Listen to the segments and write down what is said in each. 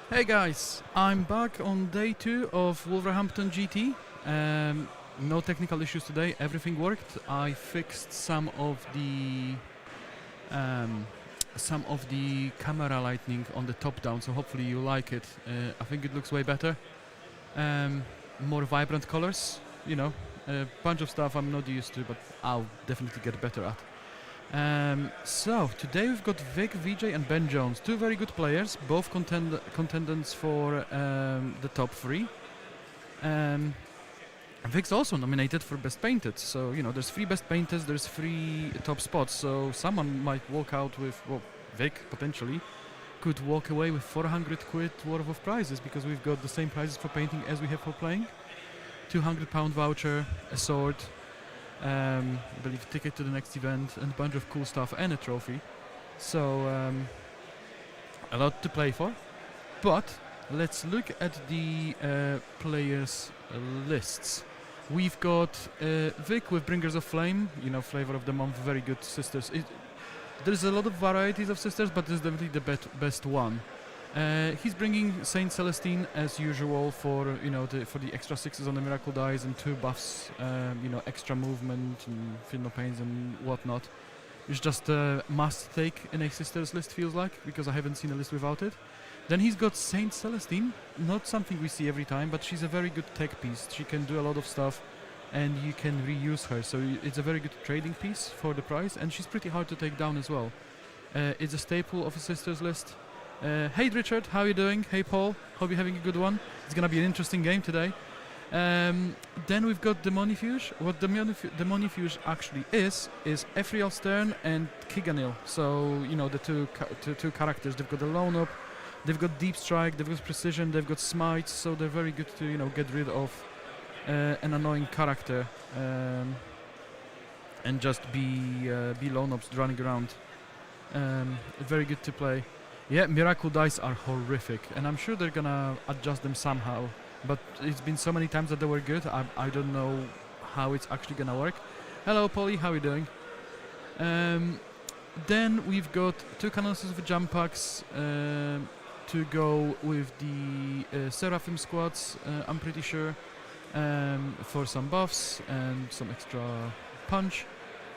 Hey guys, I'm back on day 2 of Wolverhampton GT. No technical issues today, everything worked. I fixed some of the camera lighting on the top down, so hopefully you like it. I think it looks way better. More vibrant colors, you know, a bunch of stuff I'm not used to, but I'll definitely get better at. So today we've got Vic, Vijay and Ben Jones, two very good players, both contenders for the top 3. Vic's also nominated for Best Painted, so you know there's 3 Best Painters, there's 3 top spots, so someone might walk out with, well, Vic potentially could walk away with 400 quid worth of prizes, because we've got the same prizes for painting as we have for playing. £200 voucher, a sword, I believe a ticket to the next event, and a bunch of cool stuff and a trophy. So a lot to play for. But let's look at the players' lists. We've got Vic with Bringers of Flame, you know, flavor of the month, very good sisters. There's a lot of varieties of sisters, but this is definitely the best one. He's bringing Saint Celestine as usual for for the extra 6s on the Miracle Dice and 2 buffs, extra movement and feel no pains and whatnot. It's just a must take in a sisters list, feels like, because I haven't seen a list without it. Then he's got Saint Celestine, not something we see every time, but she's a very good tech piece. She can do a lot of stuff and you can reuse her, so it's a very good trading piece for the price, and she's pretty hard to take down as well. It's a staple of a sisters list. Hey Richard, how are you doing? Hey Paul, hope you're having a good one. It's gonna be an interesting game today. Then we've got Demonifuge. What Demonifuge actually is Ephriel Stern and Kiganil. So, you know, the two characters. They've got the Lone Up, they've got Deep Strike, they've got Precision, they've got Smites, so they're very good to, get rid of an annoying character and just be Lone Ups running around. Very good to play. Yeah, Miracle Dice are horrific, and I'm sure they're gonna adjust them somehow, but it's been so many times that they were good, I don't know how it's actually gonna work. Hello Polly, how are you doing? Then we've got 2 canonicers of jump packs to go with the Seraphim squads, I'm pretty sure, for some buffs and some extra punch.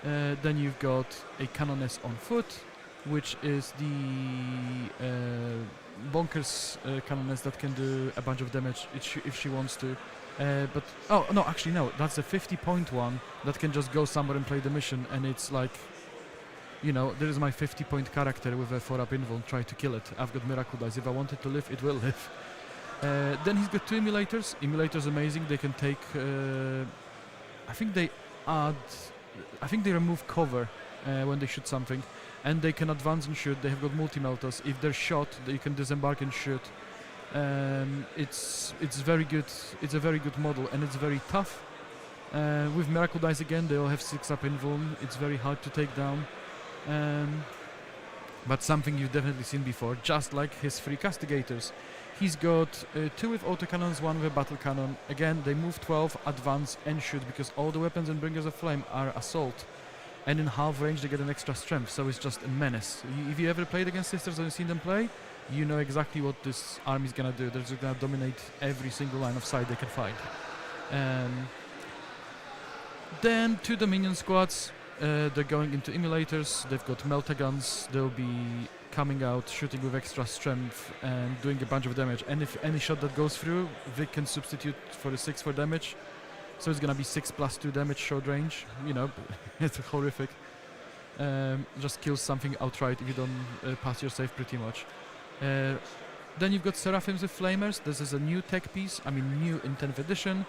Then you've got a Canoness on foot, which is the bonkers Canoness that can do a bunch of damage if she wants to. But oh no, actually no, that's a 50-point one that can just go somewhere and play the mission, and it's like, there is my 50-point character with a 4-up invul, try to kill it. I've got Miracle Dice, if I want it to live, it will live. Then he's got 2 emulators. Emulators amazing, they can take, I think they remove cover when they shoot something, and they can advance and shoot. They have got multi-melters. If they're shot, they can disembark and shoot. It's very good. It's a very good model, and it's very tough. With Miracle Dice again, they all have 6-up invuln. It's very hard to take down, but something you've definitely seen before, just like his 3 Castigators. He's got 2 with autocannons, 1 with a battle cannon. Again, they move 12, advance and shoot, because all the weapons in Bringers of Flame are assault. And in half range they get an extra strength, so it's just a menace. If you ever played against sisters or seen them play, you know exactly what this army is gonna do. They're just gonna dominate every single line of sight they can find. Then 2 Dominion squads, they're going into emulators. They've got melta-guns. They'll be coming out, shooting with extra strength and doing a bunch of damage. And if any shot that goes through, Vic can substitute for the 6 for damage. So it's gonna be 6 plus 2 damage short range. It's horrific. Just kills something outright if you don't pass your save pretty much. Then you've got Seraphims with Flamers. This is a new tech piece, new in 10th edition,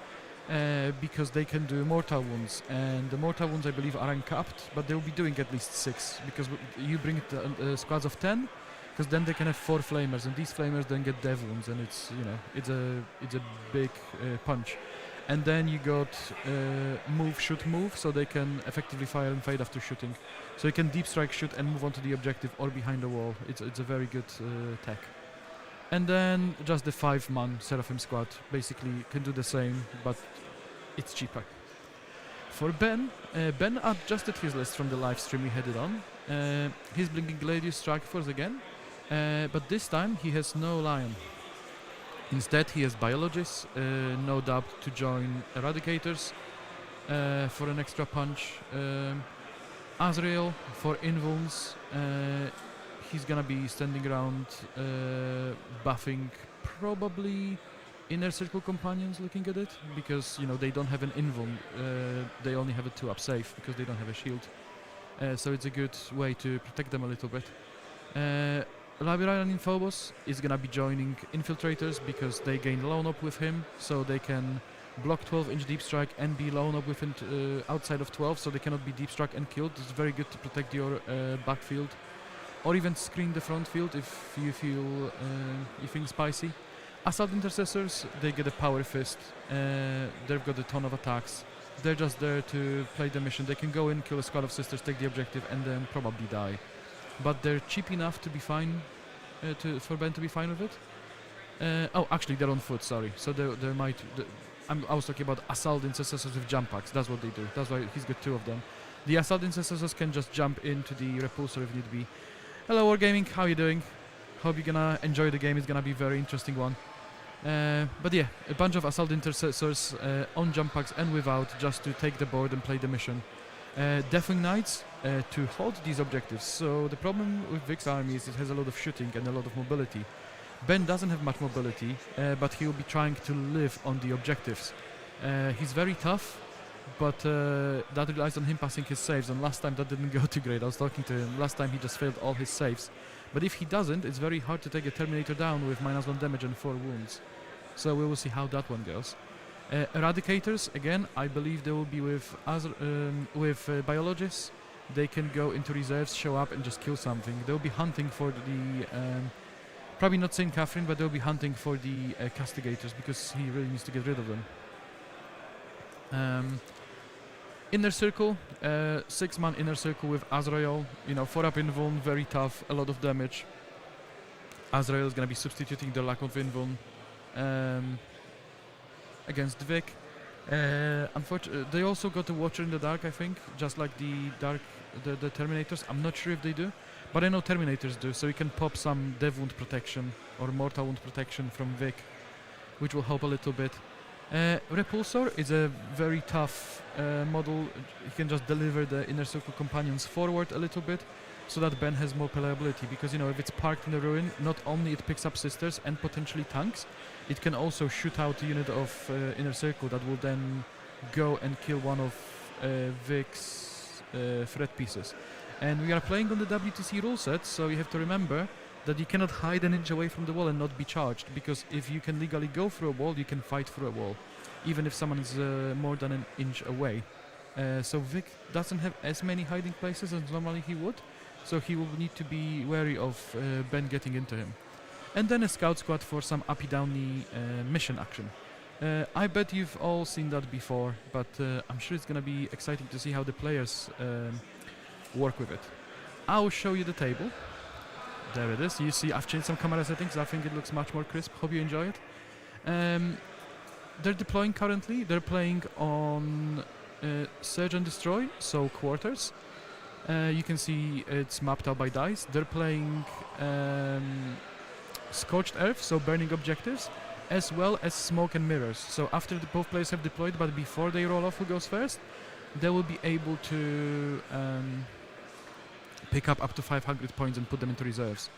because they can do mortal wounds. And the mortal wounds, I believe, are uncapped, but they'll be doing at least 6, because you bring the squads of 10, because then they can have 4 Flamers, and these Flamers then get dev wounds, and it's a big punch. And then you got move, shoot, move, so they can effectively fire and fade after shooting. So you can deep strike, shoot, and move onto the objective or behind the wall. It's a very good tech. And then just the 5-man Seraphim squad basically can do the same, but it's cheaper. For Ben, Ben adjusted his list from the live stream we had it on. He's bringing Gladius Strike Force again, but this time he has no Lion. Instead, he has Biologists, no doubt to join Eradicators for an extra punch. Azrael for Invuls. He's gonna be standing around buffing probably Inner Circle Companions, looking at it, because you know they don't have an Invul. They only have a 2-up save because they don't have a shield. So it's a good way to protect them a little bit. Labyrine in Phobos is gonna be joining Infiltrators because they gain Lone Up with him, so they can block 12-inch Deep Strike and be Lone Up within outside of 12, so they cannot be Deep Struck and killed. It's very good to protect your backfield, or even screen the front field if you feel you think spicy. Assault Intercessors, they get a Power Fist. They've got a ton of attacks. They're just there to play the mission. They can go in, kill a squad of sisters, take the objective, and then probably die. But they're cheap enough to be fine, for Ben to be fine with it. Oh, actually, they're on foot, sorry. So they might... I was talking about Assault Intercessors with jump packs. That's what they do. That's why he's got 2 of them. The Assault Intercessors can just jump into the Repulsor if need be. Hello, Wargaming. How you doing? Hope you're gonna enjoy the game. It's gonna be a very interesting one. But yeah, a bunch of Assault Intercessors on jump packs and without, just to take the board and play the mission. Deathwing Knights to hold these objectives. So the problem with Vic's army is it has a lot of shooting and a lot of mobility. Ben doesn't have much mobility, but he'll be trying to live on the objectives. He's very tough, but that relies on him passing his saves, and last time that didn't go too great. I was talking to him, last time he just failed all his saves. But if he doesn't, it's very hard to take a Terminator down with -1 damage and 4 wounds. So we will see how that one goes. Eradicators, again, I believe they will be with Biologists. They can go into reserves, show up and just kill something. They'll be hunting for the... probably not St. Catherine, but they'll be hunting for the Castigators because he really needs to get rid of them. Inner Circle, 6-man Inner Circle with Azrael. You know, 4-up Invuln, very tough, a lot of damage. Azrael is going to be substituting the lack of Invuln against Vic. Unfortunately, they also got a Watcher in the Dark, I think, just like the Terminators. I'm not sure if they do, but I know Terminators do, so you can pop some Dev Wound protection or Mortal Wound protection from Vic, which will help a little bit. Repulsor is a very tough model. He can just deliver the Inner Circle Companions forward a little bit, so that Ben has more playability, because, you know, if it's parked in the ruin, not only it picks up sisters and potentially tanks, it can also shoot out a unit of Inner Circle that will then go and kill one of Vic's threat pieces. And we are playing on the WTC rule set, so you have to remember that you cannot hide an inch away from the wall and not be charged, because if you can legally go through a wall, you can fight through a wall, even if someone is more than an inch away. So Vic doesn't have as many hiding places as normally he would, so he will need to be wary of Ben getting into him. And then a scout squad for some uppy-downy mission action. I bet you've all seen that before, but I'm sure it's gonna be exciting to see how the players work with it. I'll show you the table. There it is. You see, I've changed some camera settings. I think it looks much more crisp. Hope you enjoy it. They're deploying currently. They're playing on Search and Destroy, so quarters. You can see it's mapped out by dice. They're playing Scorched Earth, so burning objectives, as well as Smoke and Mirrors. So after both players have deployed, but before they roll off who goes first, they will be able to pick up to 500 points and put them into reserves,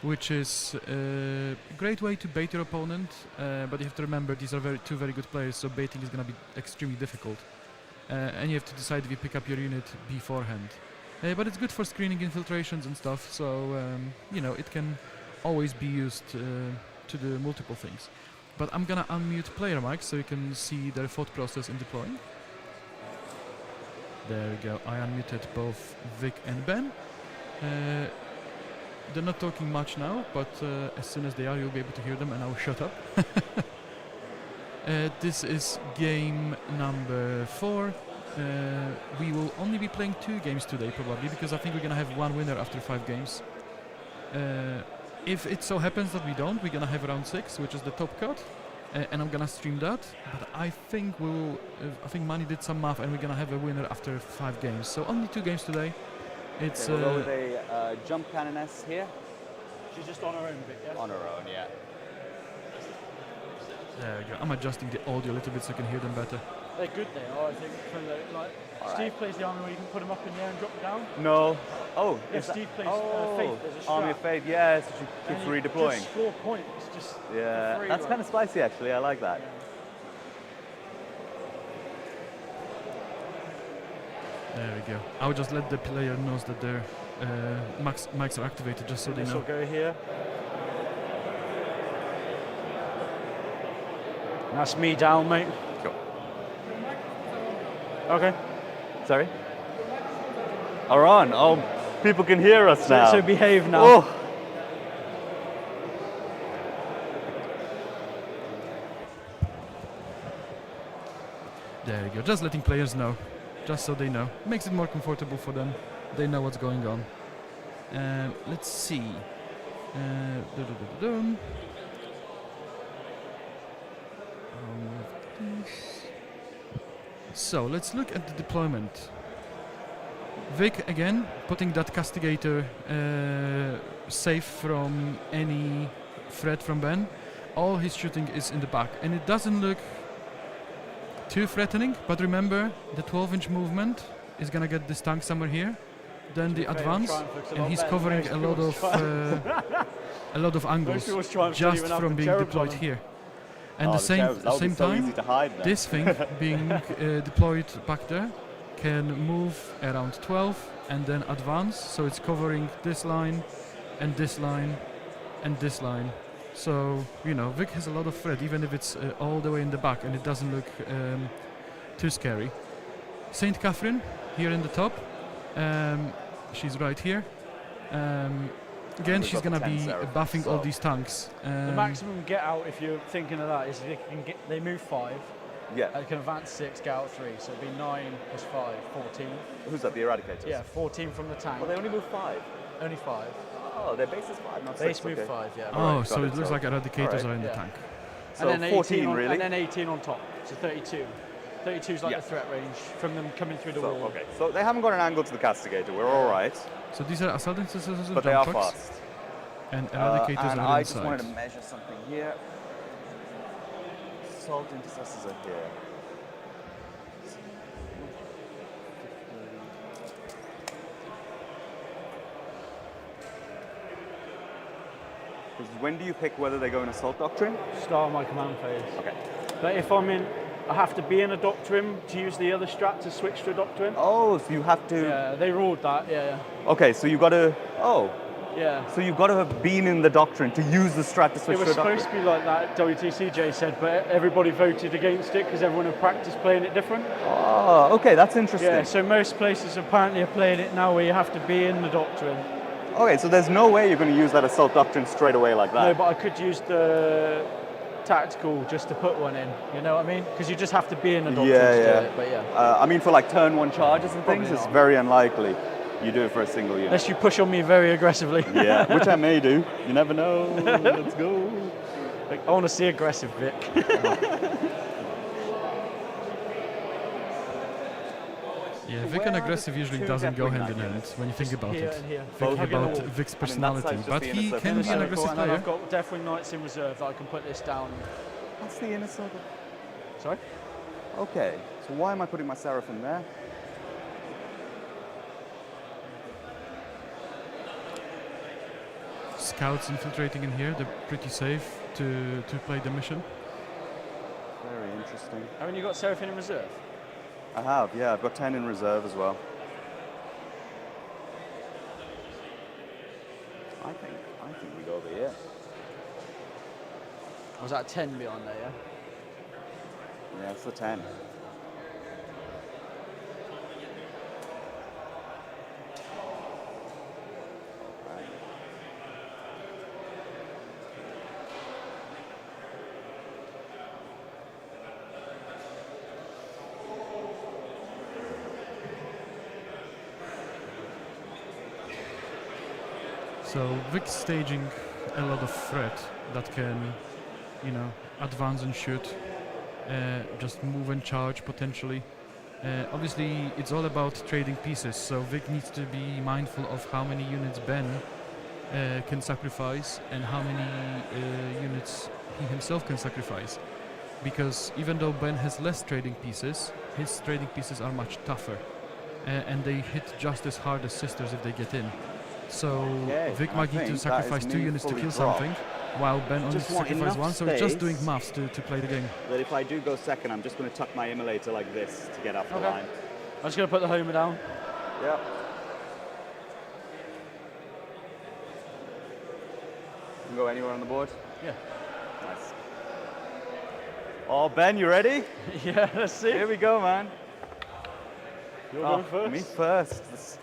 which is a great way to bait your opponent, but you have to remember these are two very good players, so baiting is going to be extremely difficult, and you have to decide if you pick up your unit beforehand. But it's good for screening infiltrations and stuff, so you know, it can always be used to do multiple things. But I'm gonna unmute player mics so you can see their thought process in deploying. There we go, I unmuted both Vic and Ben. They're not talking much now, but as soon as they are, you'll be able to hear them, and I'll shut up. This is game number 4. We will only be playing 2 games today, probably, because I think we're gonna have 1 winner after 5 games. If it so happens that we don't, we're gonna have round 6, which is the top cut, and I'm gonna stream that. But I think I think Manny did some math, and we're gonna have a winner after 5 games. So only 2 games today. It's we'll go with a jump cannoness here. She's just on her own bit, yeah? On her own, yeah. There we go. I'm adjusting the audio a little bit so I can hear them better. They're good, they are, I think. From the, like, Steve plays the army where you can put them up in the air and drop them down. No. Oh, Yeah, is that- Steve plays oh, Faith, there's a strap. Army of Faith, yes, you keep And you redeploying. just score points, just Yeah, for free, that's like. kind of spicy actually. I like that. There we go. I would just let the player knows that their mics are activated just so they This know. will go here. That's me down, mate. Cool. Okay. Sorry? Are on. Oh, people can hear us now. So behave now. Oh. There you go. Just letting players know, just so they know. Makes it more comfortable for them. They know what's going on. Let's see. Dum-dum-dum-dum. I'll move this. So let's look at the deployment. Vic again putting that castigator safe from any threat from Ben. All his shooting is in the back, and it doesn't look too threatening. But remember, the 12-inch movement is gonna get this tank somewhere here. Then the advance, and he's covering a lot of angles just from being deployed here. And the same time, this thing being deployed back there can move around 12 and then advance, so it's covering this line and this line and this line. So, you know, Vic has a lot of threat, even if it's all the way in the back and it doesn't look too scary. St. Catherine here in the top. She's right here. Again, she's gonna be buffing all these tanks. The maximum get out, if you're thinking of that, is they move 5. Yeah. They can advance 6, get out 3. So it'd be 9 plus 5, 14. Who's that? The Eradicators? Yeah, 14 from the tank. Well, they only move 5. Only 5. Oh, their base is 5, not 6. Base move 5, yeah. Oh, Right, so got it it, looks so- like Eradicators alright. are in the Yeah. tank. So and then 14 18 really? And then 18 on top, so 32. 32 is like Yeah. the threat range from them coming through the So, wall. okay, so they haven't got an angle to the castigator. We're all right, So these are assault intercessors and but they are jump trucks, fast. and Eradicators And are I inside. just wanted to measure something here. Assault intercessors are here. Because when do you pick whether they go in assault doctrine? Start my command phase. Okay. But if I'm in, I have to be in a doctrine to use the other strat to switch to a doctrine. Oh, so you have to. Yeah, they ruled that. Yeah, Okay, so you got to. Oh, yeah. so you've got to have been in the doctrine to use the strat to switch It was to a doctrine. supposed to be like that, WTCJ said, but everybody voted against it because everyone had practiced playing it different. Oh, okay, that's interesting. Yeah, so most places apparently are playing it now where you have to be in the doctrine. Okay, so there's no way you're going to use that assault doctrine straight away like that. No, but I could use the tactical just to put one in, you know what I mean? Because you just have to be in a doctrine to do it, but yeah. I mean, for like turn 1 charges and Probably things, it's not. very unlikely you do it for a single unit. Unless you push on me very aggressively. Yeah, which I may do. You never know. Let's go. Like, I want to see aggressive Vic. Yeah, Vic Where and are the aggressive usually two doesn't go Deathwing hand in Knight hand units? when you think about Here it. and here. Think Hugging the about wall. Vic's that personality, side's just but the he inner can be circle. an aggressive And then player. I've got Deathwing Knights in reserve that I can put this down. That's the inner circle. Sorry? Okay, so why am I putting my Seraphim there? Scouts infiltrating in here, they're pretty safe to play the mission. Very interesting. Haven't you got Seraphim in reserve? I have, yeah, I've got 10 in reserve as well. I think we go over here. Was that 10 beyond there, yeah? Yeah, it's the 10. So Vic's staging a lot of threat that can, you know, advance and shoot, just move and charge potentially. Obviously, it's all about trading pieces, so Vic needs to be mindful of how many units Ben can sacrifice and how many units he himself can sacrifice. because even though Ben has less trading pieces, his trading pieces are much tougher, and they hit just as hard as sisters if they get in. So Vic might need to sacrifice 2 units to kill something, while Ben only sacrifices 1, so it's just doing maths to play the game. That if I do go second, I'm just going to tuck my immolator like this to get off the line. I'm just going to put the homer down. Yeah. You can go anywhere on the board? Yeah. Nice. Oh, Ben, you ready? Yeah, let's see. Here we go, man. You're going first? Me first. This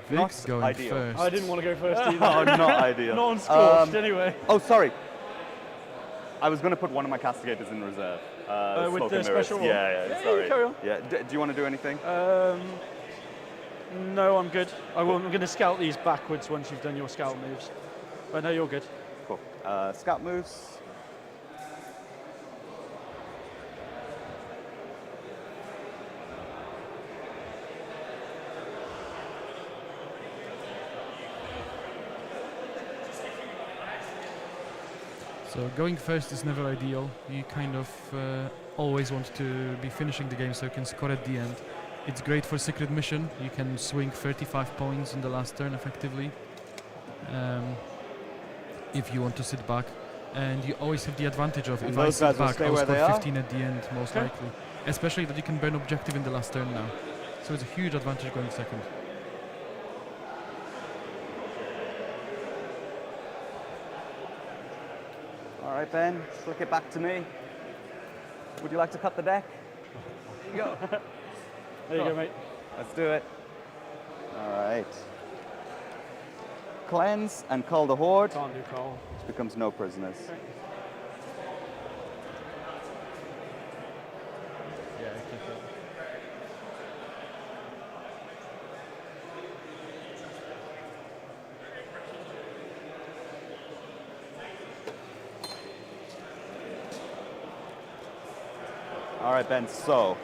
Vic's going ideal. first. I didn't want to go first either. Oh, not ideal. Not on scorched, anyway. Oh, sorry. I was going to put one of my castigators in reserve. With the special one? Yeah, sorry. You carry on. Yeah. Do you want to do anything? No, I'm good. I'm going to scout these backwards once you've done your scout moves. But no, you're good. Cool. Scout moves. So going first is never ideal. You kind of always want to be finishing the game so you can score at the end. It's great for secret mission. You can swing 35 points in the last turn effectively, if you want to sit back. And you always have the advantage of, if I sit back, I'll score 15 at the end, most likely. Especially that you can burn objective in the last turn now. So it's a huge advantage going second. All right, Ben, flick it back to me. Would you like to cut the deck? There you go. There you go, mate. Let's do it. All right. Cleanse and cull the horde. Can't do Cole. Which becomes no prisoners. Okay. Yeah, keep it. All right, Ben. So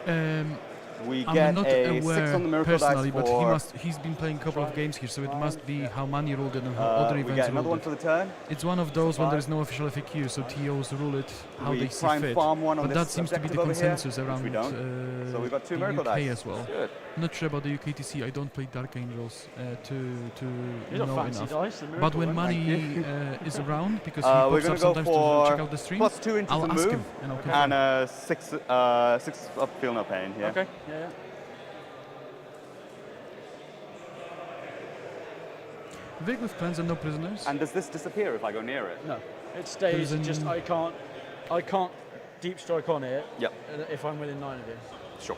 we I'm get not a aware 6 on the miracle personally, dice but he's been playing a couple of games here, so it must be how Mani ruled it and how other we events get another ruled one it. for the turn. It's one of those when there's no official FAQ, so TOs rule it how We they see try and fit. farm one on But this that seems to be the objective over here, consensus which around we don't. So we've got 2 the miracle UK dice. as well. Good. Not sure about the UKTC. I don't play Dark Angels to These are know fancy enough. dice. The But miracle when one. Money is around, because he We're pops gonna up go sometimes for to check out the stream, plus 2 inches I'll to ask move him and I'll and confirm. 6 up, feel no pain. Yeah. Okay. Yeah. Vic with plans and no prisoners. And does this disappear if I go near it? No, it stays. There's Just I can't deep strike on it. Yep. If I'm within 9 of you. Sure.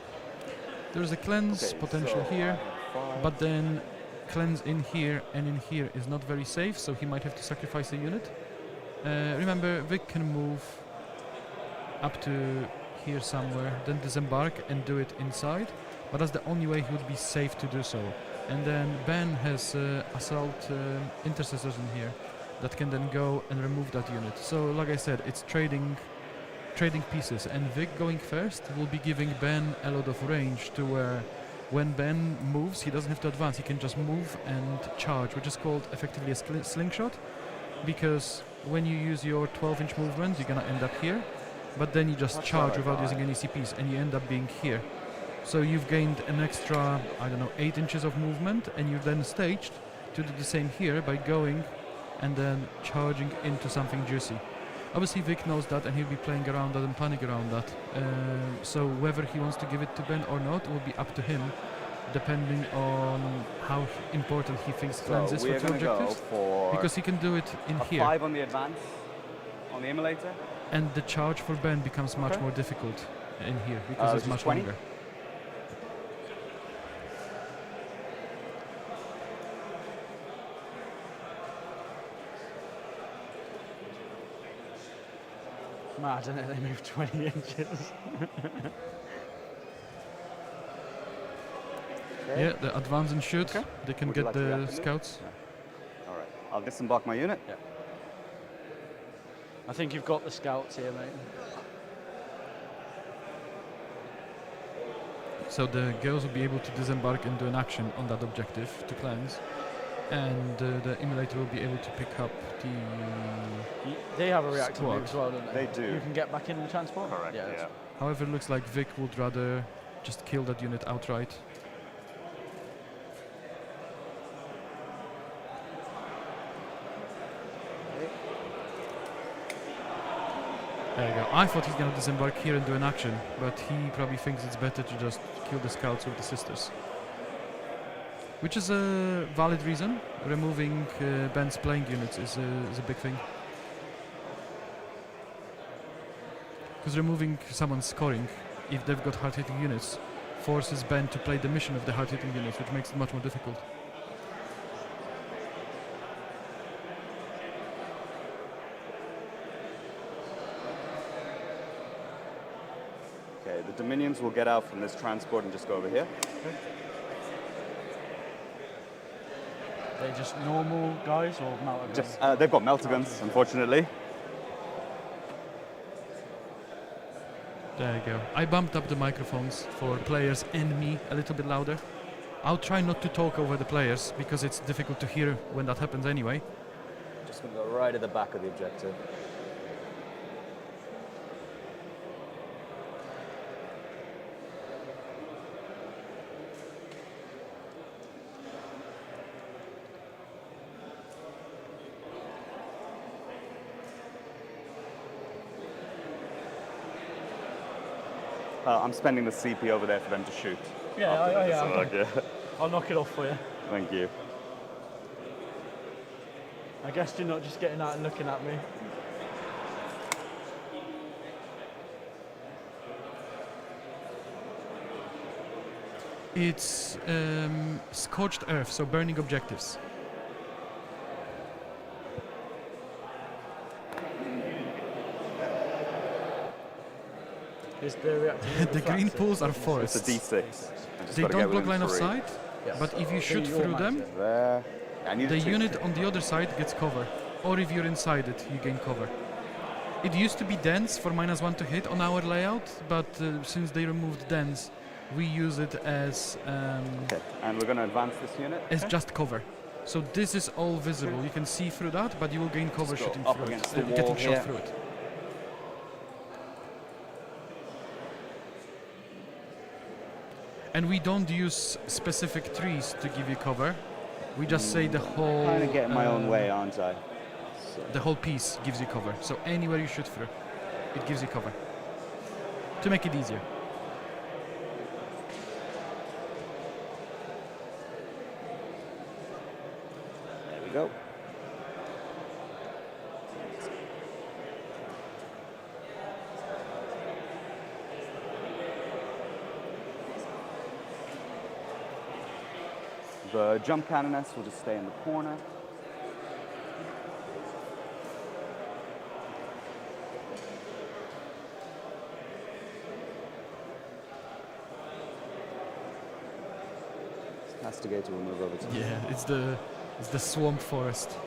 There's a cleanse Okay, potential so here, 5. but then cleanse in here and in here is not very safe, so he might have to sacrifice a unit. Remember, Vic can move up to here somewhere, then disembark and do it inside, but that's the only way he would be safe to do so. And then Ben has assault intercessors in here that can then go and remove that unit. So like I said, it's trading pieces, and Vic going first will be giving Ben a lot of range to where when Ben moves he doesn't have to advance, he can just move and charge, which is called effectively a slingshot, because when you use your 12-inch movement you're gonna end up here, but then you just charge without using any CPs and you end up being here. So you've gained an extra, I don't know, 8 inches of movement, and you've then staged to do the same here by going and then charging into something juicy. Obviously Vic knows that and he'll be playing around that and planning around that. So whether he wants to give it to Ben or not will be up to him, depending on how important he thinks cleanse is for 2 objectives. Because he can do it in here. 5 on the advance, on the immolator. And the charge for Ben becomes much more difficult in here because it's much 20? longer. Mad, isn't it? They move 20 inches. Yeah, the advance and shoot. Okay. They can Would you get like to the react to it? scouts. Yeah. All right. I'll disembark my unit. Yeah. I think you've got the scouts here, mate. So the girls will be able to disembark and do an action on that objective to cleanse, and the emulator will be able to pick up the They have a reactive Squad. move as well, don't they? They do. You can get back in the transport? Correct, Yeah. that's- However, it looks like Vic would rather just kill that unit outright. There you go. I thought he's gonna disembark here and do an action, but he probably thinks it's better to just kill the scouts with the sisters. Which is a valid reason. Removing Ben's playing units is a big thing. Because removing someone's scoring, if they've got hard-hitting units, forces Ben to play the mission of the hard-hitting units, which makes it much more difficult. Okay, the Dominions will get out from this transport and just go over here. They just normal guys or melter guns? Just, they've got melter guns, unfortunately. There you go. I bumped up the microphones for players and me a little bit louder. I'll try not to talk over the players because it's difficult to hear when that happens anyway. Just going to go right at the back of the objective. I'm spending the CP over there for them to shoot. Yeah, after this, I'll knock it off for you. Thank you. I guess you're not just getting out and looking at me. It's scorched earth, so burning objectives. Is the reactive The green reflexive? pools are It's forests. a D6. I just They gotta don't get block within line of 3. sight, Yes. but if you So shoot you're through them, managing. There. I need the a 2. unit on the other side gets cover. Or if you're inside it, you gain cover. It used to be dense for -1 to hit on our layout, but since they removed dense, we use it as Okay, and we're going to advance this unit. just cover. So this is all visible. You can see through that, but you will gain cover Just go shooting up through it, against the getting wall shot here. through it. And we don't use specific trees to give you cover. We just say the whole. Kind of getting my own way, aren't I? So. The whole piece gives you cover. So anywhere you shoot through, it gives you cover. To make it easier. There we go. The jump cannoness will just stay in the corner. Castigator will move over to the Yeah, it's the swamp forest.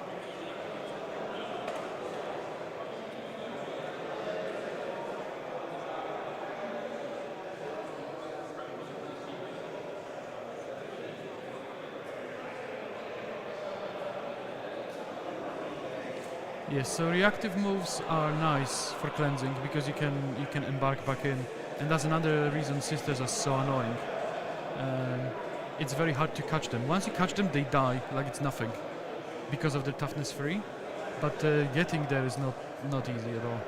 Yes, so reactive moves are nice for cleansing because you can embark back in, and that's another reason sisters are so annoying. It's very hard to catch them. Once you catch them, they die like it's nothing because of their toughness 3. But getting there is not easy at all.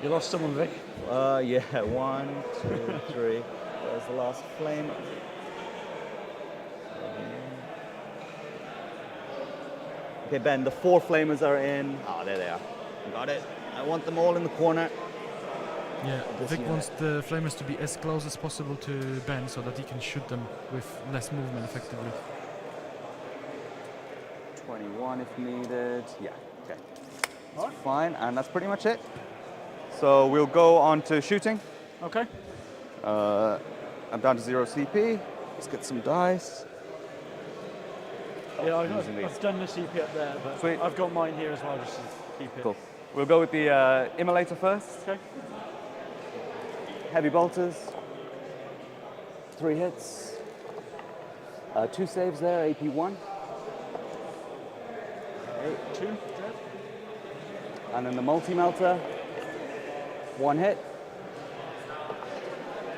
You lost someone, Vic? Yeah, 1, 2, 3. There's the last flame. Okay, Ben, the 4 flamers are in. Oh, there they are. Got it. I want them all in the corner. Yeah, This Vic unit. wants the flamers to be as close as possible to Ben so that he can shoot them with less movement effectively. 21 if needed. Yeah, okay. That's fine, and that's pretty much it. So we'll go on to shooting. Okay. I'm down to 0 CP. Let's get some dice. Yeah, using these. I've done the CP up there, but Sweet. I've got mine here as well, just to keep it. Cool. We'll go with the immolator first. Okay. Heavy bolters. 3 hits. 2 saves there, AP 1. Okay. 2, dead. And then the multi-melter. 1 hit.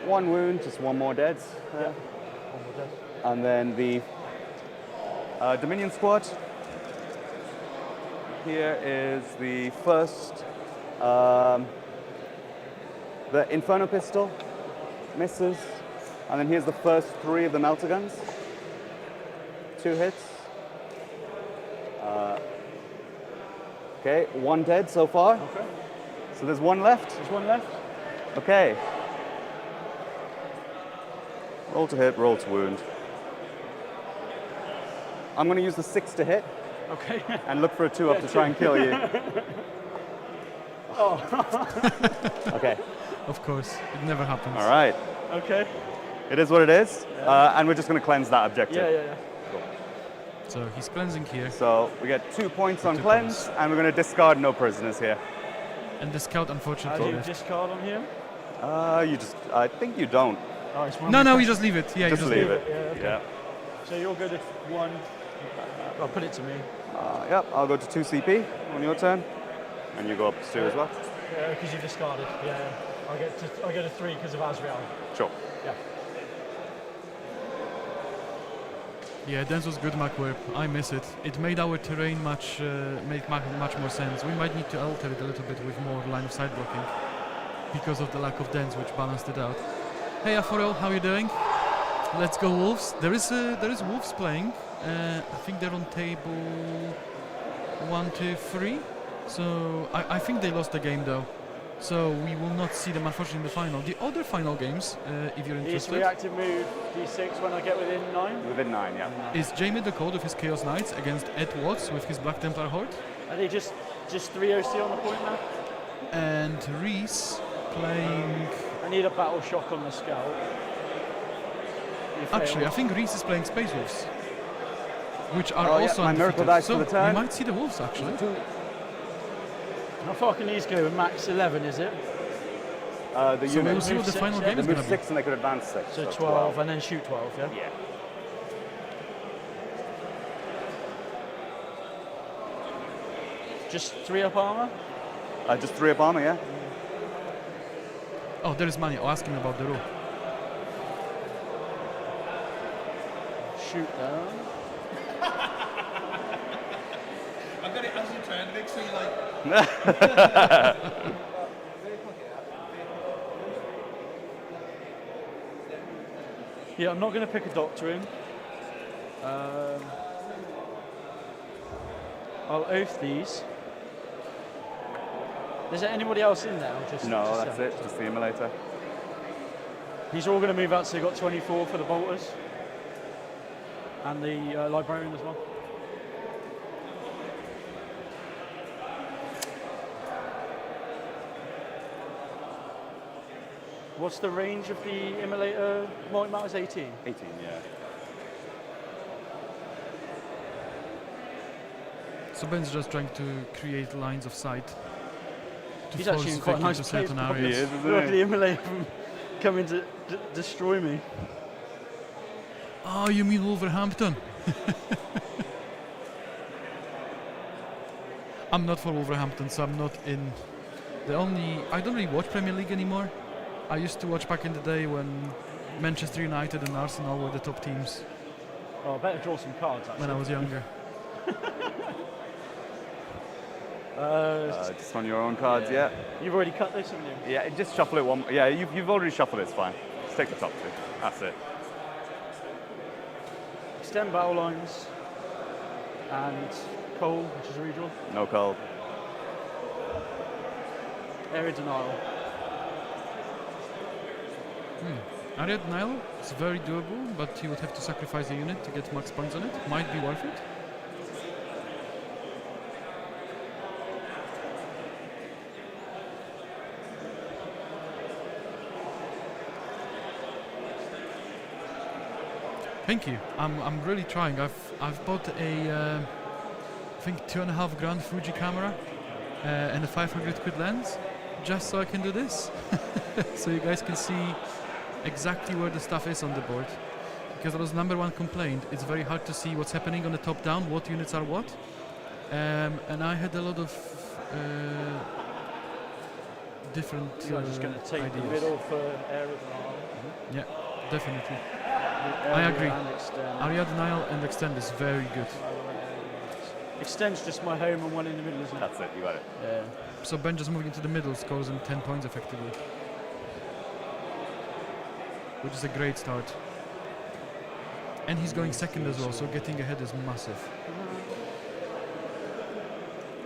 1 wound, just 1 more dead. Yeah. 1 more dead. And then the Dominion squad. Here is the first, the Inferno pistol, misses. And then here's the first 3 of the melter guns. 2 hits. Okay, 1 dead so far. Okay. So there's 1 left. There's 1 left. Okay. Roll to hit, roll to wound. I'm going to use the 6 to hit. Okay. And look for a 2 up to try and kill you. Oh. Okay. Of course, it never happens. All right. Okay. It is what it is. And we're just going to cleanse that objective. Yeah. So he's cleansing here, So we get 2 points on 2 cleanse, points. and we're going to discard no prisoners here. and the scout How unfortunately do you left. discard on here? I think you don't. Oh, it's one No, more you question. just leave it. Yeah, Just you leave it. Yeah, okay. Yeah. So you're good at 1. I'll put it to me. Yep, I'll go to 2 CP on your turn. And you go up to 2 as well. Yeah, because you discarded. Yeah. I get a 3 because of Azrael. Sure. Yeah. Yeah, Denzo's good Mac whip. I miss it. It made our terrain much more sense. We might need to alter it a little bit with more line of sight blocking because of the lack of dens, which balanced it out. Hey Aforel, how you doing? Let's go Wolves. There is Wolves playing. I think they're on table 1, 2, 3. So I think they lost the game though. So we will not see them unfortunately in the final. The other final games, if you're East interested, reactive move D6 when I get within 9. Within 9, yeah. is Jamie the Code with his Chaos Knights against Ed Watts with his Black Templar Horde, Are they just 3 OC on the point now? and Reese playing. I need a battle shock on the scout. You fail. Actually, I think Reese is playing Space Wolves, which are Oh, yeah, also my miracle undefeated. dice So for the turn. we might see the Wolves actually. How far can these go? Max 11, is it? The So we'll unit. see what the Six, final yeah. game They is move going to be. 6 and they could advance 6. So 12 and then shoot 12, yeah? Yeah. Just 3 up armor? Just 3 up armor, yeah? Oh, there is money. I'll ask him about the rule. Shoot down. I'm gonna as you turn, make sure you like. Yeah, I'm not going to pick a doctor in. I'll oath these. Is there anybody else in there? Or just, No, just that's them? it. Just the immolator. These are all going to move out, so they've got 24 for the bolters. And the librarian as well. What's the range of the immolator? Might matters 18. 18, yeah. So Ben's just trying to create lines of sight to He's force actually in quite a Vic nice into place. certain Probably. areas. He is, isn't Look he? at the immolator coming to destroy me. Oh, you mean Wolverhampton? I'm not for Wolverhampton, so I'm not in. I don't really watch Premier League anymore. I used to watch back in the day when Manchester United and Arsenal were the top teams Oh, I better draw some cards actually. when I was younger. Just on your own cards, yeah. You've already cut this, haven't you? Yeah, just shuffle it one. Yeah, you've already shuffled it, it's fine. Just take the top 2. That's it. Extend battle lines and coal, which is a redraw. No cold. Area denial. Area denial is very doable, but he would have to sacrifice a unit to get max points on it. Might be worth it. Thank you. I'm really trying. I've bought a I think $2.5 Fuji camera and a 500 quid lens just so I can do this. So you guys can see exactly where the stuff is on the board. Because that was #1 complaint. It's very hard to see what's happening on the top down, what units are what. And I had a lot of different You're just going to take ideas. the middle for area Yeah, definitely. I agree. And extend. Area denial and extend is very good. Extend's just my home and one in the middle, isn't it? That's it, you got it. Yeah. So Ben just moving into the middle scores him 10 points effectively. Which is a great start. And he's going second as well, so getting ahead is massive.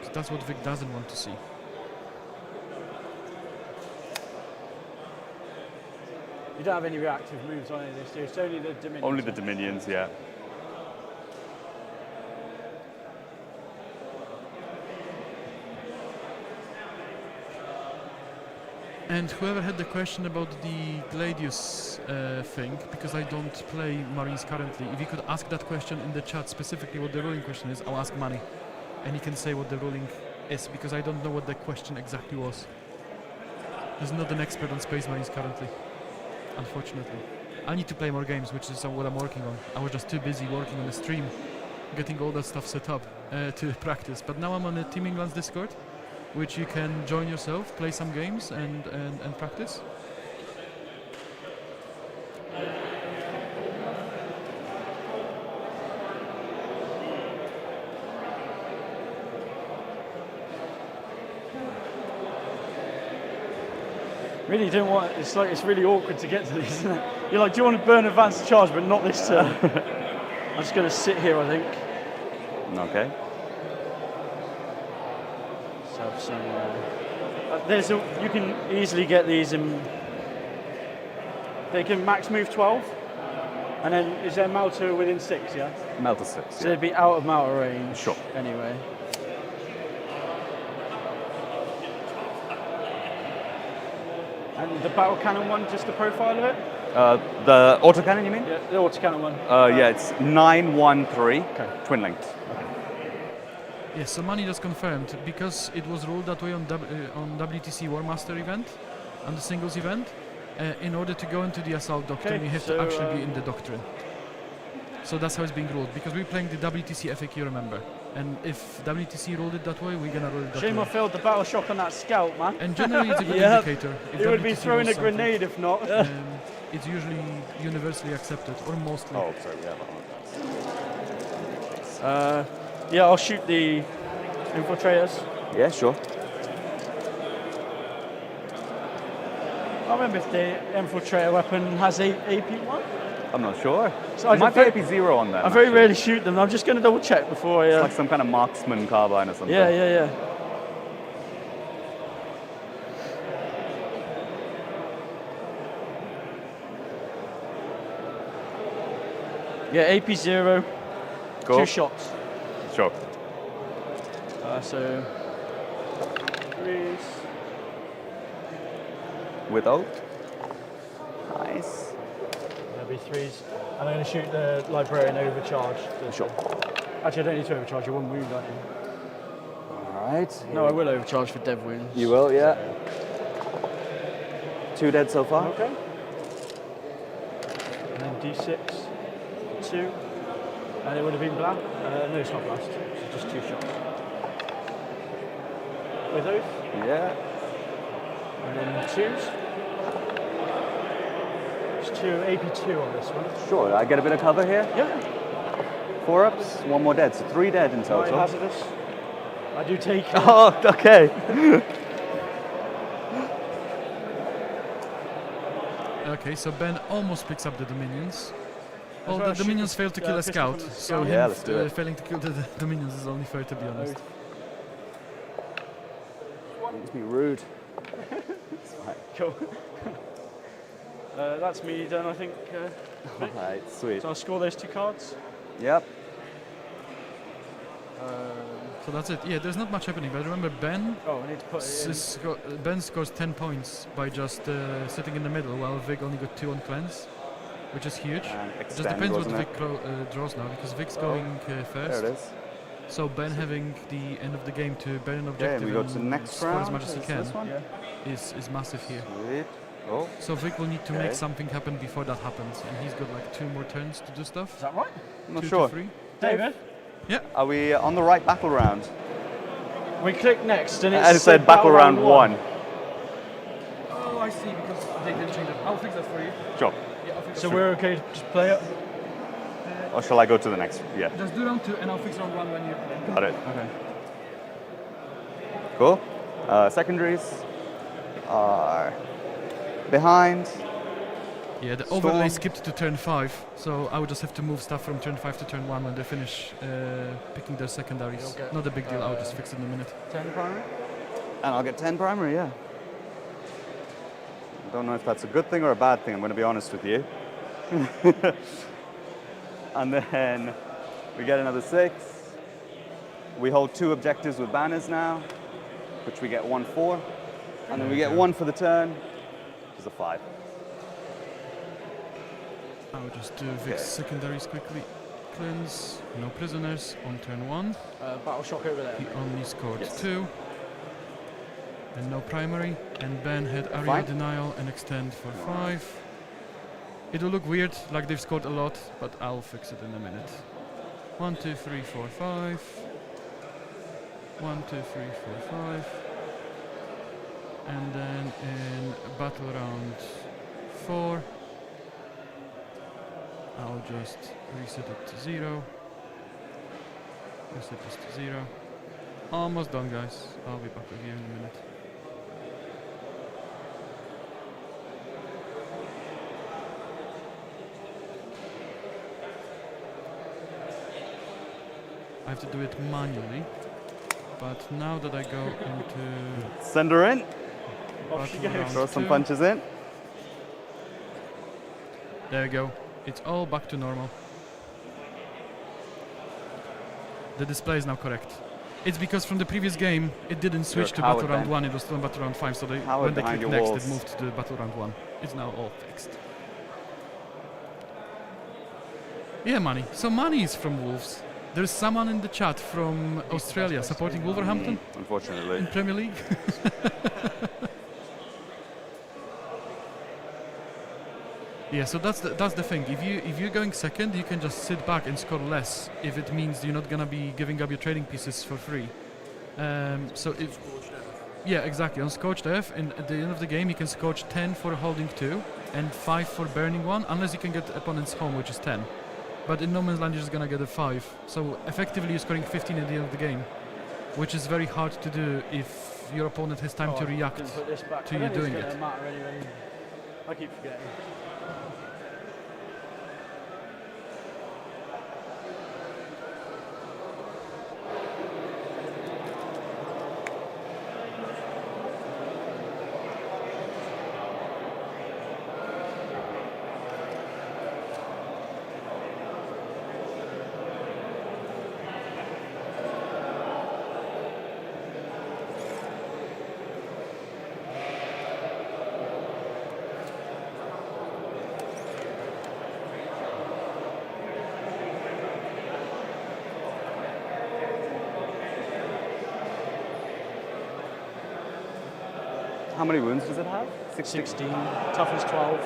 So that's what Vic doesn't want to see. You don't have any reactive moves on any of this, do you? It's only the Dominions. Only the Dominions, yeah. And whoever had the question about the Gladius thing, because I don't play Marines currently, if you could ask that question in the chat specifically what the ruling question is, I'll ask Manny. And he can say what the ruling is, because I don't know what the question exactly was. He's not an expert on Space Marines currently, unfortunately. I need to play more games, which is what I'm working on. I was just too busy working on the stream, getting all that stuff set up to practice. But now I'm on the Team England's Discord, which you can join yourself, play some games and practice. Really don't want. It's like it's really awkward to get to these. Isn't it? You're like, do you want to burn advanced charge, but not this turn? I'm just going to sit here, I think. Okay. So have some. You can easily get these in. They can max move 12, and then is there Malta within 6? Yeah. Malta 6. So they'd be out of Malta range. Sure. Anyway. And the battle cannon one, just the profile of it? The autocannon, you mean? Yeah, the autocannon one. Yeah, it's 913, twin linked. Yes, so Manny just confirmed, because it was ruled that way on WTC War Master event, and the singles event, in order to go into the assault doctrine, you have to actually be in the doctrine. So that's how it's being ruled, because we're playing the WTC FAQ, remember? And if WTC ruled it that way, we're gonna roll it that Shame way. I failed the battle shock on that scout, man. And generally it's a good Yeah. indicator. If He would be WTC throwing a rules something, grenade if not. it's usually universally accepted, or mostly. Oh, sorry, yeah. Yeah, I'll shoot the infiltrators. Yeah, sure. I remember if the infiltrator weapon has AP1. I'm not sure. So It might be AP0 on that. I very rarely shoot them. I'm just going to double check before I. It's like some kind of marksman carbine or something. Yeah. Yeah, AP0. Cool. 2 shots. Sure. So. 3s. Without. Nice. There'll be 3s. And I'm going to shoot the librarian overcharge. Sure. Actually, I don't need to overcharge. You won't wound, aren't you? All right. No, I will overcharge for dev wounds. You will, yeah. 2 dead so far. Okay. And then D6, 2. And it would have been blast. No, it's not blast. It's just 2 shots. With oath. Yeah. And then 2s. It's 2 AP2 on this one. Sure. I get a bit of cover here. Yeah. 4 ups, 1 more dead, so 3 dead in Quite total. hazardous. I do take. Oh, okay. Okay, so Ben almost picks up the Dominions. Well, well the shoot Dominions the- failed to kill a pistol scout, from the so scout. him Yeah, let's do it. failing to kill the Dominions is only fair, to be honest. Let's be rude. It's fine. Cool. That's me done, I think. All right, sweet. So I'll score those 2 cards. Yep. So that's it. Yeah, there's not much happening, but remember Ben Oh, I need to put it in. Ben scores 10 points by just sitting in the middle, while Vig only got 2 on cleanse. which is huge. And It just extend, depends what wasn't Vic it? draws now, because Vic's Oh, going There first. it is. So Ben having the end of the game to burn an Okay, objective we go to the and next score round. as much as he Is can this one? is massive here. Sweet. Oh, So Vic will need to Okay. make something happen before that happens, and he's got like 2 more turns to do stuff. Is that right? I'm not 2 sure. to 3. David? Are we on the right battle round? We click next and And it's it said battle round 1. Oh, I see, because they didn't change it. I'll fix that for you. Sure. Yeah, I'll fix So we're okay to just play it? Or shall I go to the next? Yeah, Just do round 2 and I'll fix round 1 when you play. got it. Okay. Cool. Secondaries are behind. Yeah, the Storm. overlay skipped to turn 5, so I would just have to move stuff from turn 5 to turn 1 when they finish picking their secondaries. You'll get, Not a big deal, I'll just fix it in a minute. 10 primary? And I'll get 10 primary, yeah. I don't know if that's a good thing or a bad thing, I'm going to be honest with you. And then we get another 6. We hold 2 objectives with banners now, which we get 1 for. And then we get 1 for the turn, which is a 5. I'll just do Vic's secondaries quickly. Cleanse, no prisoners on turn 1. Battle shock over there. He only scored Yes. 2. And no primary. And Ben had area Fine. denial and extend for 5. It'll look weird, like they've scored a lot, but I'll fix it in a minute. 1, 2, 3, 4, 5. 1, 2, 3, 4, 5. And then in battle round 4, I'll just reset it to 0. Reset this to 0. Almost done, guys. I'll be back with you in a minute. I have to do it manually, but now that I go into Send her in, Off she battle goes. round throw some 2, punches in. there we go. It's all back to normal. The display is now correct. It's because from the previous game it didn't switch a to battle coward, round Ben. 1, it was still in battle round 5, so Coward when they behind clicked your next walls. it moved to the battle round 1. It's now all fixed. Yeah, Manny. So Manny is from Wolves. There's someone in the chat from Australia supporting Wolverhampton in Unfortunately. Premier League. Yeah, so that's the thing. If you're going second, you can just sit back and score less if it means you're not gonna be giving up your trading pieces for free. So if exactly, on Scorched Earth, and at the end of the game you can scorch 10 for holding 2 and 5 for burning 1, unless you can get opponent's home, which is 10. But in No Man's Land you're just gonna get a 5. So effectively you're scoring 15 at the end of the game, which is very hard to do if your opponent has time to react Put this back. to I you don't think doing it's it. gonna matter anyway. I keep forgetting. How many wounds does it have? 16, toughness 12.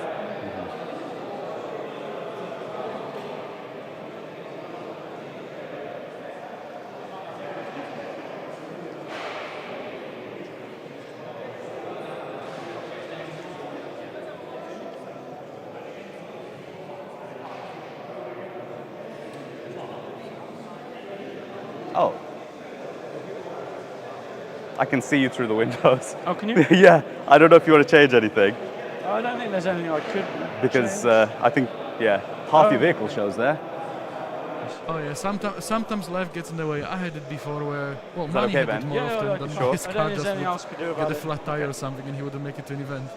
Oh. I can see you through the windows. Oh, can you? Yeah, I don't know if you want to change anything. I don't think there's anything I could Because change. I think, half Oh. your vehicle shows there. Oh yeah, sometimes life gets in the way. I had it before where, well, that Manny okay, had Ben? it more Yeah, often like, than sure. his I car don't think just there's anything would else we could do get about a it. flat tire or something and he wouldn't make it to an event.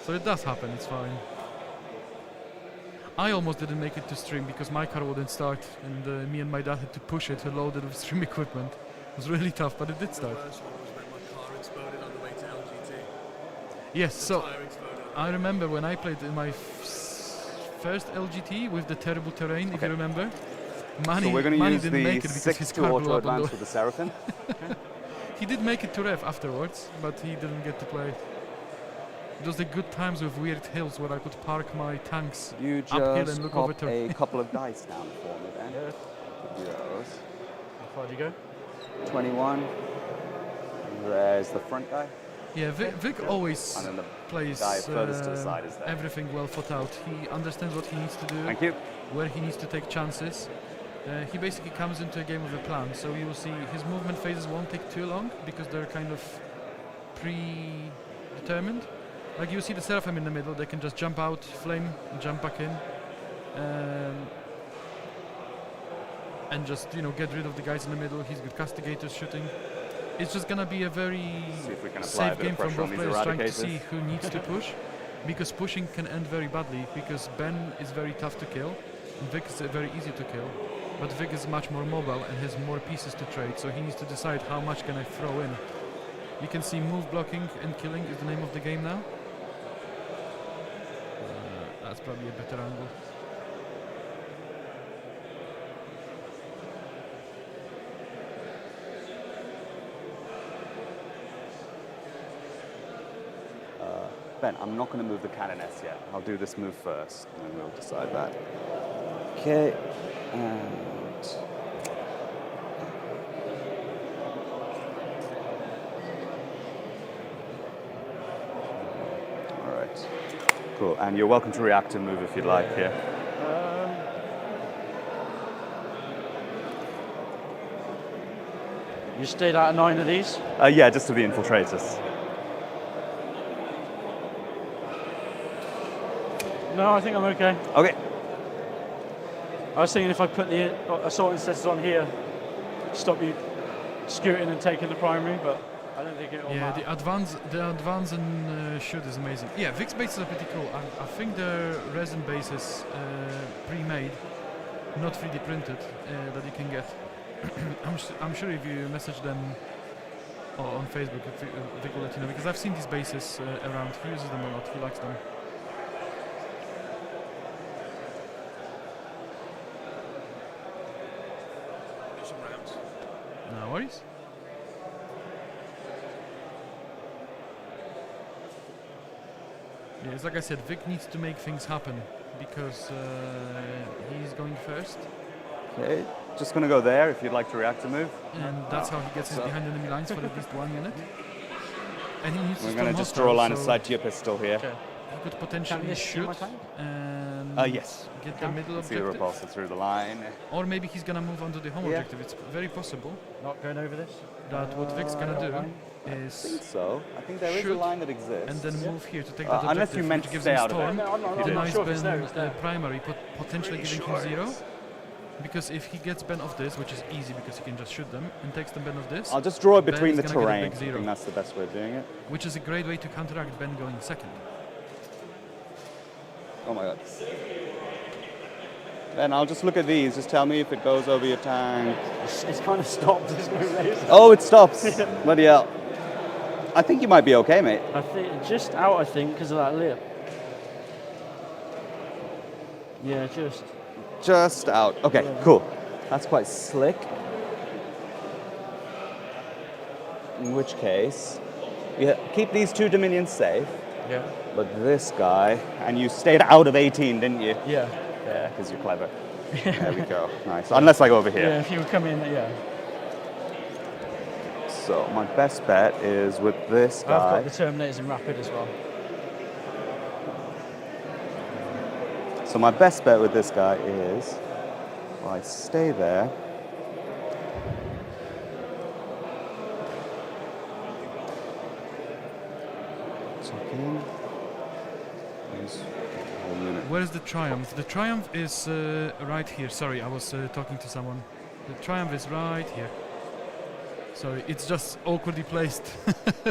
So it does happen, it's fine. I almost didn't make it to stream because my car wouldn't start and me and my dad had to push it loaded with stream equipment. It was really tough, but it did start. The worst one was when my car exploded on the way to LGT. Yes, so Tire exploded. I remember when I played in my first LGT with the terrible terrain, if Okay. you remember. So we're going to Mani use didn't the make it because 6 his to car blew auto up on advance the with the Seraphim. He did make it to ref afterwards, but he didn't get to play. It was the good times with weird hills where I could park my tanks You uphill just and look over pop to a couple of dice down for me then. Yeah. Give you those. How far do you go? 21. There's the front guy. Yeah, Vic always And then the plays guy furthest to the side is there. everything well thought out. He understands what he needs to do, Thank you. where he needs to take chances. He basically comes into a game with a plan, so you will see his movement phases won't take too long because they're kind of predetermined. Like you see the Seraphim in the middle, they can just jump out, flame, jump back in, and just get rid of the guys in the middle. He's got castigators shooting. It's just gonna be a very See if we can apply a safe bit game of from pressure on both these players, trying to eradicators. see who needs to push, because pushing can end very badly. Because Ben is very tough to kill, and Vic is very easy to kill. But Vic is much more mobile and has more pieces to trade, so he needs to decide how much can I throw in. You can see move blocking and killing is the name of the game now. That's probably a better angle. Ben, I'm not going to move the canoness yet. I'll do this move first, and then we'll decide that. Okay, and... All right. Cool, and you're welcome to react and move if you'd like here. You stayed out of 9 of these? Yeah, just to the infiltrators. No, I think I'm okay. Okay. I was thinking if I put the assault incestors on here, stop you scooting and taking the primary, but I don't think it'll Yeah, matter. the advance and shoot is amazing. Yeah, Vic's bases are pretty cool. I think the resin bases pre-made, not 3D printed, that you can get. I'm sure if you message them on Facebook, Vic will let you know, because I've seen these bases around. He uses them a lot. He likes them. Do some rounds. No worries. Yeah, it's like I said, Vic needs to make things happen because he's going first, Okay, just going to go there if you'd like to react to move. and that's how he gets his So- behind enemy lines for at least 1 minute. And he needs to We're storm going to just hostile, draw a line of so sight to your pistol here. Okay. he could Can potentially this see my shoot tank? and Yes. get the Can- middle See the objective. repulsor through the line. Or maybe he's gonna move on to the home Yeah. objective. It's very possible Not going over this? that what Vic's gonna do I is think so. I think there is a shoot line that exists. and then move here to take that unless objective, you meant which to gives stay him out of it. storm. No, I'm not Denies sure if it's Ben there, it's there. primary, potentially giving him 0. Because if he gets Ben off this, which is easy because he can just shoot them, and takes them Ben off this, I'll just draw it Ben between is the gonna get a terrain. big I 0. think that's the best way of doing it. which is a great way to counteract Ben going second. Oh my god. Then I'll just look at these. Just tell me if it goes over your tank. It's kind of stopped this move. Oh, it stops. Bloody hell. I think you might be okay, mate. I think just out, I think, because of that lip. Yeah, just. Just out. Okay, Yeah. cool. That's quite slick. In which case, you keep these 2 Dominions safe, Yeah. but this guy, and you stayed out of 18, didn't you? Yeah. Yeah, because you're clever. There we go. Nice. Unless I go over Yeah, here. if you were coming, yeah. So my best bet is with this I've guy. got the Terminators in Rapid as well. So my best bet with this guy is, I stay there. Check in. There's a unit. Where is the Triumph? The Triumph is right here. Sorry, I was talking to someone. The Triumph is right here. Sorry, it's just awkwardly placed.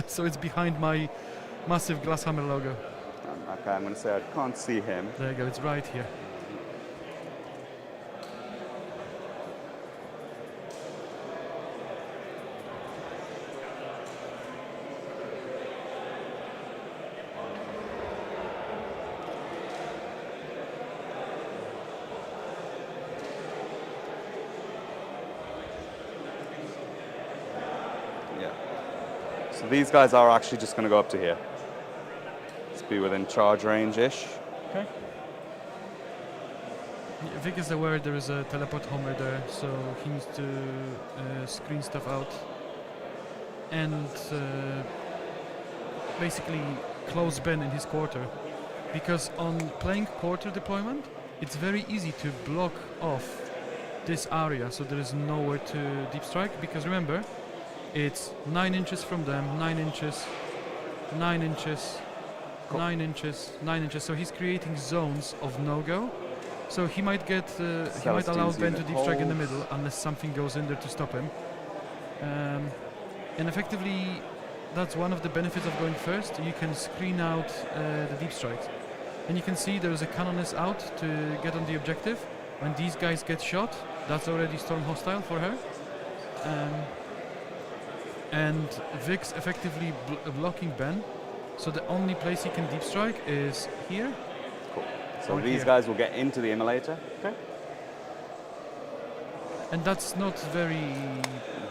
So it's behind my massive Glasshammer logo. Okay, I'm going to say I can't see him. There you go, it's right here. So these guys are actually just going to go up to here. Let's be within charge range-ish. Okay. Vic is aware there is a teleport homer there, so he needs to screen stuff out and basically close Ben in his quarter. Because on playing quarter deployment, it's very easy to block off this area, so there is nowhere to deep strike. Because remember, it's 9 inches from them, 9 inches, 9 inches, 9 inches, 9 inches. So he's creating zones of no-go. So he might get, he might allow Ben to deep strike in the middle unless something goes in there to stop him. And effectively, that's one of the benefits of going first. You can screen out the deep strikes. And you can see there's a Canoness out to get on the objective. When these guys get shot, that's already storm hostile for her. And Vic's effectively blocking Ben. So the only place he can deep strike is here. Cool. So Or these here. guys will get into the immolator. Okay. And that's not very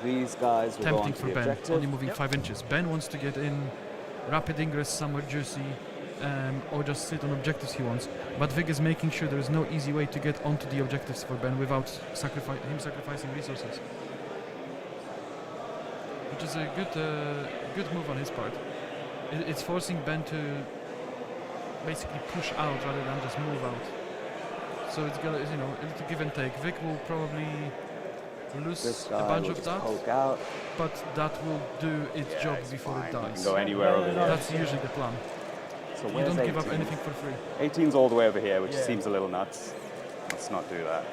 These guys will go tempting onto for the Ben, objective. only moving 5 inches. Ben wants to get in rapid ingress somewhere juicy, or just sit on objectives he wants. But Vic is making sure there is no easy way to get onto the objectives for Ben without sacrificing resources. Which is a good move on his part. It's forcing Ben to basically push out rather than just move out. So it's gonna, you know, a little give and take. Vic will probably lose This a guy bunch will of just that, poke out. but that will do its job before it Fine, you dies. can go anywhere over here. That's usually the plan. So You where's don't give up 18? anything for free. 18's all the way over here, which Yeah. seems a little nuts. Let's not do that.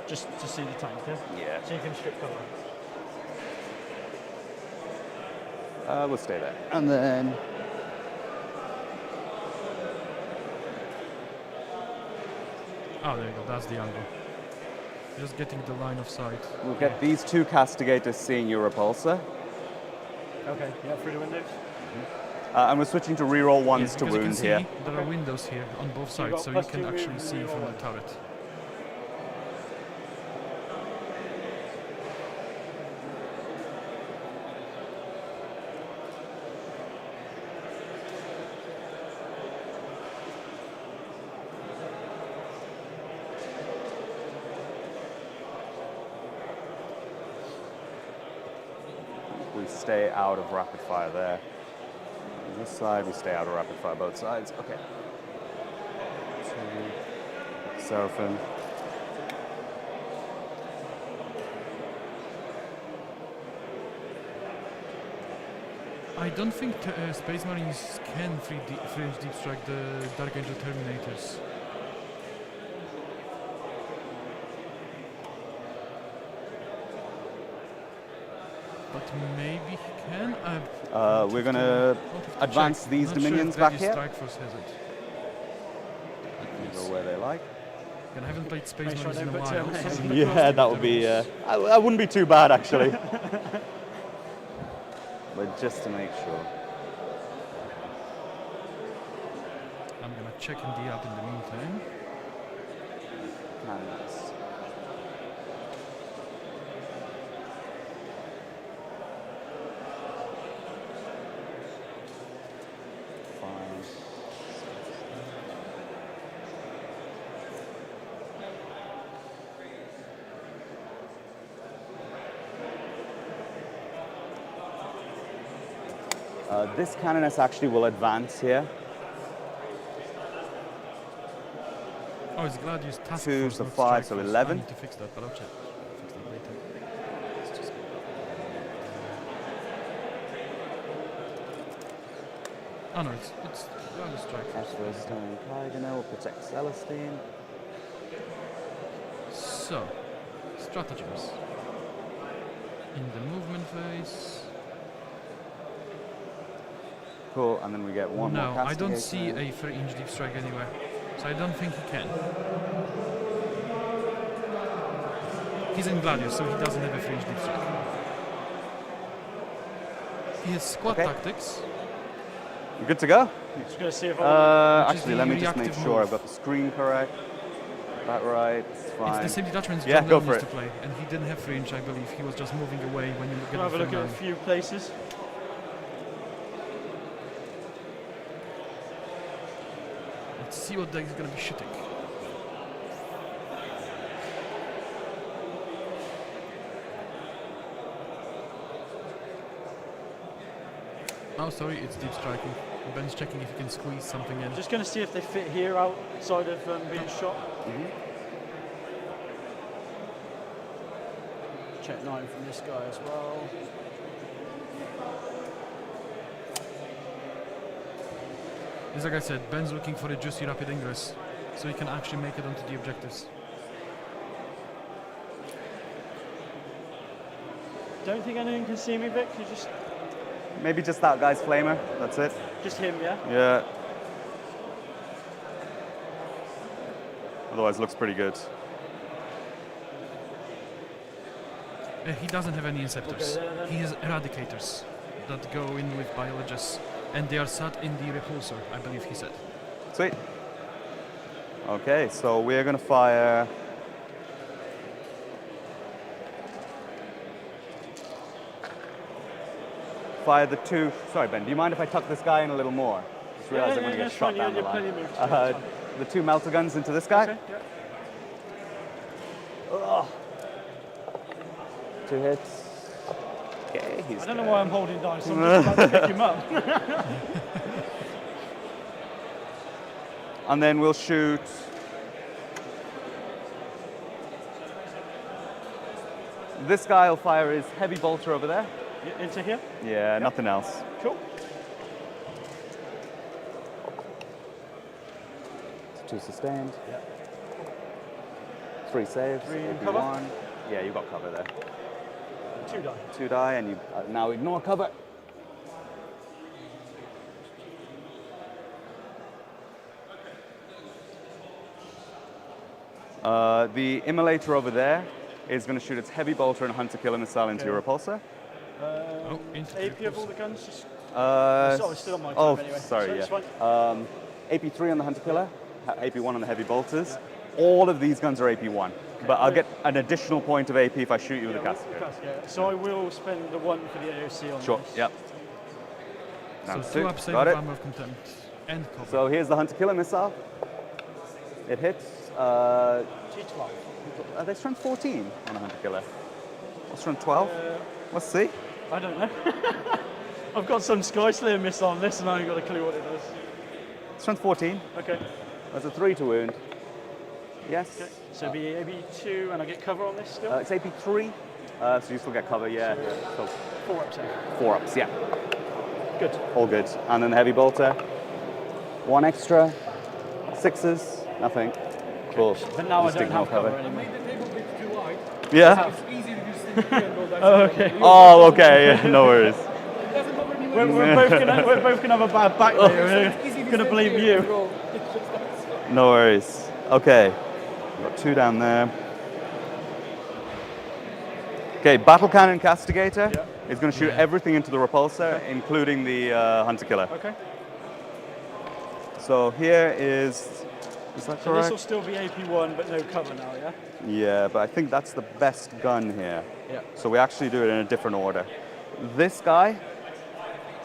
Just to see the tank, yeah? Yeah. So you can strip cover. We'll stay there. And then Oh, there you go. That's the angle. Just getting the line of sight. we'll get these two castigators seeing your repulsor. Okay, yeah, through the windows. And we're switching to reroll ones Yes, to because you can wound see here. there are windows here on both So you've sides, got so you plus can 2 actually wound, see reroll from the one. turret. We stay out of rapid fire there. On this side, we stay out of rapid fire both sides. Okay. Seraphim. I don't think Space Marines can free range deep strike the Dark Angel Terminators. But maybe he can. We're going to advance these Not dominions sure if back Gladius here. Strike Force has it. Go where they like. And I haven't played Space Make sure Marines I in a don't put while. terminators so in the Yeah, that would be. I wouldn't be too bad actually. But just to make sure. I'm gonna check in the app in the meantime. Nice. Fine. This Canoness actually will advance here. Oh, it's Gladius Task Two Force, to not five, Strike so Force. 11. I need to fix that, but I'll check. Fix that later. Let's just- Oh no, it's Gladius Strike Force. Stone Kaiganel will protect Celestine. So, stratagems. In the movement phase. Cool, and then we get one more No, I don't see Castigator. a 3-inch deep strike anywhere. So I don't think he can. He's in Gladius, so he doesn't have a 3-inch deep strike. He has squad Okay. tactics. You good to go? Just going to see if Which is Actually, let the me just make reactive sure move. I've got the screen correct. That right, it's fine. It's the same detachments Yeah, John go Lennon for used it. to play, and he didn't have 3 inch, I believe. He was just moving away when you get We'll have a the look at a film few places. Let's see what deck is going to be shooting. Oh, sorry, it's deep striking. Ben's checking if he can squeeze something in. Just going to see if they fit here outside of being shot. Check 9 from this guy as well. As like I said, Ben's looking for a juicy rapid ingress, so he can actually make it onto the objectives. Don't think anyone can see me, Vic. You just Maybe just that guy's flamer, that's it. him, yeah. Yeah. Otherwise, looks pretty good. He doesn't have any inceptors. Okay, then. He has eradicators that go in with biologists, and they are sat in the repulsor, I believe he said. Sweet. Okay, so we're going to fire. Fire the 2. Sorry, Ben, do you mind if I tuck this guy in a little more? Just realized I'm going to get that's shot fine. down the You're plenty line. moved. That's fine. The 2 melter guns into this guy. Okay, yeah. Ugh. 2 hits. Okay, he's I don't know dead. why I'm holding down, so I'm just about to pick him up. And then we'll shoot. This guy will fire his heavy bolter over there. Into here. Yeah, nothing else. Cool. 2 sustained. Yeah. 3 saves. 3 AP1. cover? Yeah, you got cover there. 2 die. 2 die, and you now ignore cover. The immolator over there is going to shoot its heavy bolter and hunter killer missile into your repulsor. Into the AP of all the guns. Just, Sorry, still on my oh, time anyway. sorry, So yeah. it's fine. AP3 on the hunter killer, AP1 on the heavy bolters. All of these guns are AP1, but I'll get an additional point of AP if I shoot you with a castigator. So I will spend the 1 for the AOC on Sure, this. yep. So That's 2 it. up save Got with it. armor of contempt and cover. So here's the hunter killer missile. It hits. G12. Are they strength 14 on a hunter killer? What's strength 12? Let's see. I don't know. I've got some Sky Slayer missile on this and I ain't got a clue what it does. Strength 14. Okay. That's a 3 to wound. Yes. Okay. So it'll be AB2 and I get cover on this still? It's AP3. So you still get cover, yeah. So 4 up save. 4 ups, yeah. Good. All good. And then the heavy bolter. 1 extra. 6s. Nothing. Cool. But now I Just don't ignore have cover anymore. The table bit too wide. Yeah. It's easy to just stand here and go down. Oh, okay. Oh, okay. Yeah, no worries. It doesn't bother me We're both gonna have a bad back later. We're gonna blame you. No worries. Okay. Got 2 down there. Okay, battle cannon castigator is going to shoot everything into the repulsor, including the hunter killer. Okay. So here is that So this correct? will still be AP1 but no cover now, yeah? Yeah, but I think that's the best gun here. Yeah. So we actually do it in a different order. This guy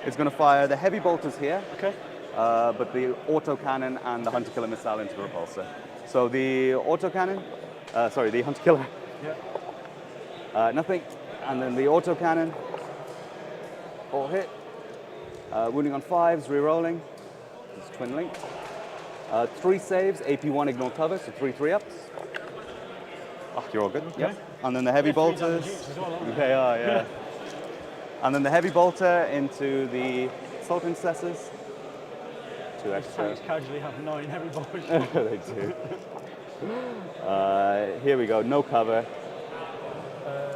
is going to fire the heavy bolters here, Okay. but the autocannon and the hunter killer missile into the repulsor. So the autocannon, the hunter killer, Yeah. nothing, and then the autocannon, all hit. Wounding on 5s, re-rolling. It's twin link. 3 saves, AP1 ignore cover, so 3 3-ups. Oh, you're all good. Okay. Yep. And then the heavy bolters. As well, aren't They are, yeah. And then the heavy bolter into the assault intercessors. 2 extra. Tanks casually have 9 heavy bolters. They do. Here we go, no cover.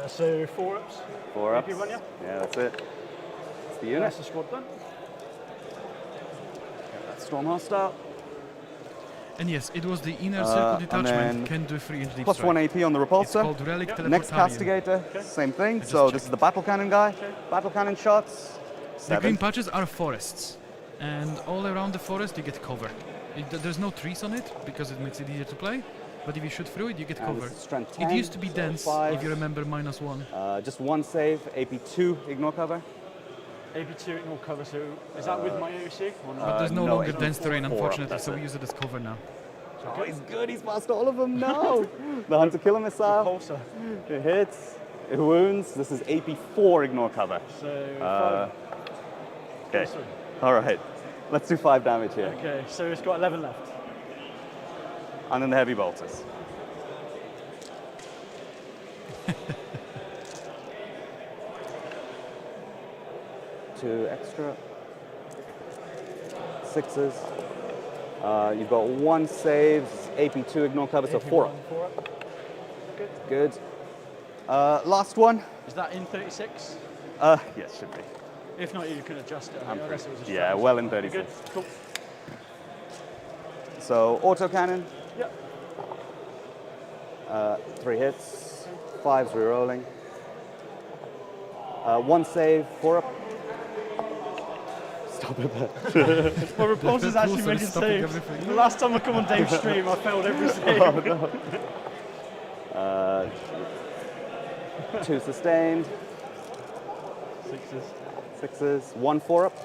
So 4 ups. 4 ups. AP1, yeah? Yeah, that's it. That's the unit. That's the squad done. That's Storm Hostile. And yes, it was the inner circle and detachment then can do 3 inch deep Plus strike. 1 AP on the It's repulsor. called Relic Next Teleportarium. castigator, same thing. So this is the battle cannon guy. Battle cannon shots. The 7. green patches are forests, and all around the forest you get cover. There's no trees on it because it makes it easier to play, But if you shoot through it, you get And cover. this is strength It 10, used to be so dense, 5. if you remember, -1. Just one save, AP2, ignore cover. AP2 ignore cover, so is that with my AOC? Or not? But there's no no, longer it's dense terrain, 4 up, unfortunately, that's so it. we use it as cover now. Oh, he's good. He's past all of them. No. The hunter killer missile. Repulsor. It hits. It wounds. This is AP4 ignore cover. So, Okay. sorry. All right. Let's do 5 damage here. Okay, so it's got 11 left. And then the heavy bolters. Two extra. 6s. You've got 1 save, AP2 ignore cover, so 4 up. 4 up. Good. Last one. Is that in 36? Yes, should be. If not, you can adjust it. I'm unless it was a yeah, stretch. well in Good, 36. cool. So autocannon, Yep. 3 hits, 5s rerolling. 1 save, 4 up. Stop it there. My repulsor's actually Repulsor is making stopping saves. everything. The last time I come on Dave's stream, I failed every save. 2 sustained, 6s, 1 4 up.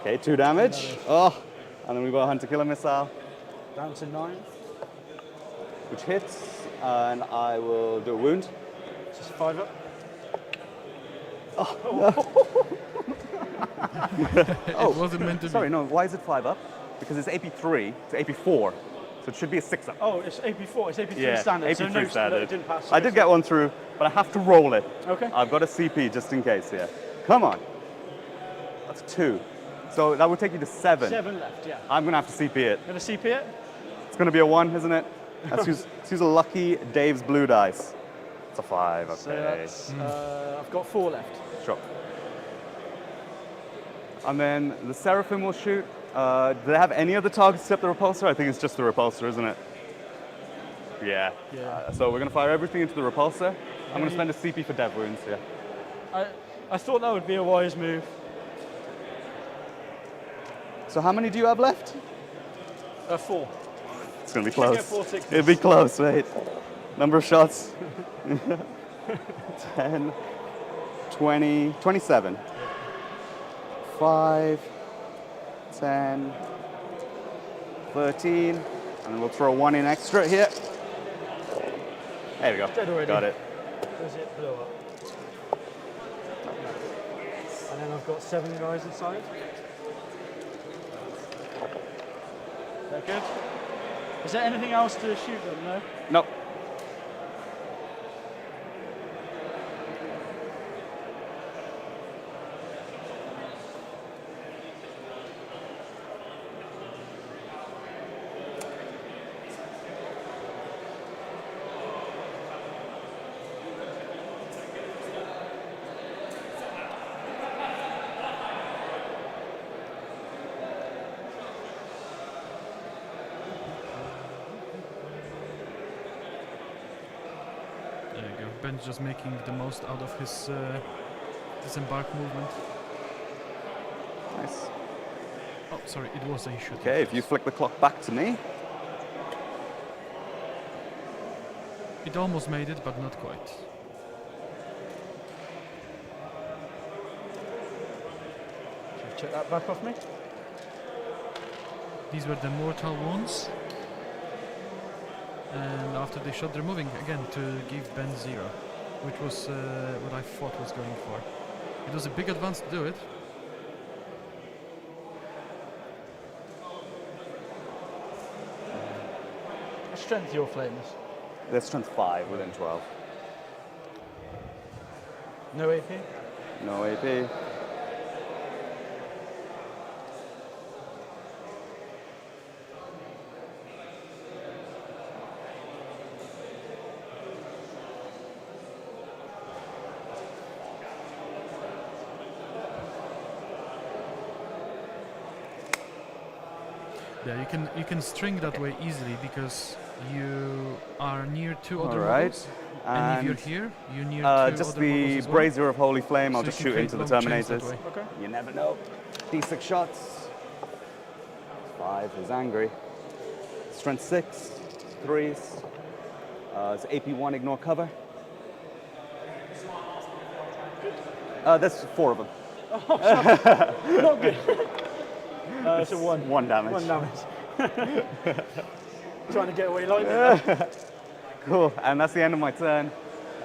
Okay, 2 damage. Oh, and then we've got a hunter killer missile, Down to 9. which hits, and I will do a wound. Just 5 up. It wasn't meant to Sorry, be. no, why is it 5 up? Because it's AP3 to AP4, so it should be a 6 up. Oh, it's AP4. It's AP3 Yeah, standard. so AP3 no, standard. It didn't pass. I did get one through, but I have to roll it. Okay. I've got a CP just in case here. Come on. That's 2. So that would take you to 7. 7 left, yeah. I'm going to have to CP it. Gonna CP it? It's going to be a 1, isn't it? Let's use a lucky Dave's blue dice. It's a 5, okay. So that's, I've got 4 left. Sure. And then the Seraphim will shoot. Do they have any other targets except the repulsor? I think it's just the repulsor, isn't it? Yeah. Yeah. So we're going to fire everything into the repulsor. I'm going to spend a CP for dev wounds, yeah. I thought that would be a wise move. So how many do you have left? 4. It's going to be Should close. get 4 sixes. It'll be close, wait. Number of shots. 10, 20, 27. 5, 10, 13, and then we'll throw 1 in extra here. There we go. Dead already. Got it. Does it blow up? And then I've got 7 guys inside. Is that good? Is there anything else to shoot them? No? Nope. There you go. Ben's just making the most out of his disembark movement. Nice. Oh, sorry, it was a shoot. Okay, if you flick the clock back to me. It almost made it, but not quite. Should I check that back off me? These were the mortal wounds. And after they shot, they're moving again to give Ben 0, which was what I thought was going for. It was a big advance to do it. What strength your flames? Their strength 5 within 12. No AP? No AP. Yeah, you can string that way easily because you are near 2 All other right. models. And if you're here, you're near 2 Just other the models as well. Brazier of Holy Flame, I'll So just you can shoot create into the long chains that Terminators. way. Okay. You never know. D6 shots. 5 is angry. strength 6, 3s. It's AP1, ignore cover. There's 4 of them. Not good. It's a 1. 1 damage. 1 damage. Trying to get away like that. Cool, and that's the end of my turn.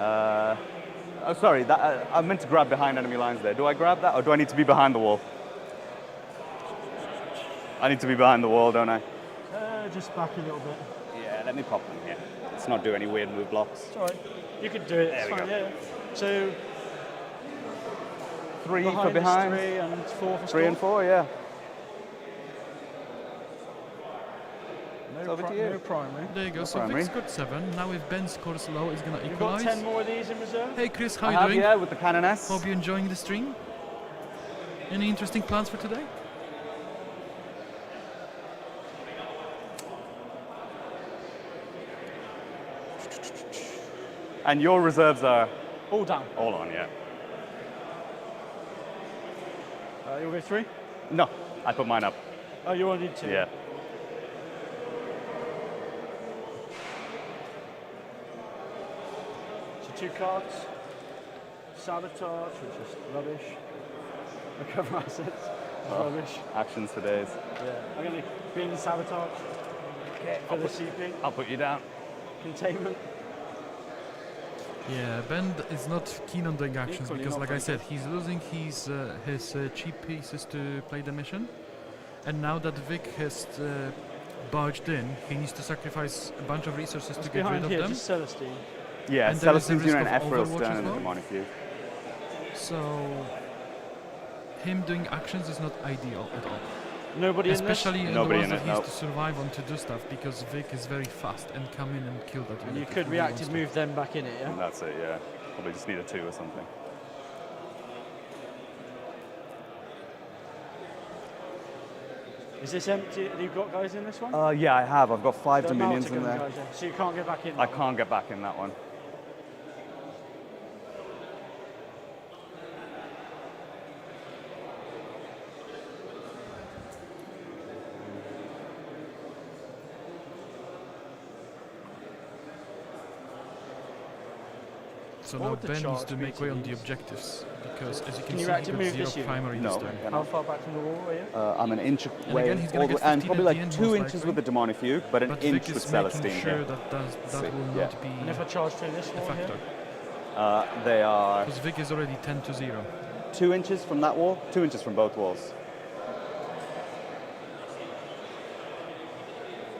Oh, sorry, I meant to grab behind enemy lines there. Do I grab that, or do I need to be behind the wall? I need to be behind the wall, don't I? Just back a little bit. Yeah, let me pop them here. Let's not do any weird move blocks. It's alright. You could do it. There It's we fine, go. yeah. So 3 behind for is behind. 3 and 4 for 3 and 4, yeah. No, over to you. no primary. There you go. So primary. Vic's got 7. Now if Ben scores low, he's gonna You've got equalize. 10 more of these in reserve. Hey Chris, how I you have, doing? yeah, with the Cannon S. Hope you're enjoying the stream. Any interesting plans for today? And your reserves are All down. all on, yeah. You'll go 3? No, I put mine up. Oh, you only need 2. Yeah. So 2 cards. Sabotage, which is rubbish. Recover assets, rubbish. Actions for days. Yeah. I'm going to be in the sabotage Okay, for the CP. I'll put you down. Containment. Yeah, Ben is not keen on doing actions Equally because, not like I very said, he's losing his cheap pieces to play the mission, and now that Vic has barged in, he needs to sacrifice a bunch of resources to get rid Behind of here, them. just Celestine. Yeah, And there is a Celestine's doing risk an of Ephrail Overwatch stern as and a well? demonic view. So him doing actions is not ideal at all. Nobody Especially in Nobody the in ones it, that he has no. to survive on to do stuff because Vic is very fast and come in and kill that in this. And unit you if could he really reactive wants to. move them back in it, yeah? And that's it, yeah. Probably just need a 2 or something. Is this empty? Have you got guys in this one? Yeah, I have. I've got 5 There are Dominions Malta in gun there. guys in, so you can't get back in. I can't get back in that one. So What now would the Ben needs charge to be make to way on the these? objectives because, as you Can can you see, active he move got this 0 unit? primary No, this I turn. cannot. How far back from the wall are you? I'm an inch away, again, he's gonna all the- get and 15 probably at like the end, 2 most inches likely. with the demonic fugue, but an But inch Vic with is making Celestine. sure Yeah. that Sweet, will yeah. not be And if I charge through this a wall here? factor. They are Because Vic is already 10 to 0. 2 inches from that wall, 2 inches from both walls.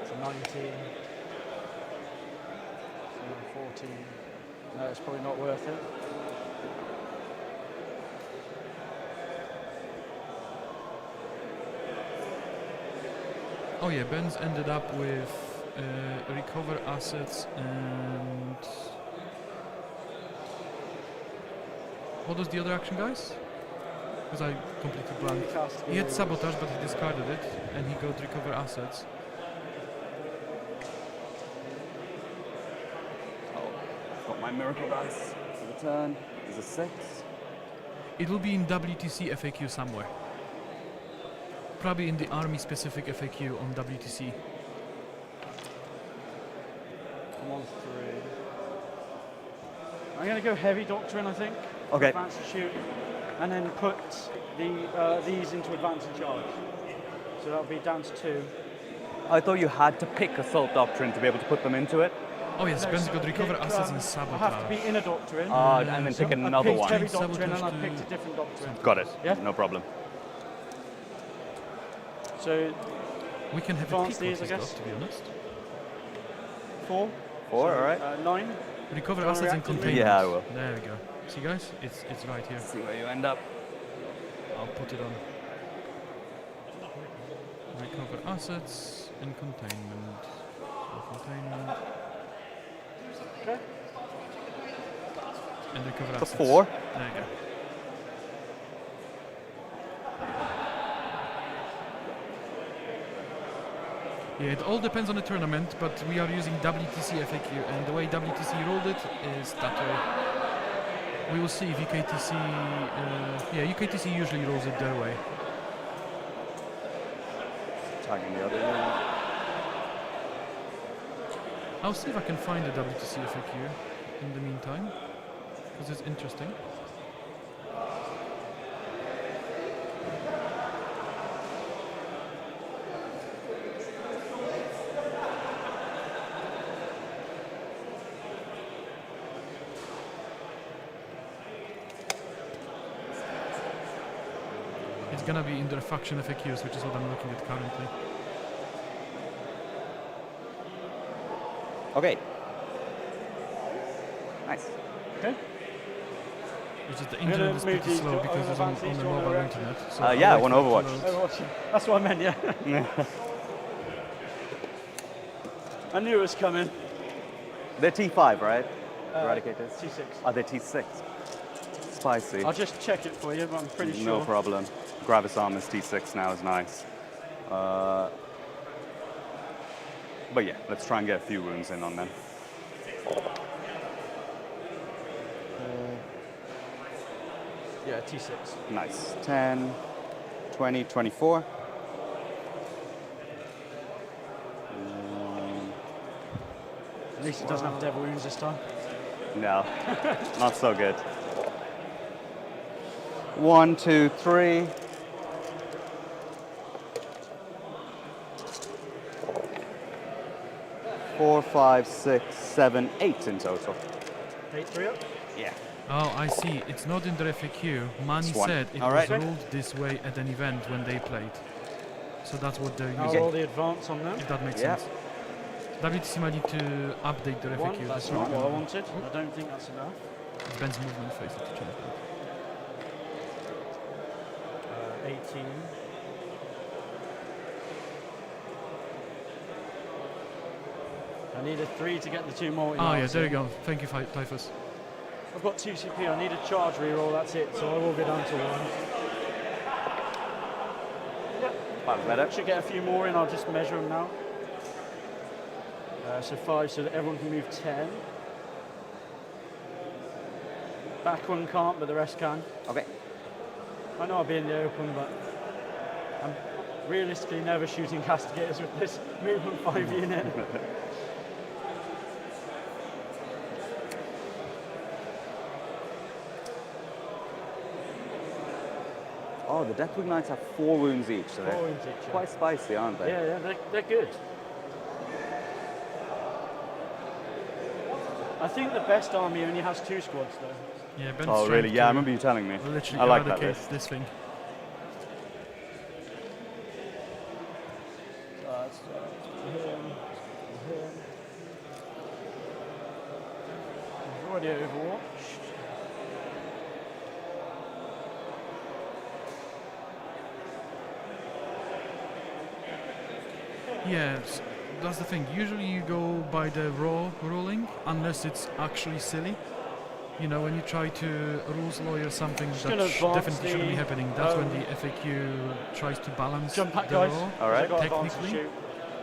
So 19. So 14. No, it's probably not worth it. Oh yeah, Ben's ended up with recover assets and... What was the other action, guys? Because I completely blanked. Cast He had the- sabotage, but he discarded it, and he got recover assets. Got my miracle dice for the turn. There's a 6. It will be in WTC FAQ somewhere. Probably in the army-specific FAQ on WTC. I'm on 3. I'm going to go heavy doctrine, I think. Okay. Advance and shoot. And then put these into advance and charge. So that'll be down to 2. I thought you had to pick Assault Doctrine to be able to put them into it. Oh yes, No, Ben's so got recover pick, assets and I sabotage. have to be in a doctrine. And then So pick I another picked one. heavy Sabotage doctrine and I to- picked a different doctrine. Got it. Yeah? No problem. So We can have Advance a peek these, what I he's guess. got, to be honest. 4. 4, So, alright. 9. Recover Do you wanna assets and react with me? containment. Yeah, I will. There we go. See guys, it's right here. See where you end up. I'll put it on. Recover assets and containment. So containment. Okay. And recover The assets. 4. There you go. Yeah, it all depends on the tournament, but we are using WTC FAQ, and the way WTC rolled it is that way. We will see if UKTC... yeah, UKTC usually rolls it their way. Tagging the other unit. I'll see if I can find the WTC FAQ in the meantime, because it's interesting. It's gonna be in the faction FAQs, which is what I'm looking at currently. Okay. Nice. Okay. Which is the gonna internet is move pretty these slow to because it's on advance these the to mobile other internet. So Yeah, I'll I want wait for it Overwatch. to load. Overwatch. That's what I meant, yeah. I knew it was coming. They're T5, right? Eradicators? T6. Oh, they're T6. Spicy. I'll just check it for you, but I'm pretty sure. No problem. Gravis Armor's T6 now is nice. But yeah, let's try and get a few wounds in on them. Yeah, T6. Nice. 10, 20, 24. At least it doesn't have devil wounds this time. No, not so good. 1, 2, 3. 4, 5, 6, 7, 8 in total. 8-3 up. Yeah. Oh, I see. It's not in the FAQ. Mani It's one. said it All was right. ruled this way at an event when they played. So that's what they're I'll using. roll the advance on them. If that makes Yeah. sense. WTC might need to update the One, FAQ. that's not not what I gonna- wanted. I don't think that's enough. It's Ben's movement phase to change that. 18. I need a 3 to get the 2 more. Oh yeah, there you go. Thank you, Typhus. I've got 2 CP. I need a charge reroll. That's it. So I will go down to 1. That's better. Should get a few more in. I'll just measure them now. So 5, so that everyone can move 10. Back one can't, but the rest can. Okay. I know I'll be in the open, but I'm realistically never shooting castigators with this movement 5 unit. Oh, the Deathwing Knights have 4 wounds each, so 4 they're wounds each, yeah. quite spicy, aren't they? Yeah, they're good. I think the best army only has 2 squads though. Yeah, Ben's Oh, trying really? Yeah, I to remember you telling me. literally I like that eradicate list. this thing. That's him. I've already overwatched. Yes, that's the thing. Usually you go by the raw ruling, unless it's actually silly. You know, when you try to rules lawyer something Just that gonna advance definitely shouldn't be the, happening, that's when the FAQ tries to balance Jump back, the guys. raw. All right. I've got advantage Technically. shoot.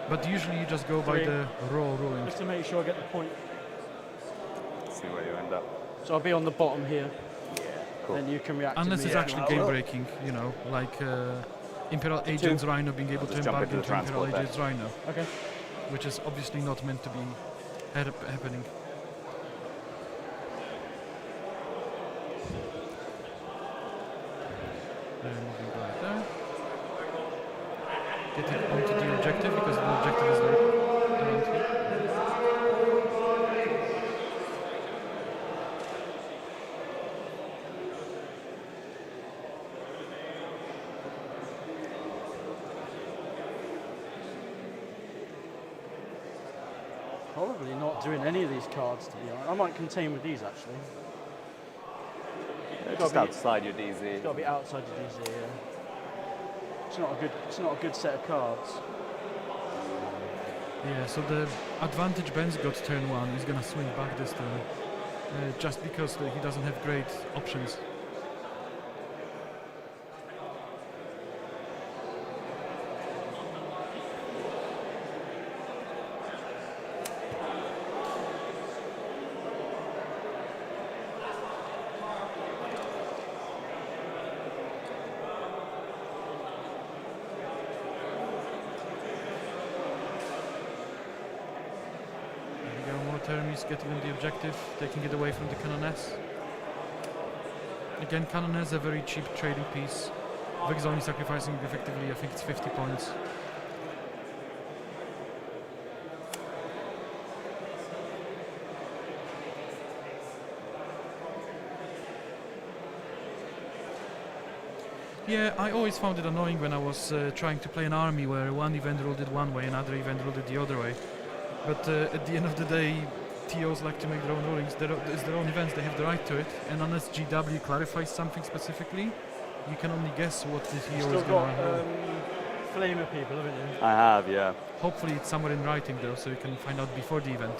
But usually you just go by 3. the raw ruling. Just to make sure I get the point. Let's see where you end up. So I'll be on the bottom here. Yeah, cool. Then you can react Unless to me. it's actually Yeah. game breaking, you know, like Imperial Agents Rhino being able to just jump embark into the into Imperial transport there. Agents Rhino, Okay. which is obviously not meant to be happening. Moving right there. Getting onto the objective because the objective is like around here. Probably not doing any of these cards, to be honest. I might contain with these actually. Just gotta be- outside your DZ. It's got to be outside the DZ. Yeah. It's not a good set of cards. Yeah, so the advantage Ben's got turn 1 is gonna swing back this turn. Just because he doesn't have great options. term is getting on the objective, taking it away from the Canoness. Again, Canoness a very cheap trading piece. Vic's only sacrificing effectively, I think it's 50 points. Yeah, I always found it annoying when I was trying to play an army where one event ruled it one way, another event ruled it the other way. But at the end of the day, TOs like to make their own rulings. It's their own events, they have the right to it. And unless GW clarifies something specifically, you can only guess what the TO Still is going to got rule. flamer people, haven't you? I have, yeah. Hopefully it's somewhere in writing though, so you can find out before the event.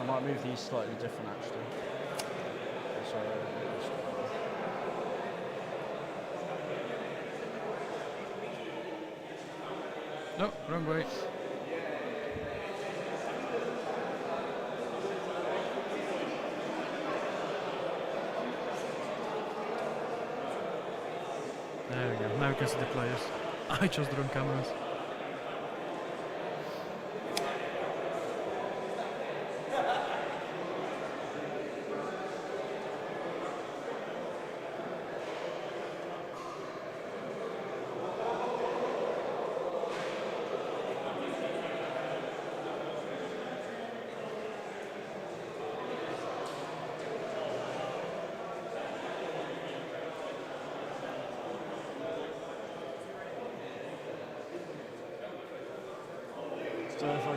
I might move these slightly different actually. Sorry. No, wrong way. There we go, now you can see the players. I chose the wrong cameras. So if I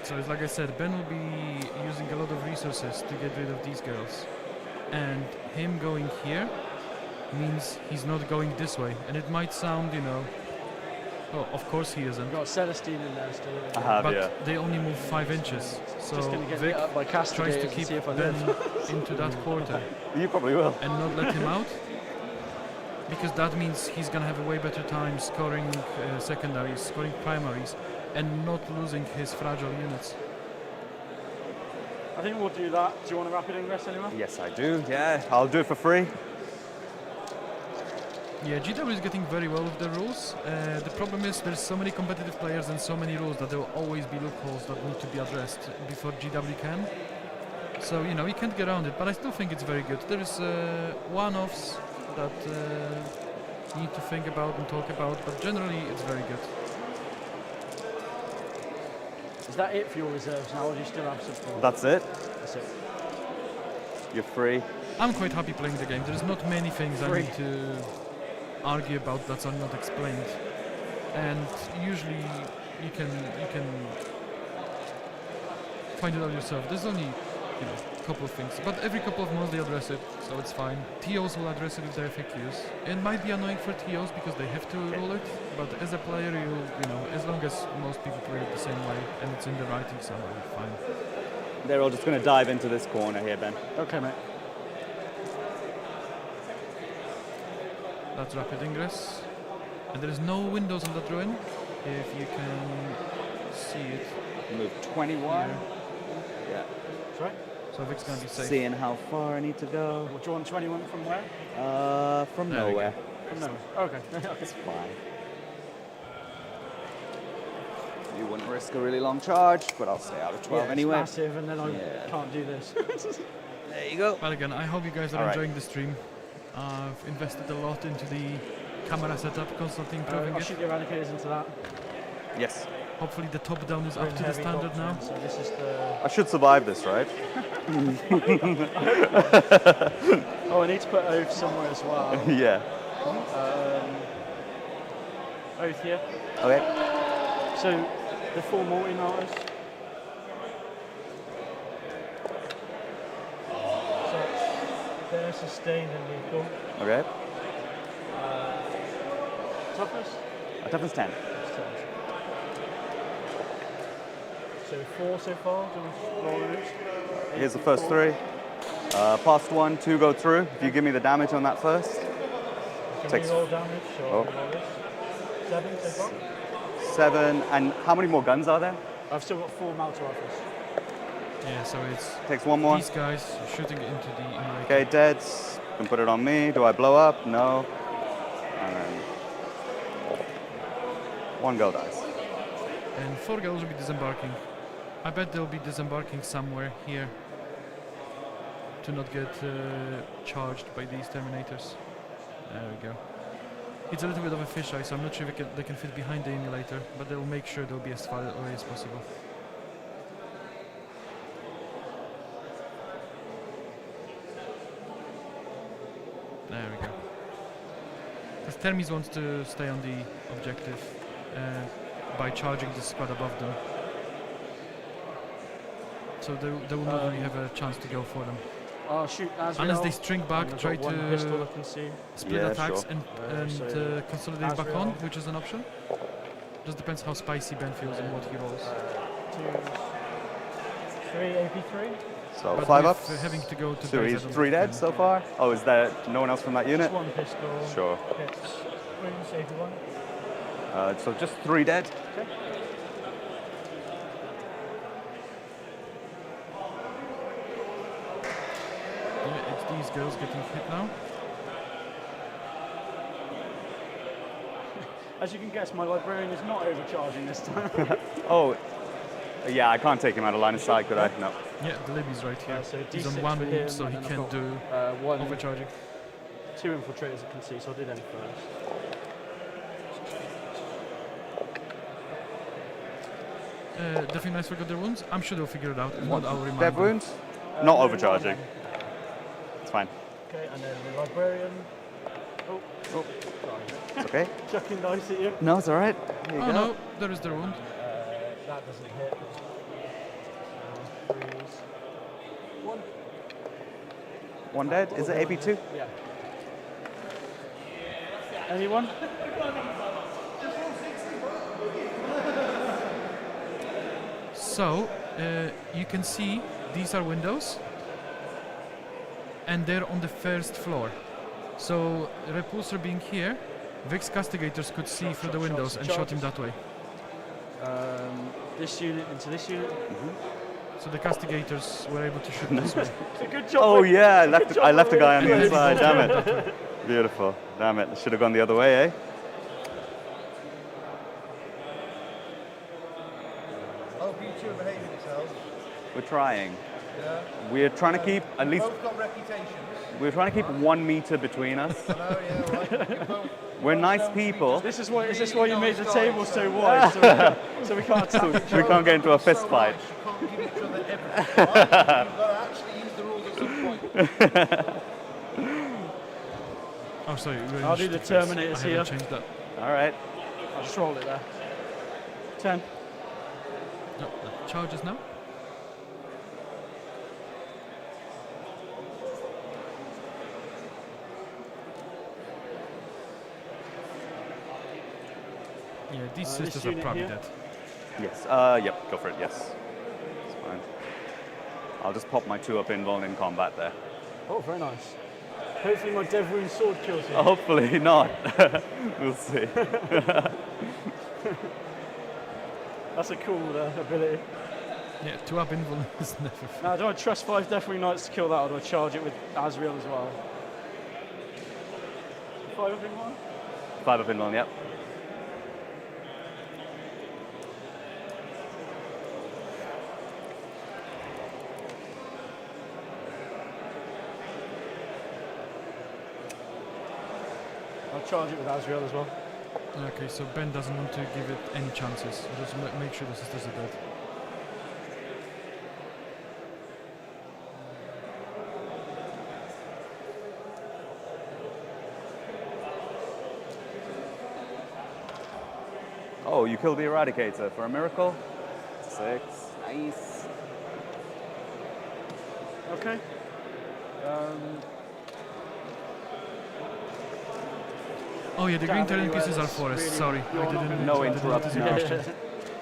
So it's like I said, Ben will be using a lot of resources to get rid of these girls. And him going here means he's not going this way. And it might sound, you know, oh, of course he isn't. I've got Celestine in there still. I have, But yeah. they only move 5 inches. So Just going to get Vic hit up by tries to castigators and keep see if I Ben live. into that quarter You probably will. and not let him out. Because that means he's going to have a way better time scoring secondaries, scoring primaries, and not losing his fragile units. I think we'll do that. Do you want a rapid ingress anyway? Yes, I do, yeah. I'll do it for free. Yeah, GW is getting very well with the rules. The problem is there's so many competitive players and so many rules that there will always be loopholes that need to be addressed before GW can. So, you know, you can't get around it, but I still think it's very good. There's one-offs that you need to think about and talk about, but generally it's very good. Is that it for your reserves now, or do you still have support? That's it. That's it. You're free. I'm quite happy playing the game. There's not many things I Free. need to argue about that are not explained, and usually you can find it out yourself. There's only, you know, a couple of things, but every couple of months they address it, so it's fine. TOs will address it with their FAQs. It might be annoying for TOs because they have to rule it, but as a player, you know, as long as most people play it the same way and it's in the writing somewhere, you're fine. They're all just going to dive into this corner here, Ben. Okay, mate. That's rapid ingress, and there is no windows on that drawing. If you can see it, Move 21. Here. Yeah. Sorry? so Vic's gonna be safe. Seeing how far I need to go. Well, do you want 21 from where? From There we go. nowhere. From nowhere. Okay. It's fine. You wouldn't risk a really long charge, but I'll stay out of 12 Yeah, anyway. It's massive, and then I Yeah. can't do this. There you go. But again, I hope you guys are All right. enjoying the stream. I've invested a lot into the camera setup, constantly improving I'll it. shoot the eradicators into that. Yes. Hopefully the top down is We're up in to the heavy standard now. doctrine, So this is the. I should survive this, right? Oh, I need to put oath somewhere as well. Yeah. Oath here. Okay. So the 4 multi-martyrs. So they're sustained and lethal. Okay. Toughness? Toughness 10. So 4 so far. Do we roll those? Here's the first 3. Past 1, 2 go through. If you give me the damage on that first. Can Takes- we roll damage or Oh. roll this? 7 so far? 7. And how many more guns are there? I've still got 4 Malta Alphas. Yeah, so it's Takes one more. these guys shooting it into the emulator. Okay, deads. Can put it on me. Do I blow up? No. And then 1 go dice. And 4 girls will be disembarking. I bet they'll be disembarking somewhere here to not get charged by these Terminators. There we go. It's a little bit of a fisheye, so I'm not sure if they can fit behind the emulator, but they'll make sure they'll be as far away as possible. There we go. Because Termis wants to stay on the objective by charging the squad above them. So they will not really have a chance to go for them. I'll shoot as Unless well. they string back, And I've try got one pistol to I can see. split Yeah, attacks sure. and So consolidate back on, Azrael. which is an option. Just depends how spicy Ben feels and what he rolls. 2, 3 AP3. So But 5 with, ups. having to go to So base, I he's don't 3 think dead Ben so can- far? Oh, is there no one else from that unit? Just one pistol. Sure. Hits. Wounds, AP1. So just 3 dead. Okay. Yeah, it's these girls getting hit now. As you can guess, my librarian is not overcharging this time. Oh, yeah, I can't take him out of line of sight, could I? No. Yeah, the Libby's right here. So He's on D6 one for wound, him, so he and then can't I've do got, one, overcharging. 2 infiltrators I can see, so I'll do them first. Definitely nice forgot their wounds. I'm sure they'll figure it out. If not, I'll remind Dead them. wounds? Not No, overcharging. one. It's fine. Okay, and then the librarian. Oh, Oh. sorry. It's okay. Chucking dice at you. No, it's all right. Here you Oh go. no, there is their wound. That doesn't hit. Threes. 1. 1 dead. Is it AP2? Yeah. Anyone? So, you can see these are windows and they're on the first floor. So, Repulsor being here, Vic's Castigators could see through the windows and shot him that way. This unit into this unit. So the Castigators were able to shoot this way. It's a good job. Oh, yeah. I left a guy on the Yeah. inside. Damn it. Beautiful. Damn it. Should have gone the other way, eh? Hope you two are behaving yourselves. We're trying. Yeah. We're trying to keep at least. Both got reputations. We're trying to keep 1 meter between us. I know, yeah, right. You're both- We're nice people. This is why. Is this why you made the table so wide, so we can't attack each We other? can't get into a fist so fight. nice, you can't give each other everything. Right? You've got to actually use the rules at some point. Oh, sorry. we're I'll do in the shit face. Terminators I haven't here. changed that. All right. I'll just roll it there. 10. No, charges now. Yeah, these This sisters are unit probably here? dead. Yes. Yep. Go for it. Yes. It's fine. I'll just pop my 2-up invuln in combat there. Oh, very nice. Hopefully my Dev Wound sword kills you. Hopefully not. We'll see. That's a cool ability. Yeah, 2-up invuln is never. Now, do I trust 5 Death Wing Knights to kill that, or do I charge it with Azrael as well? 5 of in one? 5-up invuln. Yep. I'll charge it with Azrael as well. Okay, so Ben doesn't want to give it any chances. Just make sure the sisters are dead. Oh, you killed the Eradicator for a miracle. 6. Nice. Okay. Oh yeah, the green Damn, Terran anyway, pieces are that's forests. really- Sorry, you're I not didn't. gonna No I didn't interrupt notice the now. question.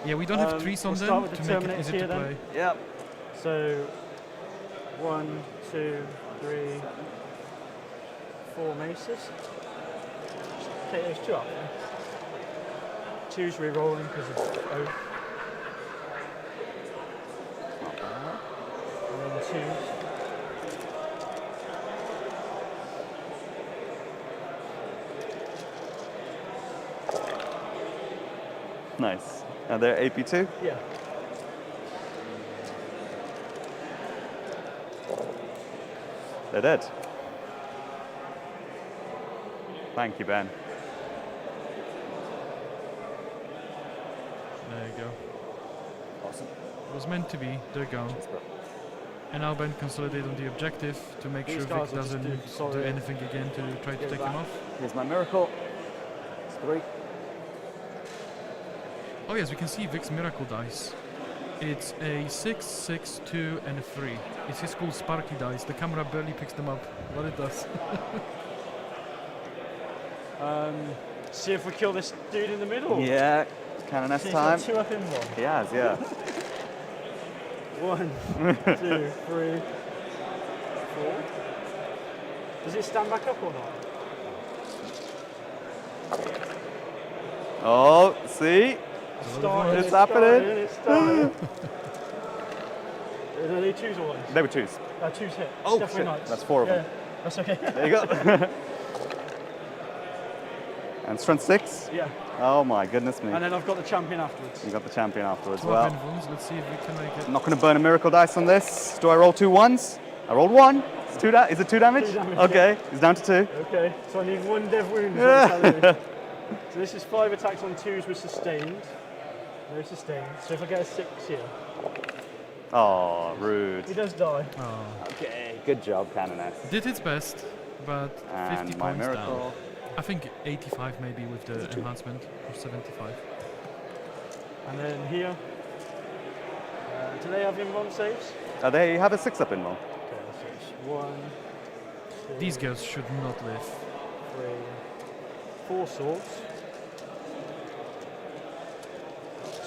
Yeah, we don't have trees on we'll them start with to the make it Terminators easy to here then. play. Yep. So, 1, 2, 3, 4 maces. Just take those 2 up. 2's re-rolling because of oath. twos. Nice. And they're AP2? Yeah. They're dead. Thank you, Ben. There you go. Awesome. It was meant to be. They're gone. And now Ben consolidate on the objective to make These sure guys Vic will just doesn't do solid. do anything again to try to Get take back. him off. Here's my miracle. It's 3. Oh yes, we can see Vic's miracle dice. It's a 6, 6, 2, and a 3. It's his cool sparky dice. The camera barely picks them up, but it does. See if we kill this dude in the middle. Yeah, Cannon S He's time. got 2 up in one. He has, yeah. 1, 2, 3, 4. Does it stand back up or not? Oh, see? Started, It's happening. It's started. Are they twos or ones? They were 2s. Twos hit. Oh, Definitely shit. knights. That's 4 of Yeah, them. that's okay. There you go. And strength 6? Yeah. Oh my goodness me. And then I've got the champion afterwards. You got the champion afterwards. 12 Well, invulns. Let's see if we can make it. I'm not going to burn a miracle dice on this. Do I roll 2 1s? I rolled 1. It's 2 is it 2 damage? 2 damage, Okay, he's down to 2. Okay, so I need 1 dev wound. is what I'm telling you. So this is 5 attacks on 2s with sustained. No sustained. So if I get a 6 here, Oh, rude. he does die. Oh. Okay, good job, Cannon S. Did its best, but 50 And my points miracle. down. I think 85 maybe with the enhancement, or 75. And then here, do they have invuln saves? They have a 6 up in roll. Okay, so it's 1, 2, These girls should not live. 3, 4 swords.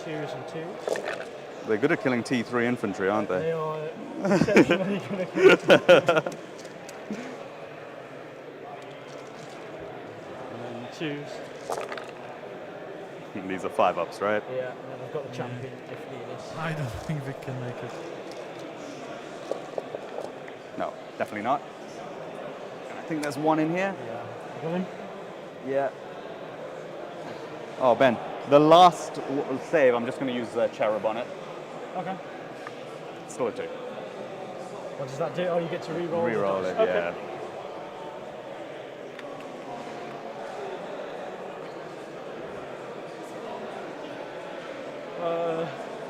2s and 2s. They're good at killing T3 infantry, aren't They they? are exceptionally good at And then 2s. These are 5 ups, right? Yeah, and then I've got the champion if needed. I don't think Vic can make it. No, definitely not. And I think there's 1 in here. Yeah. Got him? Yeah. Oh, Ben, the last save, I'm just going to use Cherub on it. Okay. Still a 2. What does that do? Oh, you get to re-roll. the Reroll dice. it, Okay. yeah.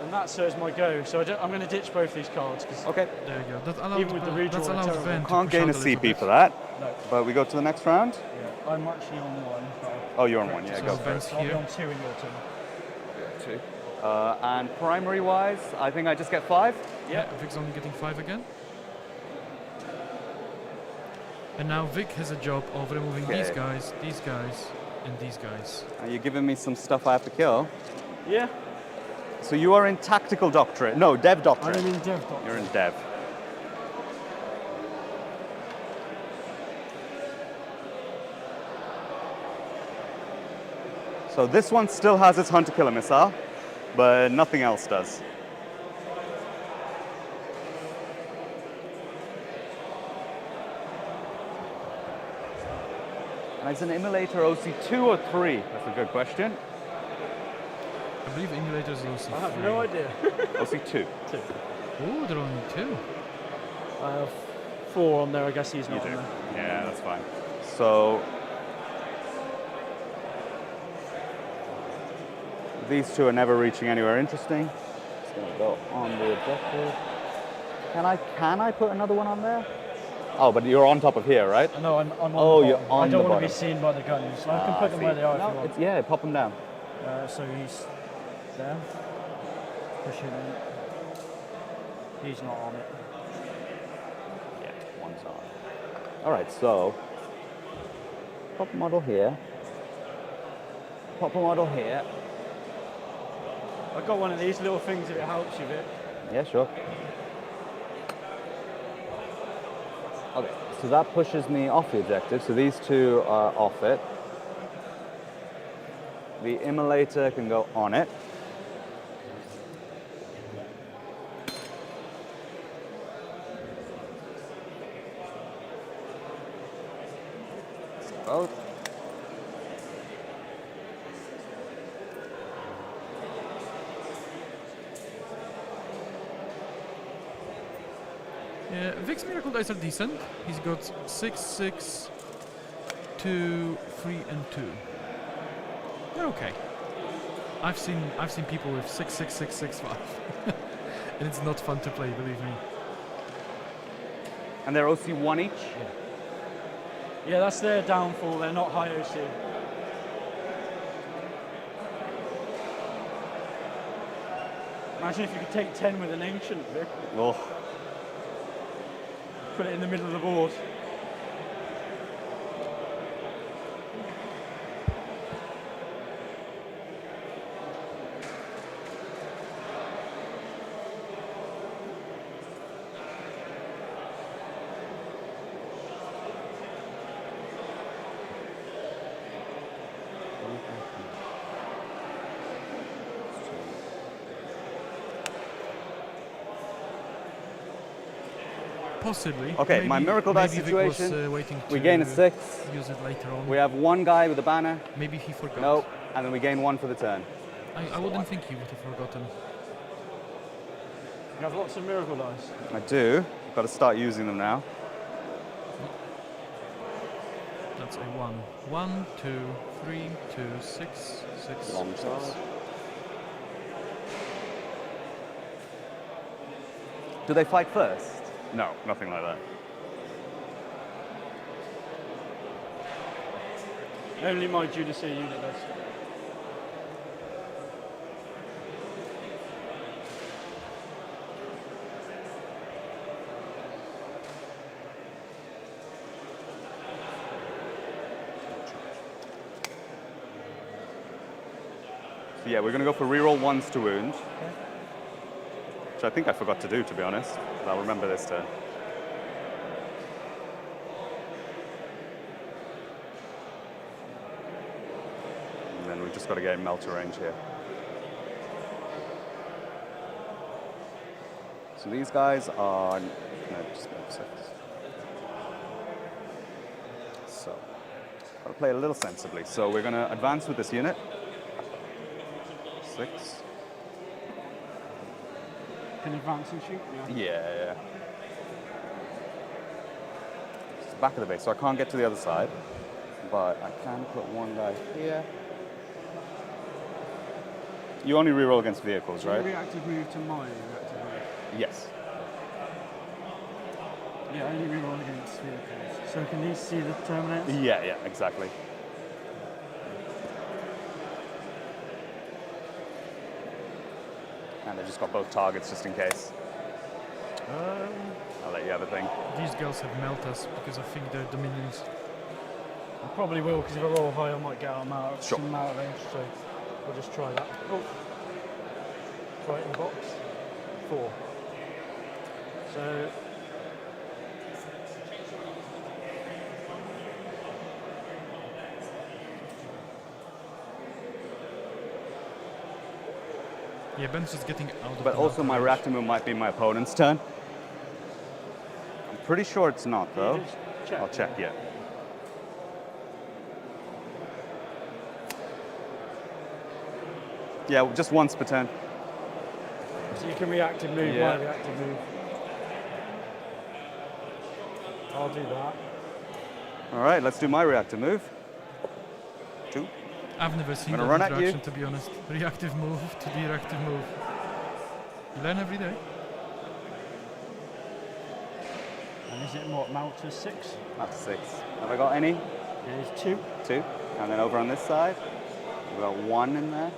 And that serves my go. So I'm going to ditch both these cards because Okay. There you go. That allowed, Even with the redraw, that they're allowed terrible. Ben to Can't push gain a out little CP bit. for that, no. but we go to the next round. Yeah, I'm actually on 1. Oh, you're on 1, yeah, So go for Ben's it. So I'll be here. on 2 in your turn. 2. And primary-wise, I think I just get 5. Yeah, Vic's only getting 5 again. And now Vic has a job of removing these Okay. guys, and these guys. Are you giving me some stuff I have to kill? Yeah, So you are in tactical doctorate. No, dev doctorate. I'm in Dev Doctor. You're in dev. So this one still has its hunter killer missile, but nothing else does. And is an immolator OC2 or 3? That's a good question. I believe emulators are also I have free. no idea. OC2. Oh, there are only 2. I have 4 on there. I guess he's You not do. on there. Yeah, that's fine. So these 2 are never reaching anywhere interesting. Just gonna go on the objective. Can I put another one on there? Oh, but you're on top of here, right? No, I'm on Oh, the you're bottom. on I don't the want to be bottom. seen by the guns. I can put them where they are if you want. Yeah, pop them down. So he's there. Pushing in. He's not on it. Yeah, one's on. All right, so pop a model here. Pop a model here. I've got one of these little things if it helps you a bit. Yeah, sure. Okay, so that pushes me off the objective. So these 2 are off it. The immolator can go on it. both. Yeah, Vic's miracle dice are decent. He's got 6, 6, 2, 3, and 2. They're okay. I've seen people with 6, 6, 6, 6, 5. And it's not fun to play, believe me. And they're OC 1 each? Yeah, that's their downfall. They're not high OC. Imagine if you could take 10 with an ancient, Vic. Oh, Put it in the middle of the board. Possibly. Okay, my miracle dice maybe Vic was, situation, waiting we to gain a 6. use it later on. We have one guy with a banner. Maybe he forgot. Nope. And then we gain 1 for the turn. I wouldn't think he would have forgotten. You have lots of miracle dice. I do. Got to start using them now. That's a 1. 1, 2, 3, 2, 6, 6, Long 6. charge. Do they fight first? No, nothing like that. Only my Judicia unit does. So yeah, we're going to go for reroll 1s to wound. Which I think I forgot to do, to be honest. But I'll remember this turn. And then we've just got to get melter range here. So these guys are... No, just move 6. So, got to play a little sensibly. So we're going to advance with this unit. 6. Can advance and shoot? Yeah. It's the back of the base, so I can't get to the other side. But I can put one guy here. You only reroll against vehicles, right? Reactive move to my reactive move. Yes. Yeah, only reroll against vehicles. So can these see the terminators? Yeah, exactly. And they've just got both targets just in case. I'll let you have a thing. These girls have melt us because I think they're dominions. I probably will, because if I roll high, I might get them out Sure. some out of range. So we'll just try that. Oh. Try it in the box. 4. So. Yeah, Ben's just getting out of But the also my range. reactor move might be my opponent's turn. I'm pretty sure it's not, though. Just check. I'll check, yeah. Yeah, just once per turn. So you can reactive move, Yeah. my reactive move. I'll do that. All right, let's do my reactor move. 2. I've never seen Gonna that run at you. interaction, to be honest. Reactive move to the reactive move. You learn every day. And is it what, mount to 6? That's 6. Have I got any? It is 2. 2. And then over on this side, we've got 1 in there.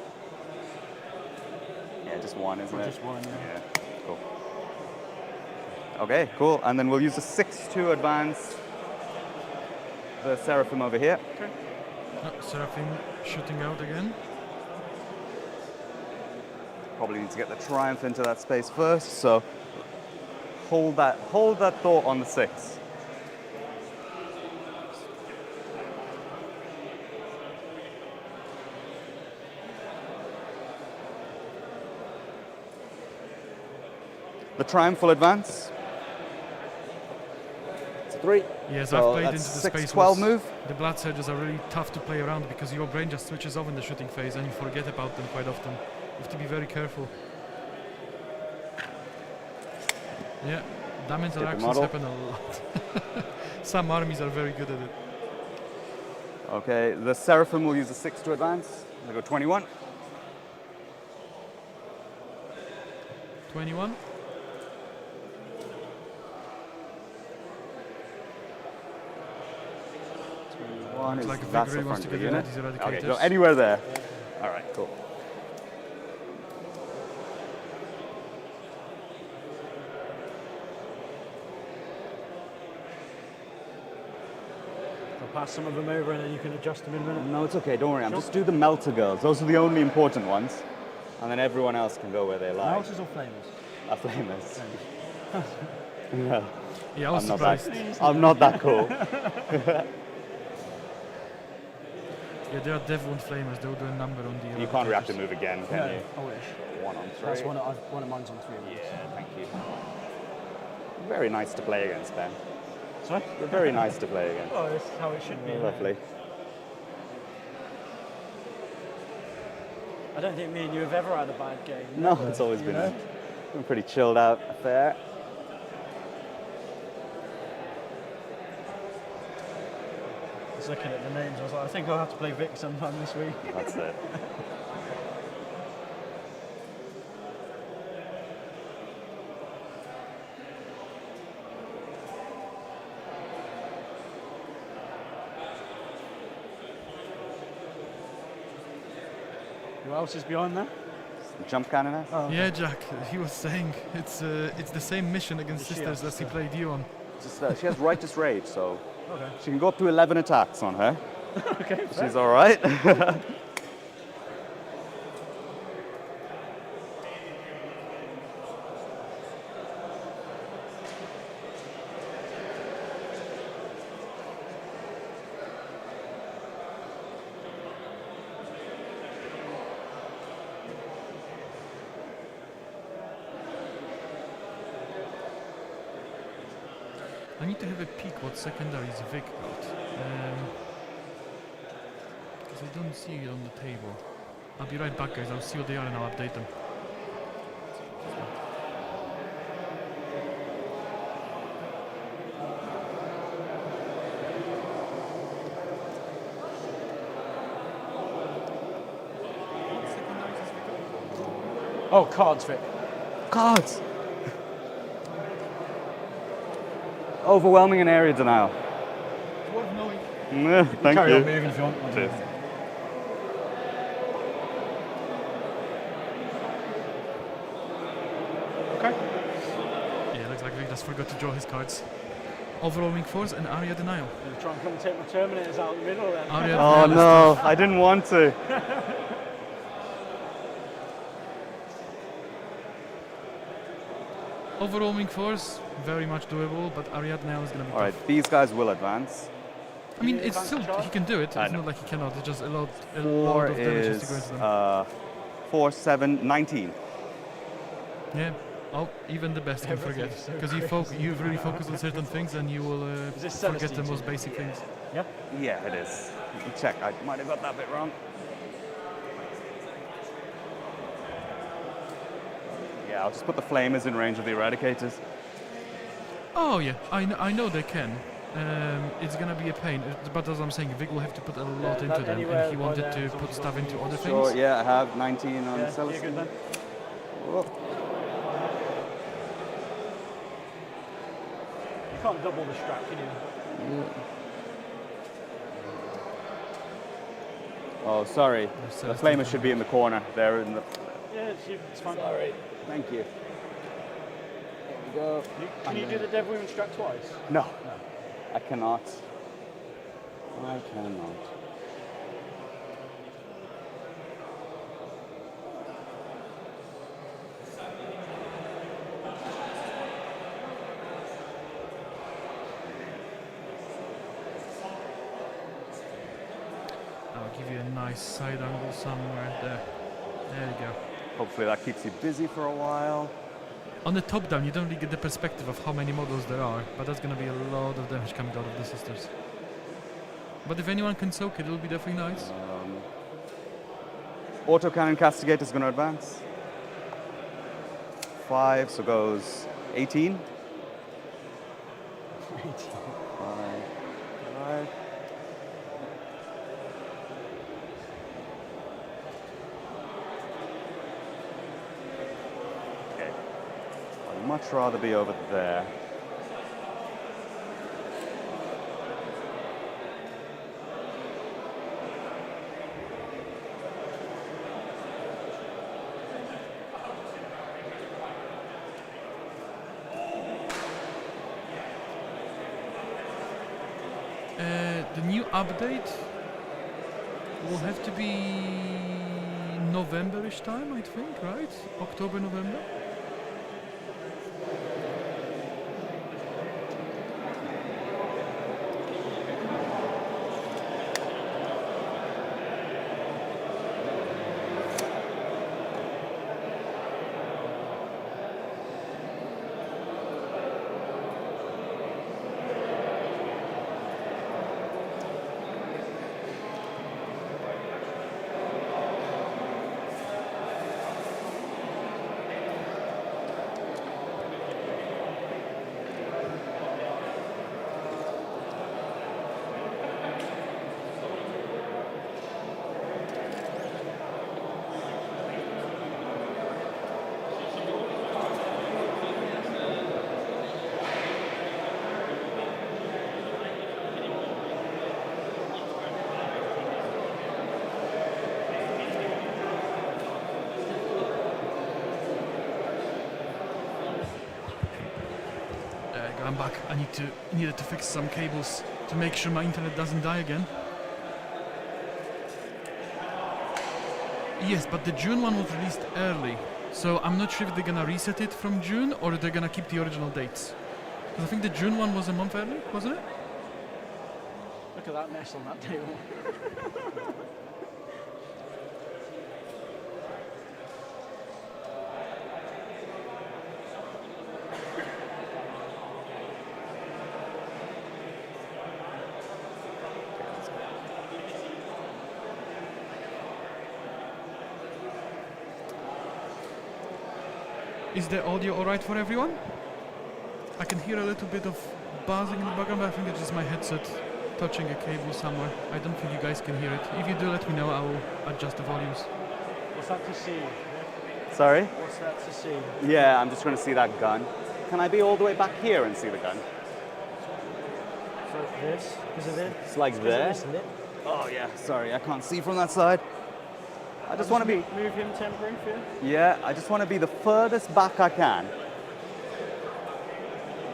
Yeah, just 1, isn't Or it? just 1, yeah. Yeah, cool. Okay, cool. And then we'll use a 6 to advance the Seraphim over here. Seraphim shooting out again. Probably need to get the Triumph into that space first, so hold that thought on the 6. The Triumph will advance. 3. Yes, So I've played that's into the 6, space 12 wars. move. The blood surges are really tough to play around because your brain just switches off in the shooting phase and you forget about them quite often. You have to be very careful. Yeah, damn interactions model. happen a lot. Some armies are very good at it. Okay, the Seraphim will use a 6 to advance. They go 21. 21. One is Looks like that's Vijay the wants front to of the get rid unit. of these Okay, eradicators. so anywhere there. All right, cool. I'll pass some of them over and then you can adjust them in a minute. No, it's okay. Don't worry. I'm Sure. just do the melter girls. Those are the only important ones, and then everyone else can go where they like. Melters or flamers? Flamers. No, Yeah, I was I'm not that. surprised. I'm not that cool. Yeah, they are Devon Flamers. They will do a number on the You can't react to eradicators. move again, can you? I wish. 1 on 3. That's one of mine's on 3. Yeah, thank you. Very nice to play against, Ben. Sorry? You're very nice to play against. Oh, this is how it should be. Lovely. I don't think me and you have ever had a bad game. No, it's always been a pretty chilled out affair. I was looking at the names, I was like, I think I'll have to play Vic sometime this week. That's it. Who else is behind there? Jump cannon. Oh, Yeah, Jack. He was saying it's the same mission against Is she sisters as he played you on. Just, she has righteous rage, so okay. she can go up to 11 attacks on her. Okay, fair. She's all right. I need to have a peek what secondaries Vic got. Because I don't see it on the table. I'll be right back, guys. I'll see what they are and I'll update them. Oh, cards, Vic. Cards. Overwhelming and area denial. Worth knowing. Thank Carry on you. moving if you want. Cheers. Okay. Yeah, looks like Vic just forgot to draw his cards. Overwhelming Force and Area Denial. Gonna try and come and take my Terminators out in the middle then. Area Oh Denial is no, I didn't want to. Overwhelming Force, very much doable, but Area Denial is going to be All tough. right, these guys will advance. I mean, Can you it's advance still, the charge? he can do it. I It's know. not like he cannot. It's just a lot 4 of damage has to go is into them. 4, 7, 19. Yeah. Oh, even the best can forget. Everything's so Because you really focus on certain things and you will Is this forget the Celestine most team? basic things. Yeah? Yeah, it is. Let me check. I might have got that bit wrong. Yeah, I'll just put the flamers in range of the eradicators. Oh yeah, I know they can. It's gonna be a pain, but as I'm saying, Vic will have to put a lot into them, anywhere and he wanted by there to as long put as stuff you've into got other Sure, things. yeah, I have 19 on Yeah, you're Celestine. good then. Whoa. You can't double the strap, can you? Oh, sorry. There's The Celestine flamers should be in the corner. They're in the. Yeah, it's fine. Sorry. Thank you. There we go. Can you do the Dev Women strap twice? No, I cannot. I cannot. I'll give you a nice side angle somewhere there. There you go. Hopefully that keeps you busy for a while. On the top down, you don't really get the perspective of how many models there are, but that's gonna be a lot of damage coming out of the sisters. But if anyone can soak it, it'll be definitely nice. Autocannon Castigator is going to advance. 5, so goes 18. 5, 5. Okay. I'd much rather be over there. The new update will have to be November-ish time, I think, right? October, November? I'm back. I needed to fix some cables to make sure my internet doesn't die again. Yes, but the June one was released early, so I'm not sure if they're gonna reset it from June or they're gonna keep the original dates. Because I think the June one was a month early, wasn't it? Look at that mess on that table. Is the audio alright for everyone? I can hear a little bit of buzzing in the background, but I think it's just my headset touching a cable somewhere. I don't think you guys can hear it. If you do, let me know. I will adjust the volumes. What's that to see? Sorry? What's that to see? Yeah, I'm just trying to see that gun. Can I be all the way back here and see the gun? So this? Is it it? It's like Is there. it, isn't it? Oh yeah, sorry, I can't see from that side. I just want to be, Move him temporary for you? yeah, I just want to be the furthest back I can.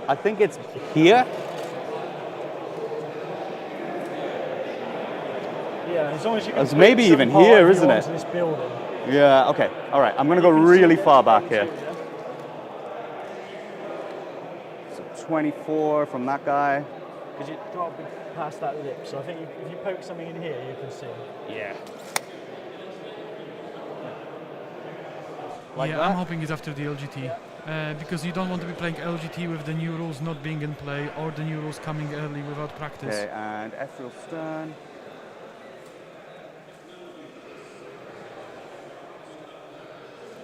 I think it's here. Yeah, as long as you can. It's maybe put even some part here, of you isn't it? onto This building. Yeah, okay, all right, I'm going to go really far back here. So 24 from that guy. Because you can't be past that lip, so I think if you poke something in here, you can see. Yeah. Yeah, I'm hoping it's after the LGT. Because you don't want to be playing LGT with the new rules not being in play or the new rules coming early without practice. Okay, and Ethereal Stern.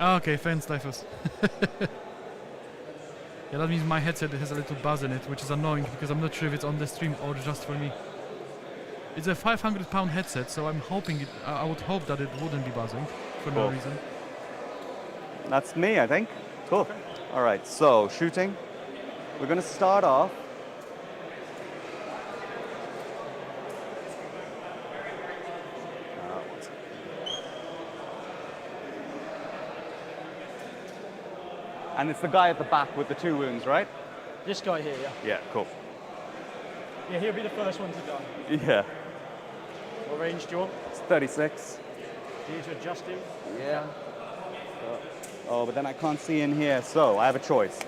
Okay, fan stifles. Yeah, that means my headset has a little buzz in it, which is annoying because I'm not sure if it's on the stream or just for me. It's a 500-pound headset, so I'm hoping it. I would hope that it wouldn't be buzzing for no Cool. reason. That's me, I think. Cool. All right, so shooting. We're going to start off. And it's the guy at the back with the 2 wounds, right? This guy here, yeah. Yeah, cool. Yeah, he'll be the first one to die. Yeah, What range do you want? it's 36. Do you need to adjust him? Yeah. Oh, but then I can't see in here, so I have a choice.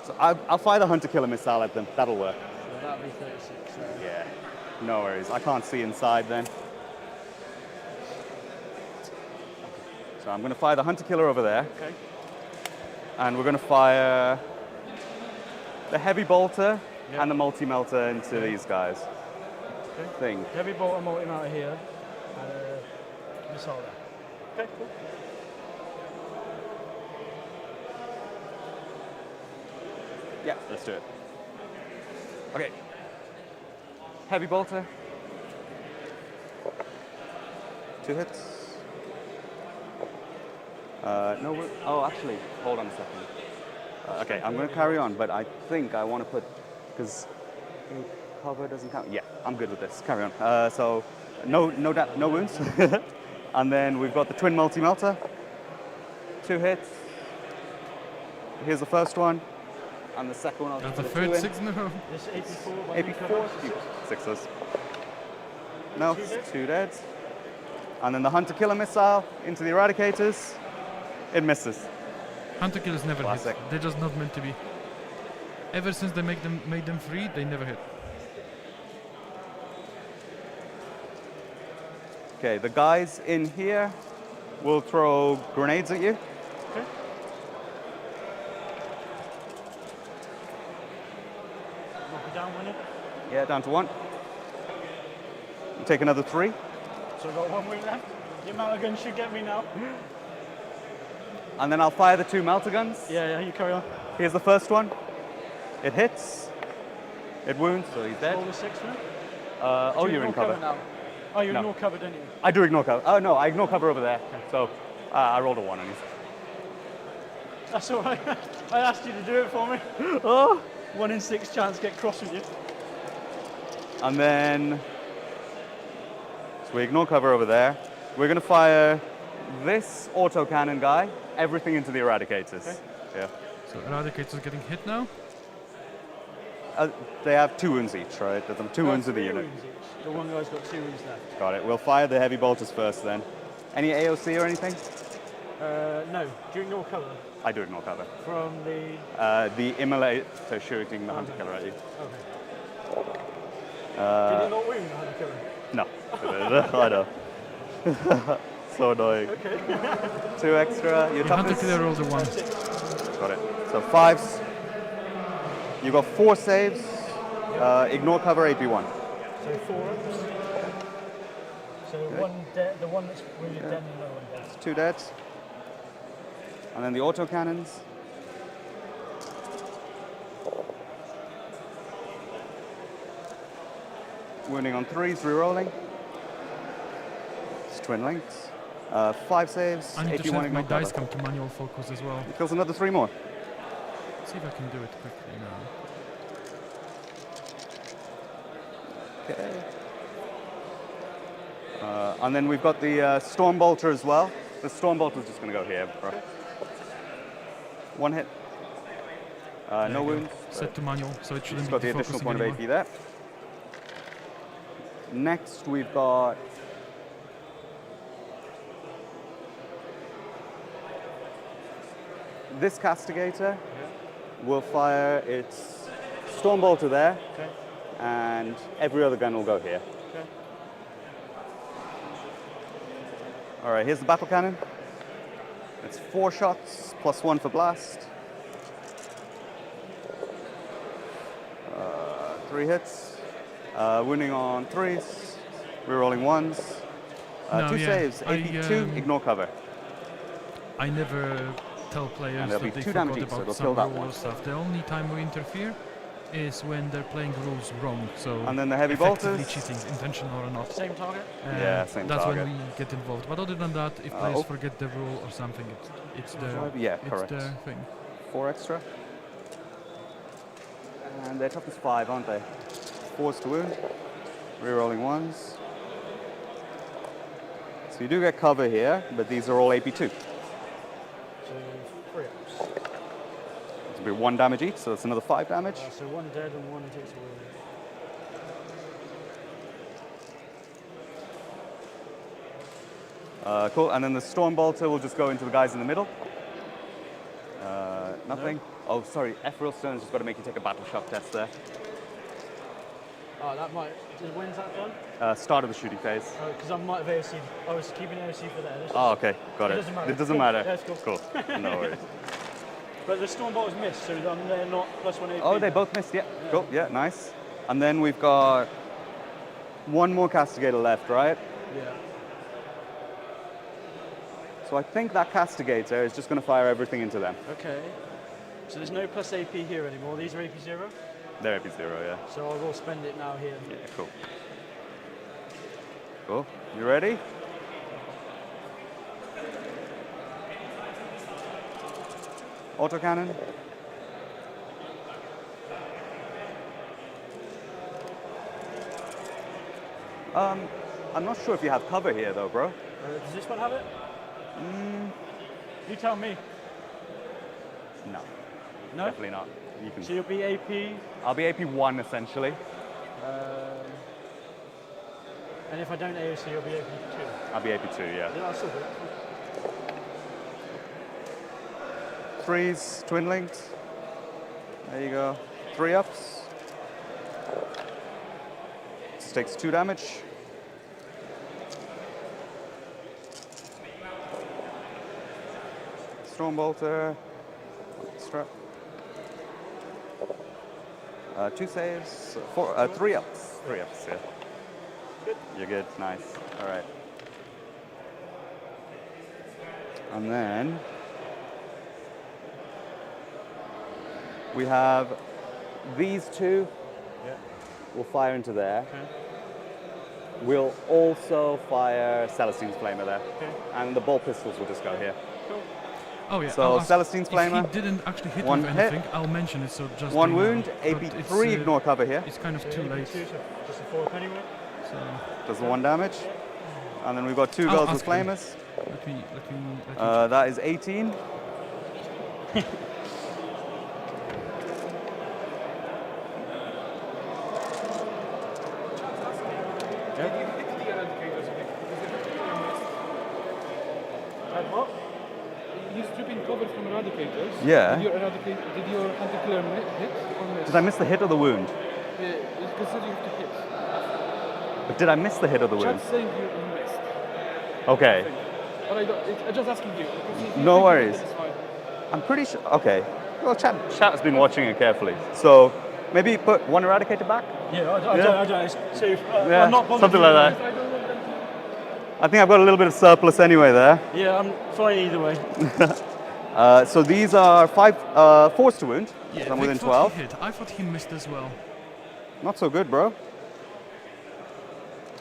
So I'll fire the hunter-killer missile at them. That'll work. So that'll be 36. Yeah, no worries. I can't see inside then. So I'm going to fire the hunter-killer over there. Okay. And we're going to fire the heavy bolter and the multi-melter into these guys. Okay. Thing. Heavy bolt and multi-melter here, and a missile there. Okay, cool. Yeah, let's do it. Okay. Heavy bolter. 2 hits. No, oh, actually, hold on a second. Okay, I'm going to carry on, but I think I want to put, because cover doesn't count. Yeah, I'm good with this. Carry on. So, no wounds. And then we've got the twin multi-melter. 2 hits. Here's the first one. And the second one, I'll That's just the put a 2 third in. 6 in a row. This 84. 84. 6s. No, 2 dead. And then the hunter-killer missile into the eradicators. It misses. Hunter killers never Classic. hit. They're just not meant to be. Ever since they made them free, they never hit. Okay, the guys in here will throw grenades at you. Okay. Knock it down, win it. Yeah, down to 1. You take another 3. So I've got 1 wing left. The amount of guns should get me now. And then I'll fire the 2 melter guns. Yeah, you carry on. Here's the first one. It hits. It wounds, so he's dead. Roll the 6 for me. Oh, Do you you're in ignore cover. now? Oh, you No. ignore cover, don't you? I do ignore cover. Oh, no, I ignore cover over there. So I rolled a 1 on you. That's all right. I asked you to do it for me. Oh, 1 in 6 chance to get cross with you. And then, so we ignore cover over there. We're going to fire this autocannon guy, everything into the eradicators. Okay. Yeah. So Eradicator's getting hit now. They have 2 wounds each, right? There's 2 wounds of the 3 unit. wounds each. The one guy's got 2 wounds left. Got it. We'll fire the heavy bolters first then. Any AOC or anything? No, do you ignore cover I do ignore cover. from the... The immolator shooting the hunter killer at you. Okay. Did you not wound the hunter killer? No. I know. So annoying. Okay. 2 extra. Your The Hunter toughness. killer rolled a 1. Got it. So 5s. You got 4 saves. Ignore cover AP1. So 4 ups. So one dead, the one that's wounded dead and no one dead. 2 deads. And then the autocannons. Wounding on 3s, rerolling. It's twin links. 5 saves. I need to AP1 check my ignore dice cover. come to manual focus as well. Kills another 3 more. See if I can do it quickly now. Okay. And then we've got the Storm Bolter as well. The Storm Bolter is just going to go here. Bro. 1 hit. There No you go. wounds. Set to manual, so it shouldn't It's be got the additional defocusing point anymore. of AP there. Next, we've got this Castigator. Will fire its Storm Bolter there, Okay. and every other gun will go here. Okay. All right, here's the battle cannon. It's 4 shots plus 1 for blast. 3 hits. Wounding on 3s. Rerolling 1s. No, 2 yeah, saves. I, AP2. Ignore cover. I never tell players And there'll that be they 2 forgot damage each, so about it'll some kill that rule one. or stuff. The only time we interfere is when they're playing rules wrong. So And then the heavy effectively bolters. cheating, intentional or not. Same target? Yeah, same That's target. when we get involved. But other than that, if players Oh. forget the rule or something, it's their Yeah, it's correct. their thing. 4 extra. And they're toughness 5, aren't they? 4s to wound. Rerolling 1s. So you do get cover here, but these are all AP2. So 3 ups. It'll be 1 damage each, so that's another 5 damage. So 1 dead and 1 takes a wound. Cool, and then the Storm Bolter will just go into the guys in the middle. Nothing. Oh, sorry, Ethereal Stone's just got to make you take a battle shock test there. Oh, that might. When's that done? Start of the shooting phase. Oh, because I might have AOC. I was keeping AOC for that. Oh, okay, got It it. doesn't matter. It doesn't Cool. matter. Yeah, it's cool. No worries. But the storm bolt's missed, so they're not +1 AP. Oh, they both missed, yeah. Cool, yeah, nice. And then we've got one more castigator left, right? Yeah. So I think that castigator is just going to fire everything into them. Okay. So there's no plus AP here anymore. These are AP 0. They're AP 0, yeah. So I will spend it now here. Yeah, cool. Cool. You ready? Autocannon. I'm not sure if you have cover here though, bro. Does this one have it? You tell me. No, No? definitely not. You can. So you'll be AP, I'll be AP 1 essentially. and if I don't AOC, you'll be AP 2. I'll be AP 2, yeah. Yeah, that's all good. Threes, twin linked. There you go. 3 ups. This takes 2 damage. Stormbolter. Strap. 2 saves. 3 ups. 3 ups, yeah. Good. You're good. Nice. All right. And then we have these 2. Yeah. We'll fire into there. Okay. We'll also fire Celestine's Flamer there. Okay. And the ball pistols will just go here. Cool. Oh yeah. So I'll ask Celestine's Flamer. If he didn't actually hit One with hit. anything, I'll mention it. So just 1 you know, wound, but AP it's, 3, ignore cover here. It's kind of So too AP late. 2, so just a 4 anyway. So Does the 1 damage. And then we've got 2 I'll goals with ask him. Flamers. let me. That is 18. And what? You stripping cover from eradicators. Yeah. Did your anti-clear hit or miss? Did I miss the hit or the wound? Yeah, it's considered you have to hit. But did I miss the hit or the wound? Chat's saying you missed. Okay. But I'm just asking you. Because if you No think worries. it's fine. I'm pretty sure. Okay. Well, chat has been watching it carefully. So maybe put 1 eradicator back. Yeah, I don't. It's 2. Yeah, I'm not bothered something either like way. that. I don't want them to. I think I've got a little bit of surplus anyway there. Yeah, I'm fine either way. So these are 5 force to wound. Yeah, So I'm Vic within thought 12. he hit. I thought he missed as well. Not so good, bro.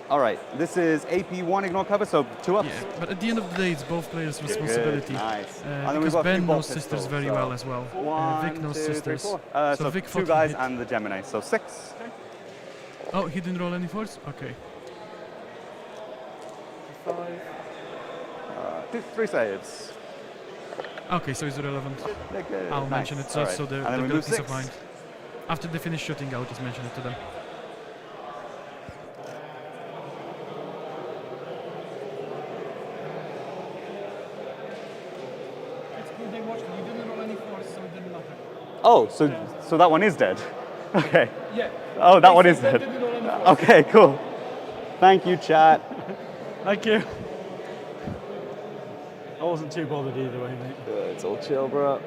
All right. This is AP 1 ignore cover, so 2 ups. Yeah, but at the end of the day, it's both players' responsibility. Nice. And then we've Because got a few Ben ball knows sisters pistols, very so well as well. Vic 1, knows 2, 3, sisters. 4. So So Vic thought 2 he guys hit. and the Gemini, so 6. Oh, he didn't roll any force? Okay. 3 saves. Okay, so it's irrelevant. I'll Nice. mention it All just so right. they've And then we got move peace 6. of mind. After they finish shooting, I'll just mention it to them. It's good they watched. You didn't roll any force, so it didn't matter. Oh, so that one is dead. Okay. Yeah. Oh, that one is They dead. didn't roll any force. Okay, cool. Thank you, chat. Thank you. I wasn't too bothered either way, mate. It's all chill, bro.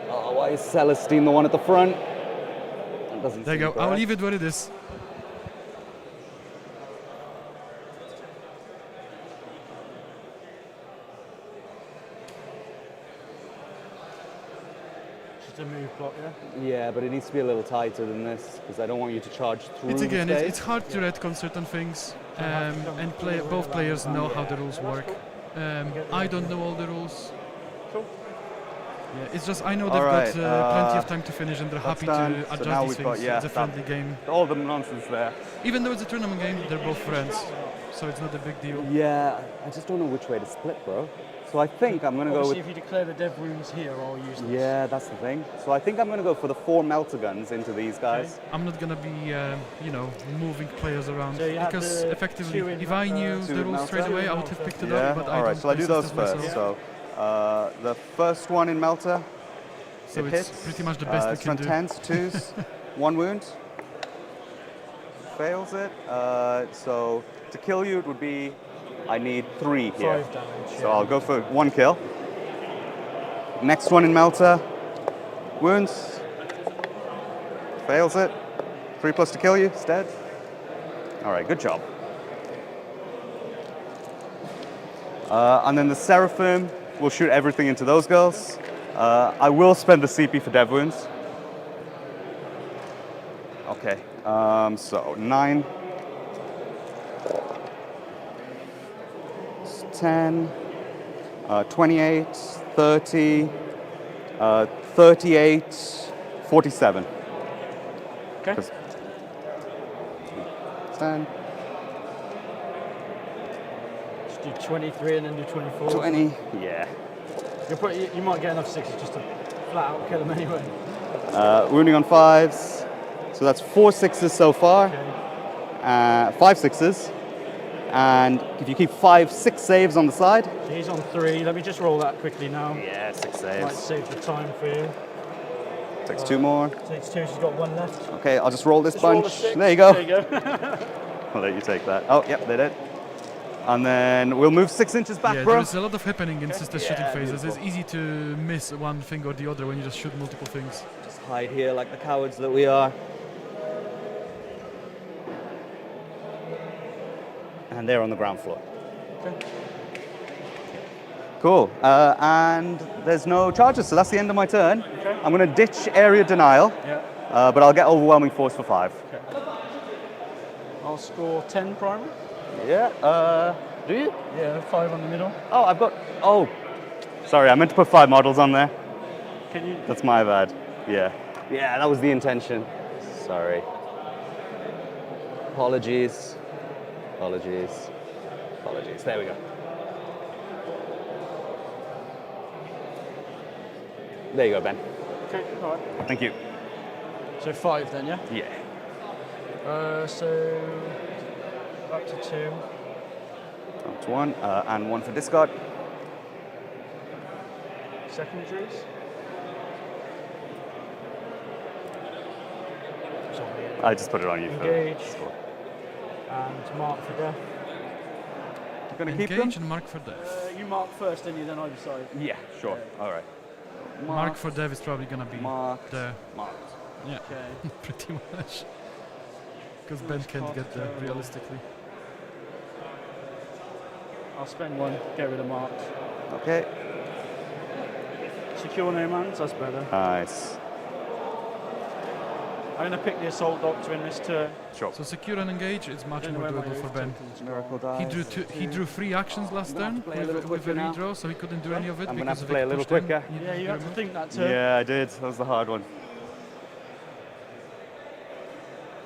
Oh, why is Celestine the one at the front? That doesn't There you seem go. I'll correct. leave it where it is. Just a move block, yeah? Yeah, but it needs to be a little tighter than this because I don't want you to charge through It's the again, space. it's hard to retcon certain things, and both players know how the rules work. I don't know all the rules. Cool. Yeah, it's just I know they've Alright, got plenty of time to finish and they're that's happy done. to So adjust now these we've got- things. yeah, It's a friendly game. All the nonsense there. Even though it's a tournament game, they're both friends, so it's not a big deal. Yeah, I just don't know which way to split, bro. So I think I'm gonna go Obviously, with. if you declare the dev rooms here, I'll use this. Yeah, that's the thing. So I think I'm gonna go for the 4 melter guns into these guys. I'm not gonna be, moving players around So you have because the effectively, two in if I knew two the in rules straight Malta. away, I would have picked it Yeah. up. But I All right. don't Shall I do play those systems first? myself. So the first one in melter. So it it's hits. pretty much the best we It's can on do. 10s, 2s, 1 wound. Fails it. So to kill you, it would be I need 3 here. 5 damage. So I'll go for 1 kill. Next one in Melter. Wounds. Fails it. 3+ to kill you. It's dead. All right, good job. And then the Seraphim will shoot everything into those girls. I will spend the CP for dev wounds. Okay, so 9. 10, 28, 30, 38, 47. Okay. 10, Just do 23 and then do 24. 20, yeah. You might get enough 6s just to flat out kill them anyway. Wounding on 5s. So that's 4 6s so far. Okay. 5 6s. And if you keep 5 6 saves on the side. So he's on 3. Let me just roll that quickly now. Yeah, 6 Might saves. save the time for you. Takes 2 more. Takes 2, she's got 1 left. Okay, I'll just roll this Just roll a bunch. 6. There you go. There you go. I'll let you take that. Oh, yep, they did. And then we'll move 6 inches back, Yeah, bro. there's a lot of happening in sister shooting Yeah, phases. It's beautiful. easy to miss one thing or the other when you just shoot multiple things. Just hide here like the cowards that we are. And they're on the ground floor. Okay. Cool. And there's no charges, so that's the end of my turn. Okay. I'm going to ditch area denial, Yeah. but I'll get overwhelming force for 5. I'll score 10 primary. Yeah. Do you? Yeah, 5 on the middle. Oh, I've got. Oh, sorry. I meant to put 5 models on there. Can you? That's my bad. Yeah. Yeah, that was the intention. Sorry. Apologies. Apologies. Apologies. There we go. There you go, Ben. Okay, all right. Thank you. So 5 then, yeah? Yeah. So up to 2. Up to 1, and 1 for discard. Secondaries. I just put it on you. Engage. And mark for death. You're going to keep them? Engage and mark for death. You mark first, and you then I decide. Yeah, sure. All right. Mark for death is probably gonna be Marked. there. Marked. Yeah, Okay. pretty much. Because Ben can't get there realistically. I'll spend 1, get rid of mark. Okay. Secure no mans, that's better. Nice. I'm going to pick the Assault Doctor in this turn. Sure. So secure and engage is much Don't know more where my doable for oath Ben. token's Miracle gone. dice. He drew 3 actions last I'm gonna have turn to play a little with a quicker now. redraw, so he couldn't do any of it I'm gonna have because to play a Vic little pushed him. quicker. Yeah, you have to think that turn. Yeah, I did. That was the hard one.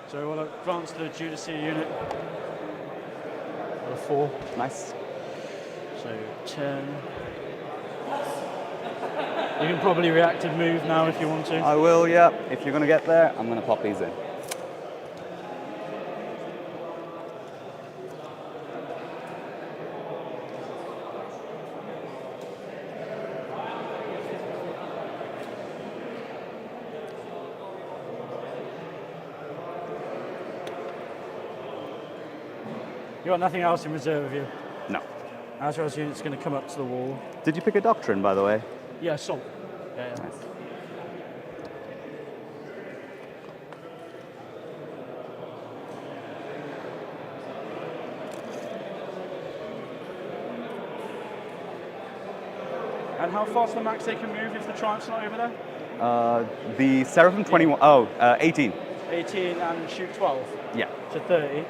So we'll advance to the Judicia unit. Got a 4. Nice. So 10. You can probably reactive move now if you want to. I will, yeah. If you're going to get there, I'm going to pop these in. You got nothing else in reserve of you. No. Azrael's unit's going to come up to the wall. Did you pick a doctrine, by the way? Yeah, assault. Yeah, yeah. Nice. And how fast the max they can move if the Triumph's not over there? The Seraphim 21. 18. 18 and shoot 12. Yeah. So 30.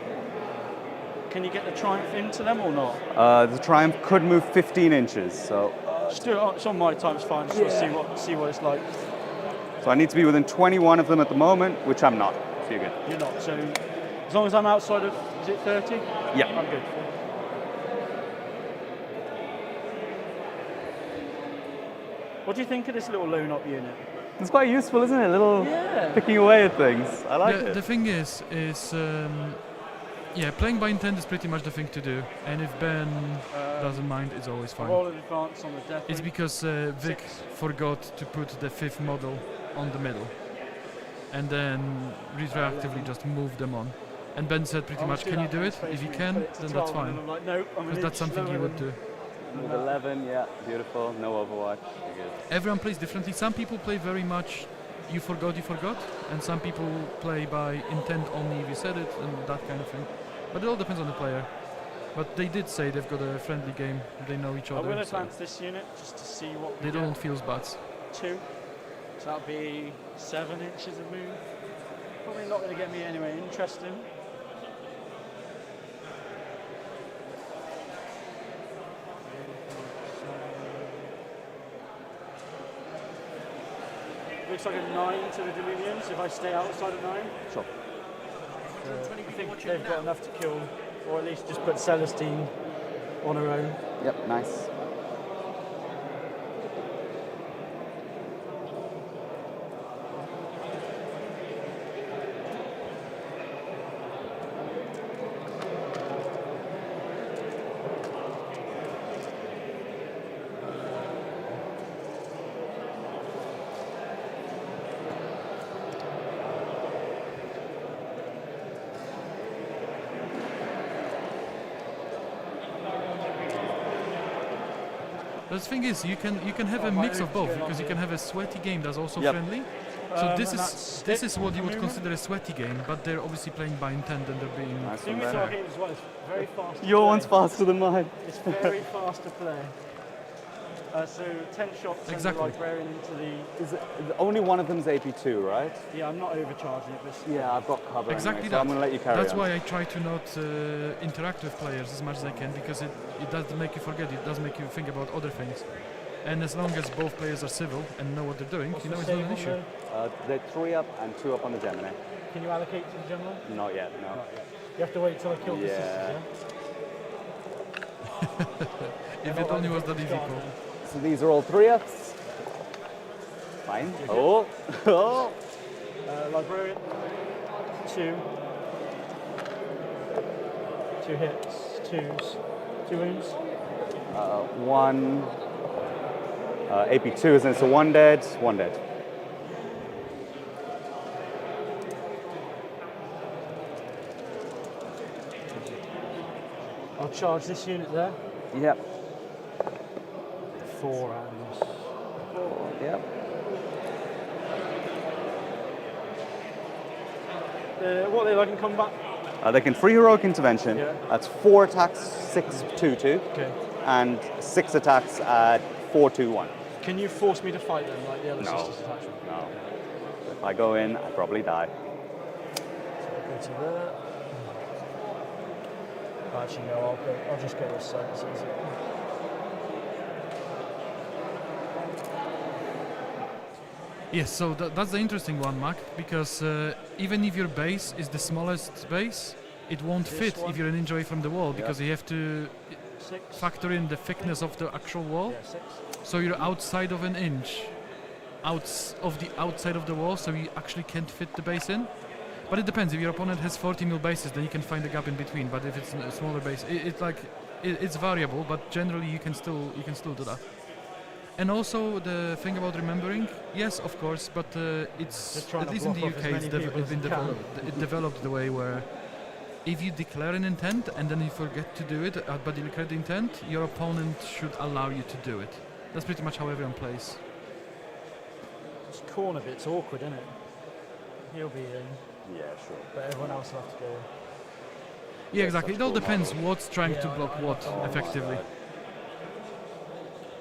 Can you get the Triumph into them or not? The Triumph could move 15 inches, so Just do it. It's on my time. It's fine. Just want to see what it's like. I need to be within 21 of them at the moment, which I'm not. So you're good. You're not. So as long as I'm outside of, is it 30? Yeah. I'm good. What do you think of this little loan up unit? It's quite useful, isn't it? A little Yeah. picking away at things. I like The it. thing is yeah, playing by intent is pretty much the thing to do. And if Ben doesn't mind, it's always fine. Roll an advance on the death. It's ring. because Vic forgot to put the 5th model on the middle. And then retroactively just move them on. And Ben said pretty much, can you do it? If you can, then that's fine. I'm like, nope, I'm Because that's something you would do. With 11, yeah, beautiful. No Overwatch. You're good. Everyone plays differently. Some people play very much, you forgot, and some people play by intent only if you said it, and that kind of thing. But it all depends on the player. But they did say they've got a friendly game, they know each I other. will so advance this unit just to see what we they get. don't feel butts. 2. So that'll be 7 inches of move. Probably not going to get me anywhere interesting. Looks like a 9 to the Dominions if I stay outside of 9. Sure. I think they've got enough to kill, or at least just put Celestine on her own. Yep, nice. The thing is, you can have a mix of both, because you can have a sweaty game that's also Yep. friendly. So this and is that's what you would movement. consider a sweaty game, but they're obviously playing by intent and they're being. Nice The one, thing with Ben. our game as well, it's very fast to Your play. one's faster than mine. It's very fast to play. So 10 shots Exactly. and the librarian into the... Only one of them's AP2, right? Yeah, I'm not overcharging it, but... Yeah, I've got cover Exactly anyway, so that. I'm going to let you carry That's on. why I try to not interact with players as much as I can, because it does make you forget, it does make you think about other things. And as long as both players are civil and know what they're doing, What's you know the it's not save an on issue. They're 3 up and 2 up on the Gemini. Can you allocate to the general? Not yet, no. Not yet. You have to wait till I kill the Yeah. sisters, If it only was that easy, Paul. So these are all 3 ups. Fine. Oh, oh. Librarian, 2. 2 hits, 2s, 2 wounds. 1. AP2 isn't it? So 1 dead, 1 dead. I'll charge this unit there. Yep. 4 rounds. Yep. What are they like in combat? They can free heroic intervention. Yeah. That's 4 attacks, 6-2-2, Okay. and 6 attacks at 4-2-1. Can you force me to fight them like the other No. sisters attachment? No. If I go in, I probably die. Go to there. Actually, no, I'll just go this side. It's easy. Yes, so that's the interesting one, Mac, because even if your base is the smallest base, it won't This fit one? if you're an inch away from the wall, because you have to 6. factor in the thickness of the actual wall. Yeah, 6. So you're outside of an inch, of the outside of the wall, so you actually can't fit the base in. But it depends. If your opponent has 40 mil bases, then you can find a gap in between. But if it's a smaller base, it's variable. But generally, you can still do that. And also the thing about remembering, yes, of course, but it's Just trying at to least in block the off as UK, many people as you can. it developed the way where if you declare an intent and then you forget to do it, but you declare the intent, your opponent should allow you to do it. That's pretty much how everyone plays. This corner bit's awkward, isn't it? He'll be in, Yeah, sure. but everyone else will have to go. Yeah, exactly. It all cool depends model. what's trying Yeah, to I block know. what Oh my effectively. God.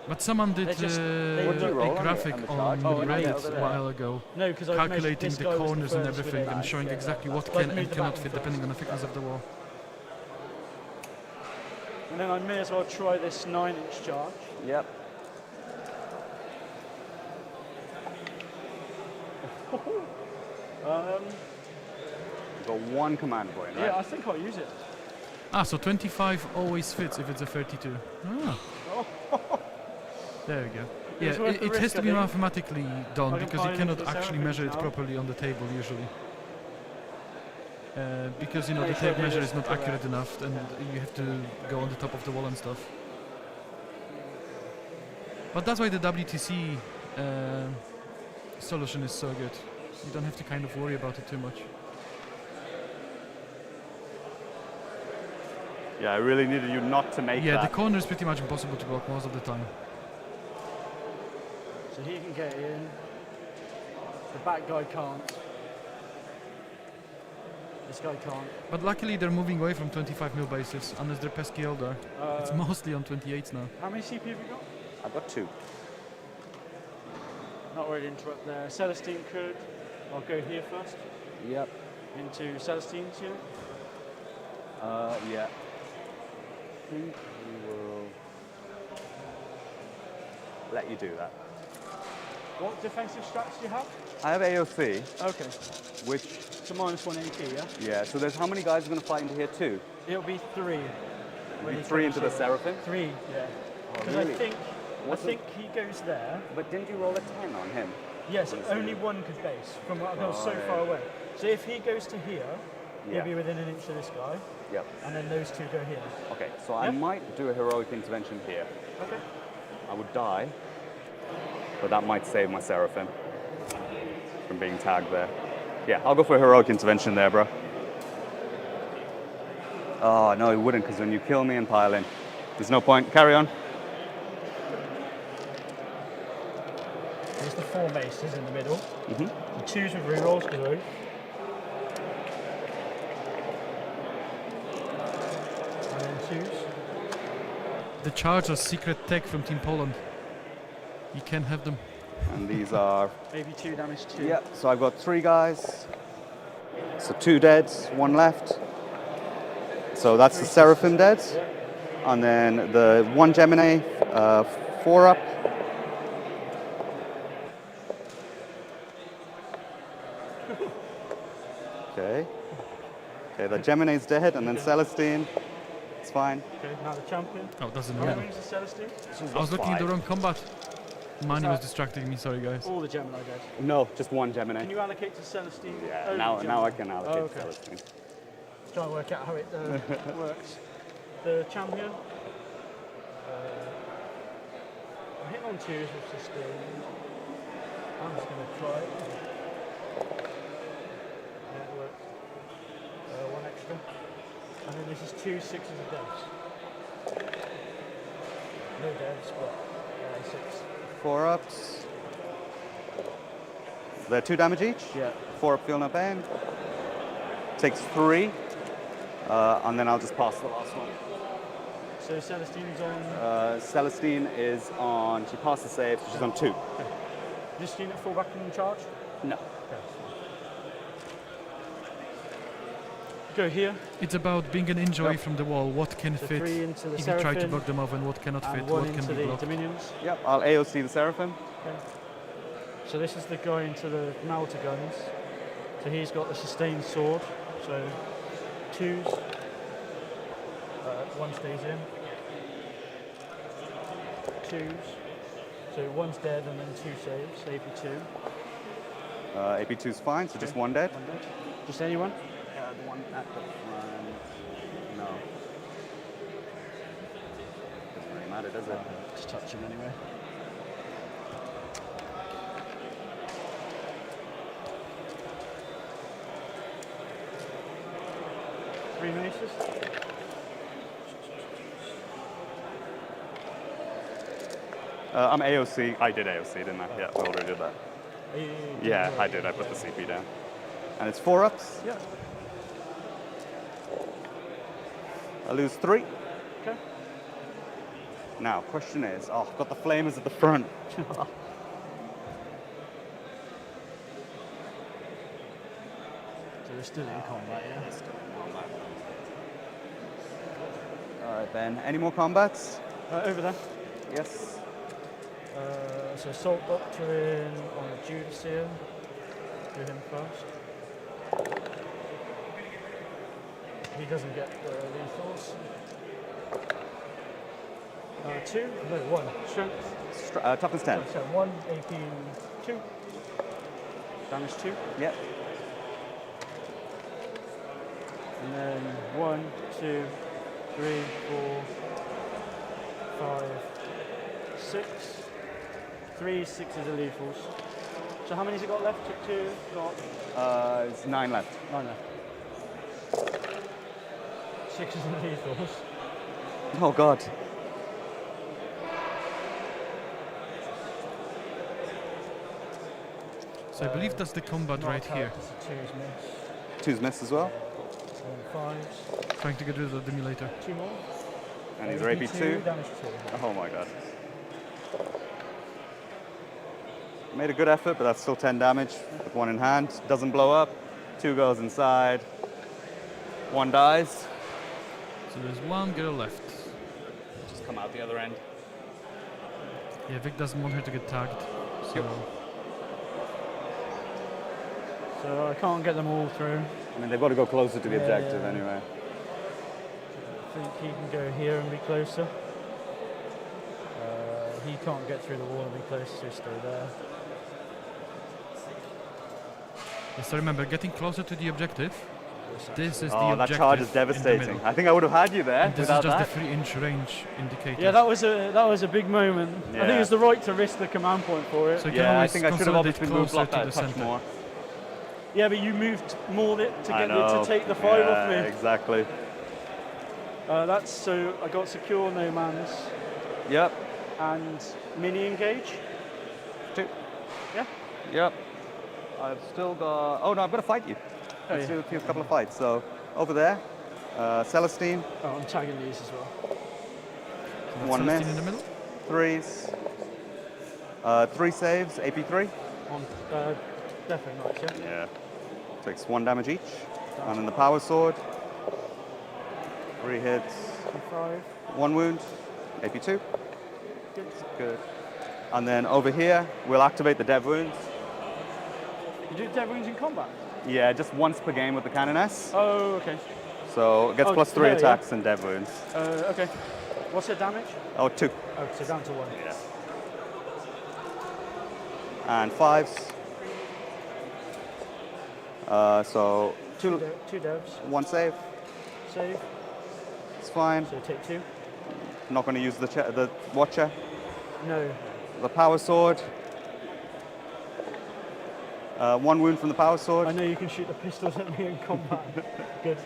But someone did They just- they What do you do roll a on the- graphic on the on chart? Oh, no, Reddit over a there. while ago, No, because I calculating this the guy was corners and first with everything it. and showing exactly what Like can move and the cannot button fit depending on the first. thickness of the wall. And then I may as well try this 9-inch charge. Yep. You've got 1 command point, right? Yeah, I think I'll use it. Ah, so 25 always fits if it's a 32. Ah. There we go. It was Yeah, worth it the has risk, to I be think. mathematically done I can because you pile cannot into the actually Seraphim measure it now. properly on the table usually. Because you know the Make sure tape they measure is just not correct. accurate enough and you have to go on the top of the wall and stuff. But that's why the WTC solution is so good. You don't have to kind of worry about it too much. Yeah, I really needed you not to make Yeah, that. the corner is pretty much impossible to block most of the time. So he can get in. The back guy can't. This guy can't. But luckily they're moving away from 25mm bases, unless they're pesky older. It's Uh, mostly on 28s now. How many CP have you got? I've got 2. Not really interrupt there. Celestine could. I'll go here first. Yep. Into Celestine's here. Yeah. I think we will let you do that. What defensive strats do you have? I have AOC, Okay. which, It's a -1 AP, yeah? yeah, so there's how many guys are going to fight into here? 2? It'll be 3. when Be he 3 comes into the in. Seraphim? 3, yeah. Because really? I think he goes there. But didn't you roll a 10 on him? Yes, only one could base from what I go so far away. So if he goes to here, Yeah. he'll be within an inch of this guy, Yep. and then those two go here. Okay, so I Yeah. might do a heroic intervention here. Okay. I would die, but that might save my Seraphim from being tagged there. Yeah, I'll go for a heroic intervention there, bro. Oh, no, it wouldn't, because when you kill me and pile in, there's no point. Carry on. There's the 4 maces in the middle. Mhm. The 2s with rerolls because of. And then 2s. The Chargers secret tech from Team Poland. You can't have them. And these are, Maybe 2 damage 2. yeah, so I've got 3 guys. So 2 deads, 1 left. So that's the Seraphim deads. And then the 1 Gemini, 4 up. Okay. Okay, the Gemini's dead, and then Celestine. It's fine. Okay, now the champion. Oh, it doesn't How matter. many is the Celestine? I was looking at the 5. wrong combat. Mani was that- distracting me, sorry guys. All the Gemini dead. No, just 1 Gemini. Can you allocate to Celestine? Yeah, only now Gemini? I can allocate Oh, okay. Celestine. Try and work out how it works. The champion. I'm hitting on 2s with sustain. I'm just going to try it. Yeah, it works. 1 extra. And then this is 2 6s of dice. No devs, but 6. 4 ups. They're 2 damage each. Yeah. 4 up, feel no pain. Takes 3. And then I'll just pass the last one. So Celestine's on. Celestine is on, she passed the save, so she's on 2. This unit fall back in charge? No. Okay. Go here. It's about being an inch away from the wall. What can So fit 3 into the if you try to Seraphim. block them off, and what cannot fit, And 1 what can into be the blocked. Dominions. Yep, I'll AOC the Seraphim. Okay. So this is the guy into the Malta guns. So he's got the sustained sword. So 2s. 1 stays in. 2s. So 1's dead and then 2 saves. AP2. AP2's fine, so just 1 dead. 1 dead. Just anyone? The one at the front. No. Doesn't really matter, does it? Just touch him anyway. Three maces. I'm AOC. I did AOC, didn't I? Yeah, I already did that. Yeah, I did. I put the CP down. And it's 4 ups. Yeah. I lose 3. Okay. Now, question is, oh, I've got the flamers at the front. So they're still in combat, yeah? All right, Ben. Any more combats? Over there. Yes. So Assault Doctrine on the Judicia. Do him first. He doesn't get the lethals. 2? No, 1. Strength. Toughness 10. So 1, AP 2. Damage 2. Yep. And then 1, 2, 3, 4, 5, 6. 3 6s are lethals. So how many has he got left? 2, got It's 9 left. 9 left. Sixes and lethals. Oh God. So I believe that's the combat right here. It's a twos miss. Two's miss as well. Fives. Trying to get rid of the demulator. Two more. And he's rapey 2. Damage 2. Oh my God. Made a good effort, but that's still 10 damage with 1 in hand. Doesn't blow up. 2 goes inside. 1 dies. So there's 1 girl left. Just come out the other end. Yeah, Vic doesn't want her to get tagged. So So I can't get them all through. I mean, they've got to go closer to the Yeah, objective yeah. anyway. I think he can go here and be closer. He can't get through the wall and be closer, so stay there. yes, so remember, getting closer to the objective. This is the Oh, objective. that charge is in the devastating. middle. I think I would have had you there And this is without just that. the 3-inch range indicator. Yeah, that was a big moment. I think Yeah. it's the right to risk the command point for it. So you can Yeah, I always think I should have consolidate obviously moved closer block to that the a touch center. more. Yeah, but you moved more to I get know. to take the 5 off me. Exactly. That's so I got secure no mans Yep. and mini engage. 2. Yeah. Yep. I've still got. Oh no, I've got to fight you. Oh, Let's yeah. do a couple of fights. So over there, Celestine, Oh, I'm tagging these as well. So that's 1 Celestine miss. in the middle. 3s, 3 saves, AP3. On definitely nice, yeah. Yeah. Takes 1 damage each. And then the power sword. 3 hits, 5. 1 wound, AP2. Good. Good. And then over here, we'll activate the dev wounds. You do dead wounds in combat? Yeah, just once per game with the Canoness. Oh, okay. So it gets Oh, plus 3 yeah, yeah. attacks and dev wounds. Okay. What's the damage? Oh, 2. Oh, so down to 1. Yeah. And 5s. So 2, 2 devs. 1 save. Save. It's fine. So take 2. Not going to use the Watcher. No. The power sword. 1 wound from the power sword. I know you can shoot the pistols at me in combat. Good.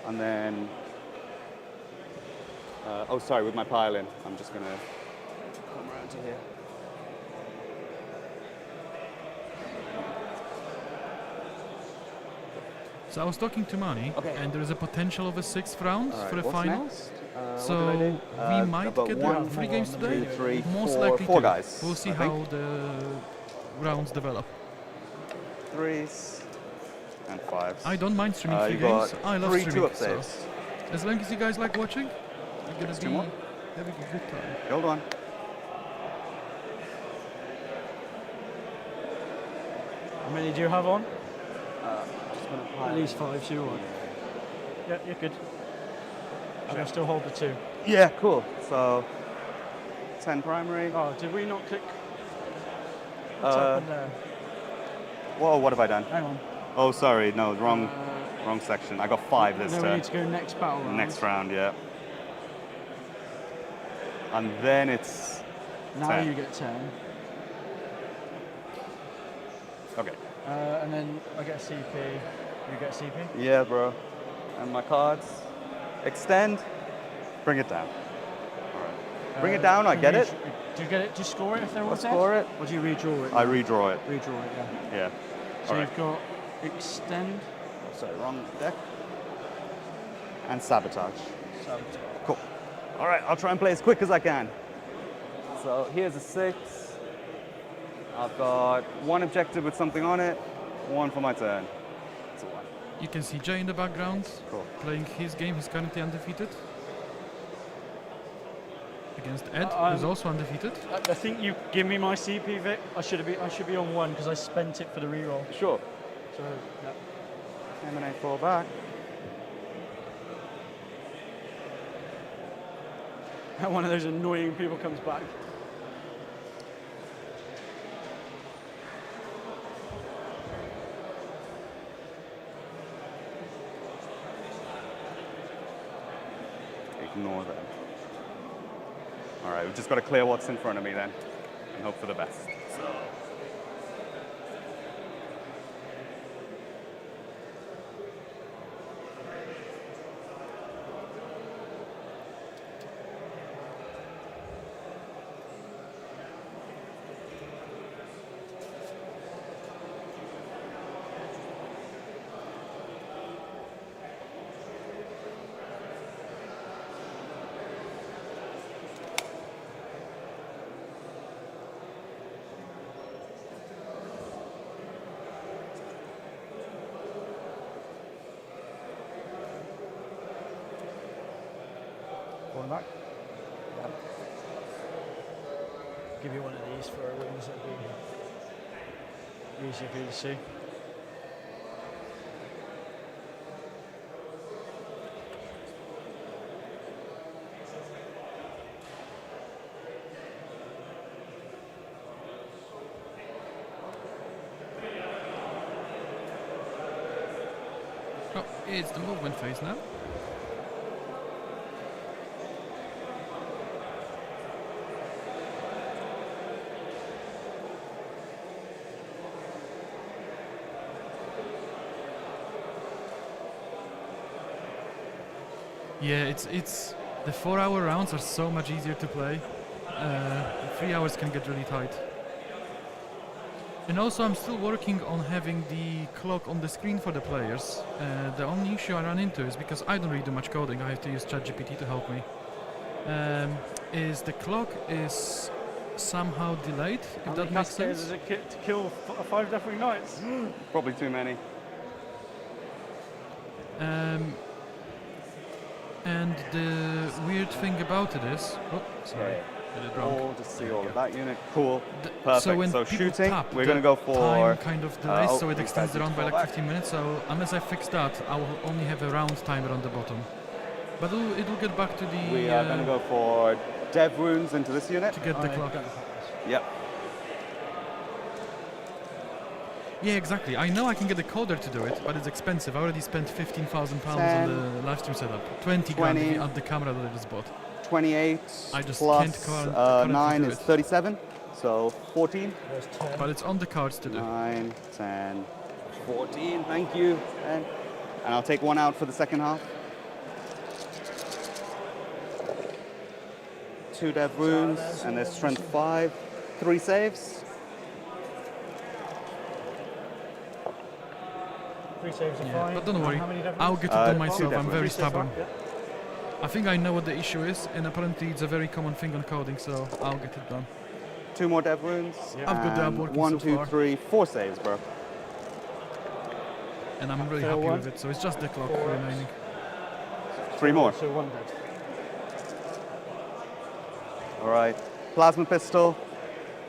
And then, oh sorry, with my pile-in, I'm just going to come around to here. So I was talking to Mani, Okay. and there is a potential of a 6th round All right, for the what's final. next? So what did I do? we might about get 1, 3 games today. 2, 3, Most 4, likely 4 two. guys. We'll see I how think. the rounds develop. 3s and 5s. I don't mind streaming 3 you games. got I love 3 streaming. 2-up So saves. as long as you guys like watching, we're gonna Two be more. having a good time. Hold on. How many do you have on? Just gonna At pile least 5, so you're right. Yeah, you're good. I'm going to still hold the 2. Yeah, cool. So 10 primary. Oh, did we not click? What's Uh, happened there? Whoa, what have I done? Hang on. Oh, sorry, no, wrong section. I got 5 this No, we turn. need to go next battle round. Next round, yeah. And then it's Now 10. you get 10. okay. And then I get CP. You get CP? Yeah, bro. And my cards. Extend. Bring it down. All right. Bring it down. I get it. Do you get it? Do you score it if they're all I dead? score it. Or do you redraw it? I redraw it. Redraw it, yeah. Yeah. So All right. you've got extend, Sorry, wrong deck. And sabotage. sabotage. Cool. All right, I'll try and play as quick as I can. So here's a 6. I've got 1 objective with something on it, 1 for my turn. It's a 1. You can see Jay in the background Cool. playing his game. He's currently undefeated. Against Ed, I'm- who's also undefeated. I think you give me my CP, Vic. I should be on 1 because I spent it for the reroll. Sure. So yeah. Emanate 4 back. One of those annoying people comes back. Ignore them. All right, we've just got to clear what's in front of me then and hope for the best. So. Falling back. Yeah. Give you one of these for a wings, that'd be easier for you to see. Oh, it's the movement phase now. Yeah, it's the 4-hour rounds are so much easier to play. 3 hours can get really tight. And also I'm still working on having the clock on the screen for the players. The only issue I run into is because I don't really do much coding, I have to use ChatGPT to help me. Is the clock is somehow delayed, if that makes sense. Does it to kill 5 Death Ring Knights? Probably too many. And the weird thing about it is, oh, sorry, did it wrong. Oh, just see all of that unit. Cool. So when Perfect. So people shooting, tap, we're the going to go for. time kind of delays, oh, so it these extends guys the need round to by fall like back. 15 minutes. So unless I fix that, I will only have a round timer on the bottom. But it'll get back to the We are going to go for dev runes into this unit. to get the clock. Yep. Yeah, exactly. I know I can get a coder to do it, but it's expensive. I already spent £15,000 on the live stream setup. 20 grand if 20. you add the camera that I just bought. 28 I just plus can't currently 9 do is it. 37. So 14. There's 10. But it's on the cards to do. 9, 10, 14. Thank you. And I'll take one out for the second half. 2 dev runes, and there's strength 5. 3 saves. 3 saves are Yeah, fine. but don't worry, How many Death I'll Rings? get it done two myself. dev I'm runes. very 3 saves, stubborn. right? I think I know what the issue is, and apparently it's a very common thing on coding, so I'll get it done. 2 more dev runes. Yeah. I've got the app and working 1, so 2, far. 3, 4 saves, bro. And I'm really Fail happy one. with it, so it's just the clock Four. remaining. 3 more. So 1 dead. All right. Plasma pistol.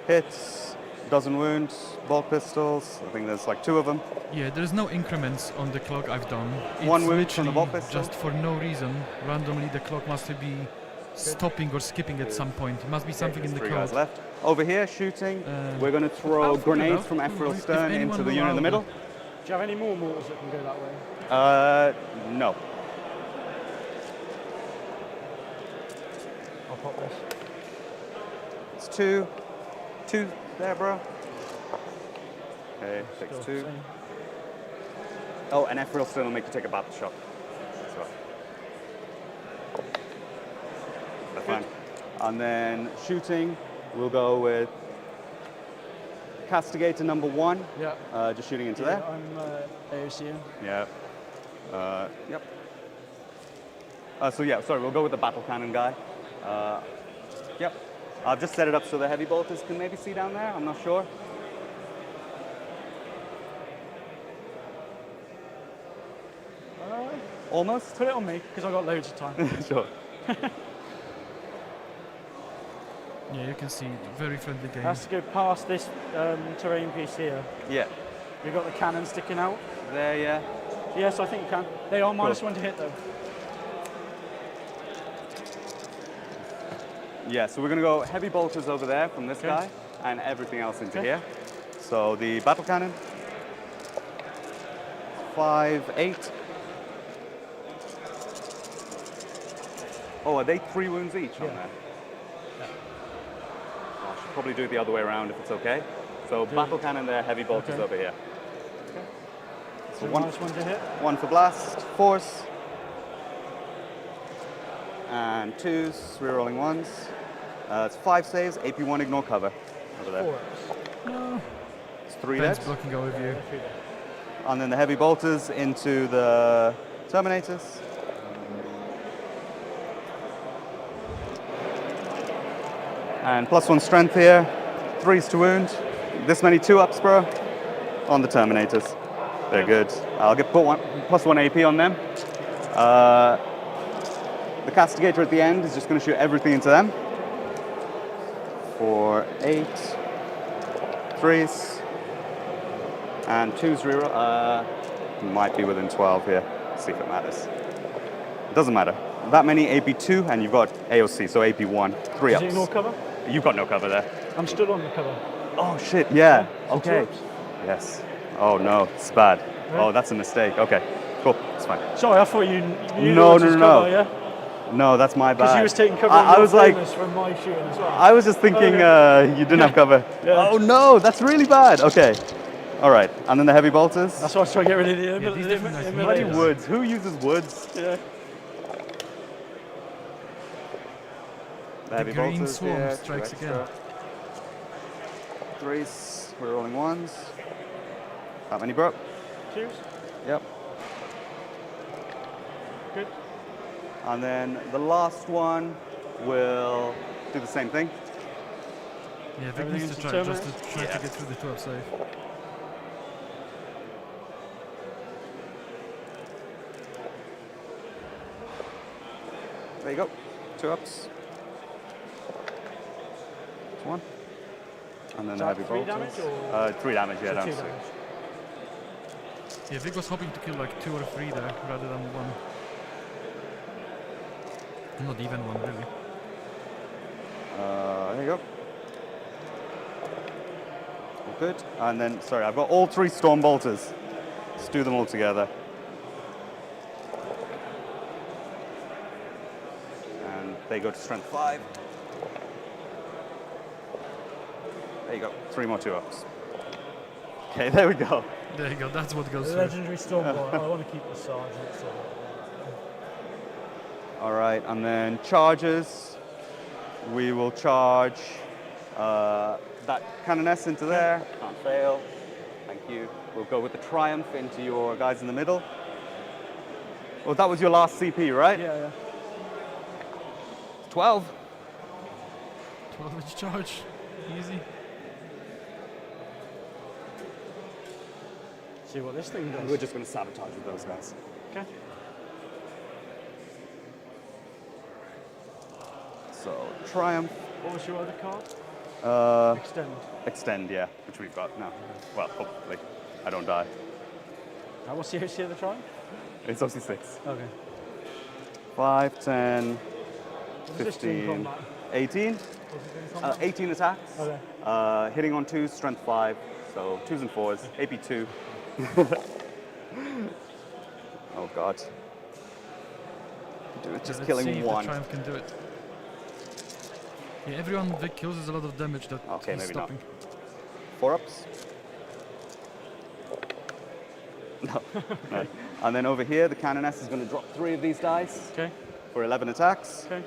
Hits. Dozen wounds. Bolt pistols. I think there's like 2 of them. Yeah, there's no increments on the clock I've done. It's One wound from the literally bolt pistol. just for no reason. Randomly the clock must be stopping or skipping at some point. It must be something in There's the 3 guys code. left. Over here, shooting. We're going to I'll throw figure it grenades out. from Don't Ephrail worry. If Stern anyone into the will, unit in the I'll middle. Do you have any more mortals that can go that way? No. I'll pop this. It's 2. 2 there, bro. Okay, takes Still 2. same. Oh, and Ephrail Stern will make you take a battle shot. So. That's fine. And then shooting, we'll go with Castigator number 1. Yeah. Just shooting into Yeah, there. I'm AOCing. Yeah. Yep. So yeah, sorry, we'll go with the battle cannon guy. Yep. I've just set it up so the heavy bolters can maybe see down there. I'm not sure. Almost. Put it on me, because I've got loads of time. Sure. Yeah, you can see very friendly game. Has to go past this terrain piece here. Yeah. You've got the cannon sticking out. There, yeah. Yes, I think you can. They are -1 to hit though. Yeah, so we're going to go heavy bolters over there from this Okay. guy and everything else into Okay. here. So the battle cannon. 5, 8. Oh, are they 3 wounds each on Yeah. there? I should probably do it the other way around if it's okay. So battle cannon there, heavy bolters Okay. over here. So one- -1 to hit. 1 for blast, force. And 2s, rerolling 1s. It's 5 saves, AP1, ignore cover. Over there. 4. No, It's 3 Ben's dead. blocking over view. And then the heavy bolters into the Terminators. And +1 strength here, 3s to wound. This many 2-ups, bro, on the Terminators. They're good. I'll put +1 AP on them. The castigator at the end is just going to shoot everything into them. For 8 threes and 2s reroll. Might be within 12 here. See if it matters. It doesn't matter. That many AP2 and you've got AOC, so AP1, 3 ups. Is it no cover? You've got no cover there. I'm still on the cover. Oh shit, yeah. So Okay. 2 ups. Yes. Oh no, it's bad. Yeah. Oh, that's a mistake. Okay, cool, it's fine. Sorry, I thought you knew No, there was no, cover, no. yeah? No, that's my bad. Because you was taking cover I was like, from my shooting as well. I was just thinking you didn't have cover. Yeah. Oh no, that's really bad. Okay. All right, and then the heavy bolters. That's why I was trying to get rid of the these different nice Bloody bolters. woods. Who uses woods? Yeah. The heavy green bolters swarm here, 2 strikes extra. again. 3s, we're rolling 1s. How many, bro? 2s. Yep. Good. And then the last one will do the same thing. Yeah, Vic Everything needs to into try just terminate? to try to get through the 2-up save. There you go. 2 ups. That's 1. And then Is the that heavy 3 bolters. damage or 3 damage, yeah, so down 2 to 6. damage? Yeah, Vic was hoping to kill like 2 or 3 there rather than 1. Not even 1, really. There you go. All good. And then, sorry, I've got all 3 storm bolters. Let's do them all together. And they go to strength 5. There you go. 3 more 2 ups. Okay, there we go. There you go, that's what goes The through. legendary Stormbolt. I want to keep the sergeant. So. All right, and then charges. We will charge that canoness into there. Can't fail. Thank you. We'll go with the Triumph into your guys in the middle. Well, that was your last CP, right? Yeah, yeah. 12. 12-inch charge. Easy. See what this thing does. We're just going to sabotage with those guys. Okay. So, Triumph. What was your other card? Extend. Extend, yeah, which we've got now. Well, hopefully. I don't die. What's the AC of the Triumph? It's obviously 6. Okay. 5, 10, What does this do in 15, combat? 18. What's it do in combat? 18 attacks. Okay. Hitting on 2s, strength 5. So 2s and 4s, AP 2. Oh god. Do it, just Let's killing see if 1. the Triumph can do it. Yeah, everyone Vic kills is a lot of damage that Okay, he's maybe not. stopping. 4 ups. No. No. And then over here, the canoness is going to drop 3 of these dice Okay. for 11 attacks. Okay.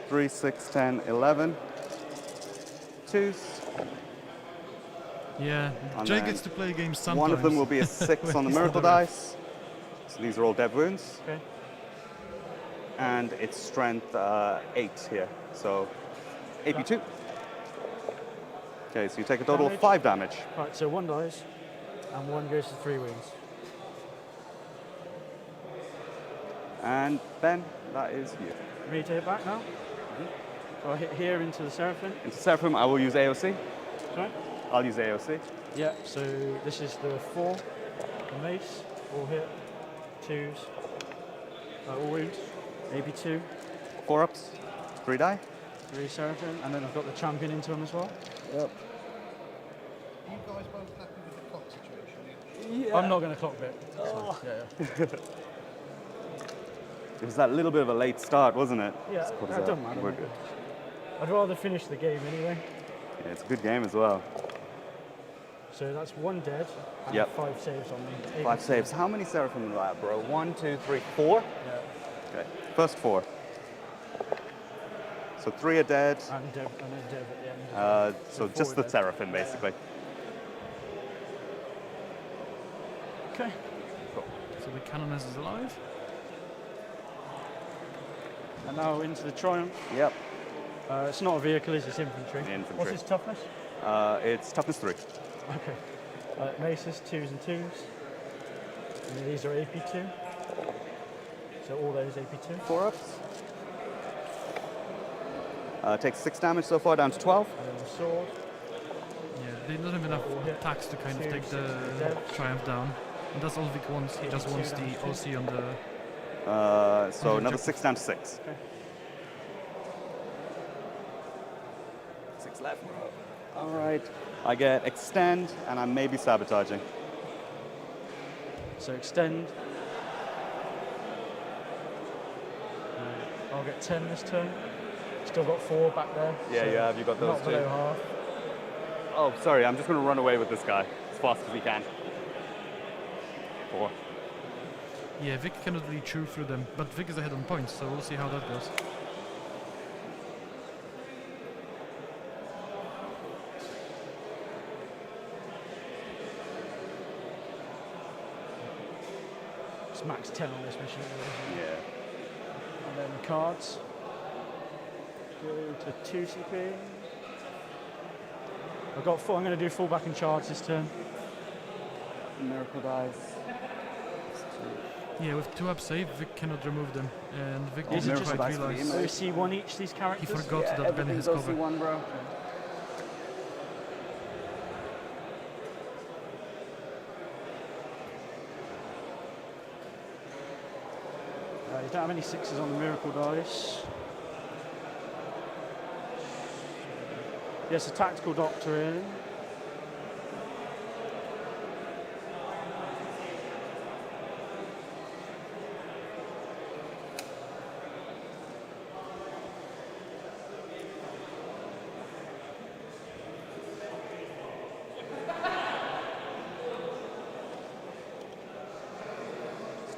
3, 6, 10, 11. 2s. Yeah, And Jay then gets to play games sometimes. One of them will be a 6 when on the he's not miracle around. dice. So these are all dead wounds. Okay. And it's strength 8 here. So AP 2. Okay, so you take a total of Damage. 5 damage. Right, so 1 dies, and 1 goes to 3 wounds. And Ben, that is you. Ready to hit back now? So I hit here into the Seraphim. Into Seraphim, I will use AOC. Sorry? I'll use AOC. Yeah, so this is the 4, the mace, all hit, 2s, all wounds, AP 2, 4 ups, 3 die. 3 Seraphim, and then I've got the champion into him as well. Yep. Are you guys both happy with the clock situation? Yeah. I'm not going to clock bit. Yeah. It was that little bit of a late start, wasn't it? Yeah, Just put us that out. doesn't matter. We're mate. good. I'd rather finish the game anyway. Yeah, it's a good game as well. So that's 1 dead and Yep. 5 saves on me. 5 saves. How many Seraphim do I have, bro? 1, 2, 3, 4? Yeah, Okay, first 4. So 3 are dead. and a dev at the end. So So just 4 the dead. Seraphim, basically. Okay. So the canoness is alive. And now into the Triumph. Yep. It's not a vehicle, it's infantry. The infantry. What's its toughness? It's toughness 3. Okay. Maces, 2s and 2s. And these are AP 2. So all those AP2. 4 ups. Takes 6 damage so far, down to 12. And then the sword. Yeah, they don't have enough attacks to kind of Two, take the six, Triumph down. And that's all Vic wants. He just wants the OC on the... So another 6 down to 6. Okay. 6 left. All right. I get extend, and I may be sabotaging. So extend. I'll get 10 this turn. Still got 4 back there. Yeah, so you have. You got those not two. below half. Oh, sorry. I'm just going to run away with this guy as fast as he can. 4. Yeah, Vic cannot really chew through them, but Vic is ahead on points, so we'll see how that goes. It's max 10 on this mission. Yeah. And then cards. Go to 2 CP. I've got 4. I'm going to do fullback and charge this turn. Miracle dice. Yeah, with 2 up save, Vic cannot remove them, and Vic Oh, doesn't Miracle quite Dice for the realize. emo. OC 1 each, these He characters. forgot that Ben has everything's cover. OC1, bro. You don't have any 6s on the miracle dice. Yes, a tactical doctrine.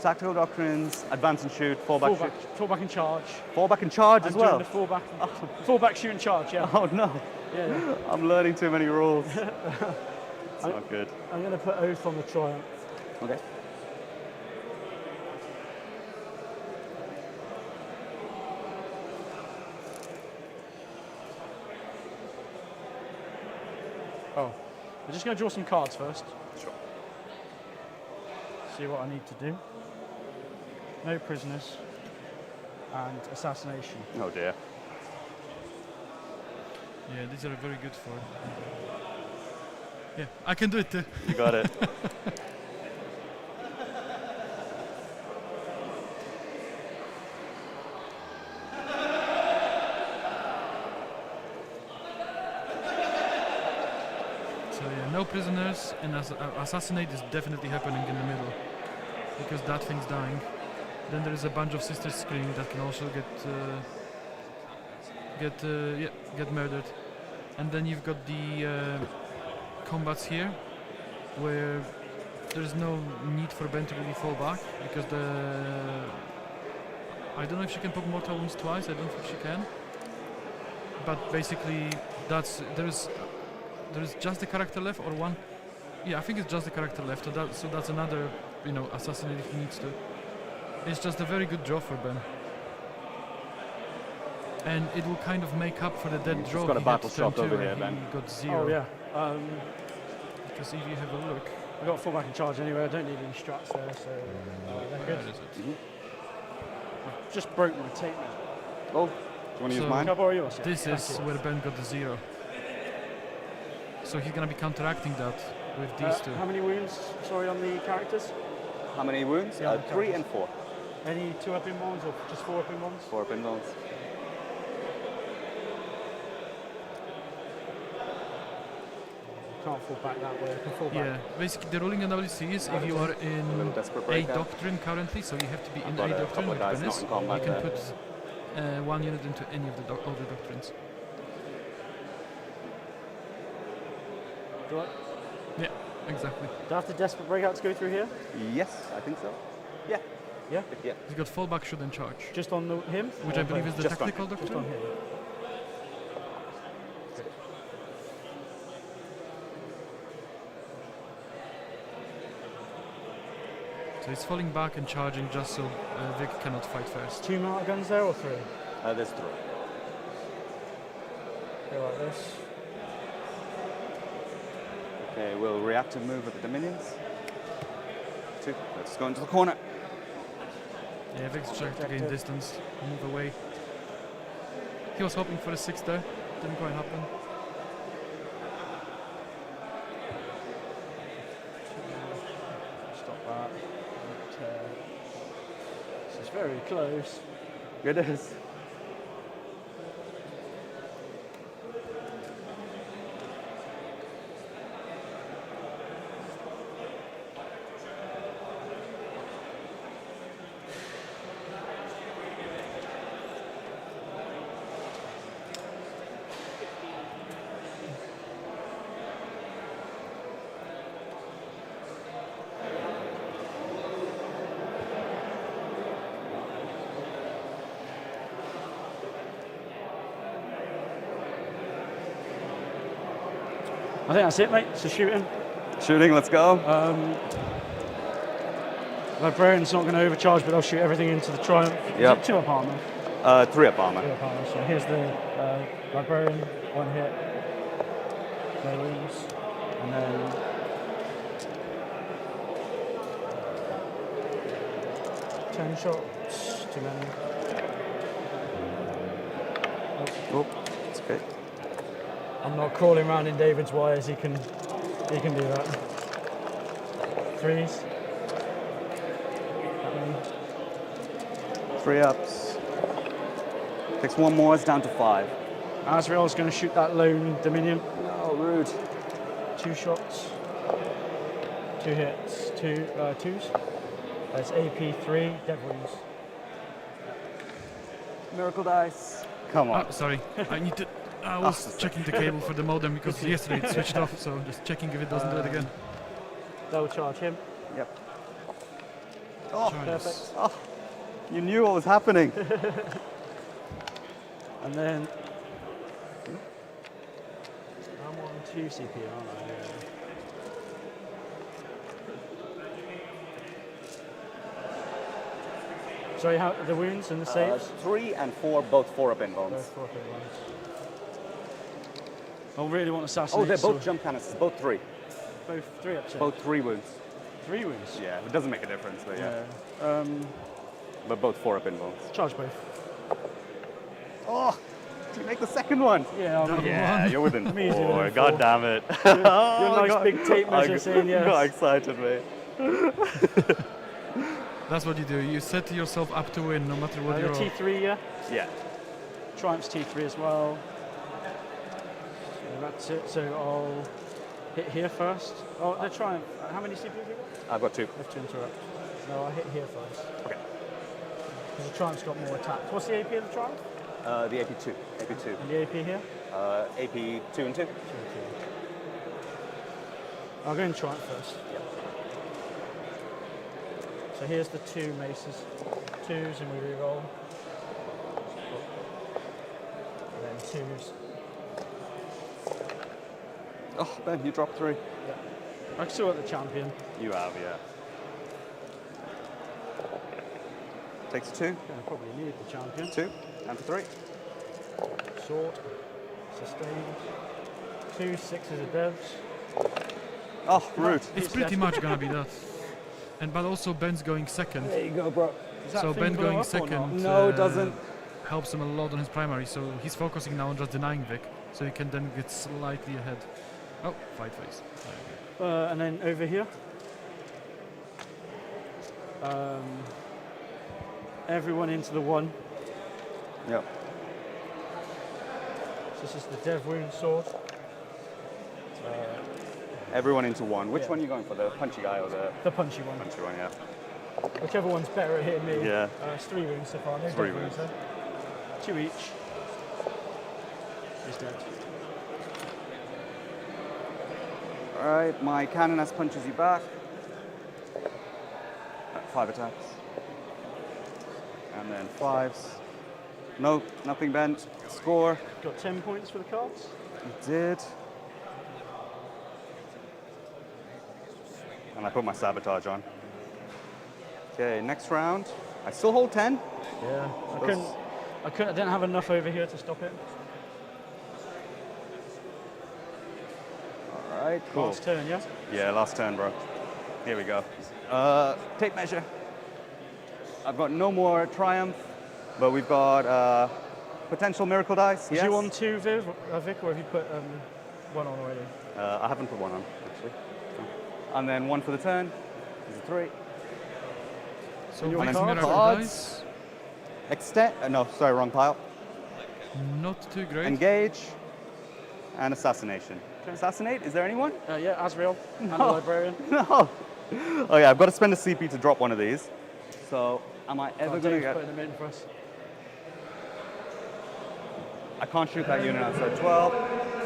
Tactical doctrines, advance and shoot, fallback, shoot. Fullback and charge. Fallback and charge as I'm well. doing the fullback, shoot and charge. Yeah. Oh no, Yeah. I'm learning too many rules. It's not good. I'm going to put oath on the triumph. Okay. Oh, I'm just going to draw some cards first. Sure. See what I need to do. No prisoners. And assassination. Oh dear. Yeah, these are very good for... Yeah, I can do it too. You got it. So yeah, no prisoners, and assassinate is definitely happening in the middle, because that thing's dying. Then there is a bunch of sisters screaming that can also get murdered. And then you've got the combats here, where there's no need for Ben to really fall back, because I don't know if she can poke mortal wounds twice. I don't think she can. But basically, there's just the character left, or one. Yeah, I think it's just the character left. So that's another, assassinate if he needs to. It's just a very good draw for Ben. And it will kind of make up for the dead He's draw got a he battle had turn shot over 2 here, and Ben. he got 0. Oh, yeah. Because if you have a look... I've got fullback and charge anyway. I don't need any strats there, so they're Where good. is it? I've just broke my tape measure. Oh, do you want to So- use mine? Can I borrow yours? Yeah, This thank is you. where Ben got the 0. So he's gonna be counteracting that with these two. How many wounds, on the characters? How many wounds? Yeah, 3 and 4. Any 2 up in ones or just 4 up in ones? 4 pin zones. Can't fall back that way. I can fall Yeah, back. basically the ruling analysis is if you are A in little desperate A breakout. doctrine currently, so you have to be in got A a doctrine, couple of which guys Ben not is, in combat you can there. put 1 unit into any of the other doctrines. Do I, Yeah, exactly. do I have to desperate breakout to go through here? Yes, I think so. Yeah. Yeah? Yeah. He's got fallback, shoot and charge, Just on him? which Or I believe is the Just on tactical him. Just on doctrine. him. So he's falling back and charging just so Vic cannot fight first. 2 mortar guns there or 3? There's 3. Go like this. Okay, we'll reactive move with the Dominions. 2. Let's go into the corner. Yeah, Vic's trying to gain distance, move away. He was hoping for a 6 there, didn't quite happen. Stop that. This is very close. It is. I think that's it, mate. So shooting. Shooting, let's go. Librarian's not going to overcharge, but I'll shoot everything into the Triumph. Yep. Is it 2 up armor? 3 up armor. 2 up armor. So here's the Librarian, 1 hit, no wounds, and then ten shots, too many. Oh, it's okay. I'm not crawling around in David's wires. He can do that. 3s. That many. 3 ups. Takes 1 more, it's down to 5. Azrael's going to shoot that lone Dominion. No, rude. 2 shots. 2 hits. 2s. That's AP 3. Dev wounds. Miracle dice. Come on. Oh, sorry, I need to. I was checking the cable for the modem because yesterday it switched off, so just checking if it doesn't do it again. Double charge him. Yep. Oh, Perfect. oh, you knew what was happening. And then I'm on 2 CP, aren't I? Sorry, how the wounds and the saves? 3 and 4, both 4 up in bones. Both 4 big ones. I really want Oh, assassinate. they're both so jump canisters, both 3. both 3 up. Both 3 wounds. 3 wounds. Yeah, it doesn't make a difference, but yeah. Yeah. But both 4 up in bones. Charge both. Oh, did you make the second one? Yeah, I'm Yeah, you're within I'm easy 4. within God 4. damn it. Your Oh, nice big tape measure saying yes. Got excited, mate. That's what you do. You set yourself up to win, no matter what The you're. T3, yeah. Yeah. Triumph's T3 as well. So that's it. So I'll hit here first. Oh, the Triumph. How many CPs have you got? I've got 2. I have to interrupt. No, I'll hit here first. Okay. Because the Triumph's got more attacks. What's the AP of the Triumph? The AP2. AP2. And the AP here? AP2 and 2. I'll go in Triumph first. Yep. So here's the 2 maces. 2s and we reroll. And then 2s. Oh, Ben, you dropped 3. I still got the champion. You have, yeah. Takes 2. Gonna probably need the champion. 2. And for 3. Short. Sustained. 2 6s of devs. Oh, rude. It's pretty much gonna be that. And but also Ben's going second, There you go, bro. so Ben going second. No, it doesn't. Helps him a lot on his primary, so he's focusing now on just denying Vic, so he can then get slightly ahead. Oh, fight phase. And then over here. Everyone into the 1. Yep. So this is the Dev Wound sword. Everyone into 1. Which Yeah. one are you going for? The punchy guy or the The punchy one. punchy one, yeah? Whichever one's better at hitting me. Yeah. It's 3 wounds so far. No 3 dev wounds. wounds. 2 each. He's dead. Alright, my cannon as punches you back. 5 attacks. And then 5s. Nope, nothing bent. Score. Got 10 points for the cards. You did. And I put my sabotage on. Okay, next round. I still hold 10. Yeah. I didn't have enough over here to stop it. Alright, cool. Last turn, yeah? Yeah, last turn, bro. Here we go. Tape measure. I've got no more Triumph, but we've got potential Miracle Dice. Is Yes. you on 2, Vic, or have you put 1 on already? I haven't put 1 on, actually. And then 1 for the turn. Is a 3. So And your Vic's cards? Miracle Cards. Dice, Extend. No, sorry, wrong pile. not too great. Engage. And Assassination. Assassinate? Is there anyone? Yeah, Asriel and the Librarian. No. Oh yeah, I've got to spend a CP to drop one of these. So, am I ever Oh, going to Dave's get... putting them in for us. I can't shoot that unit outside 12.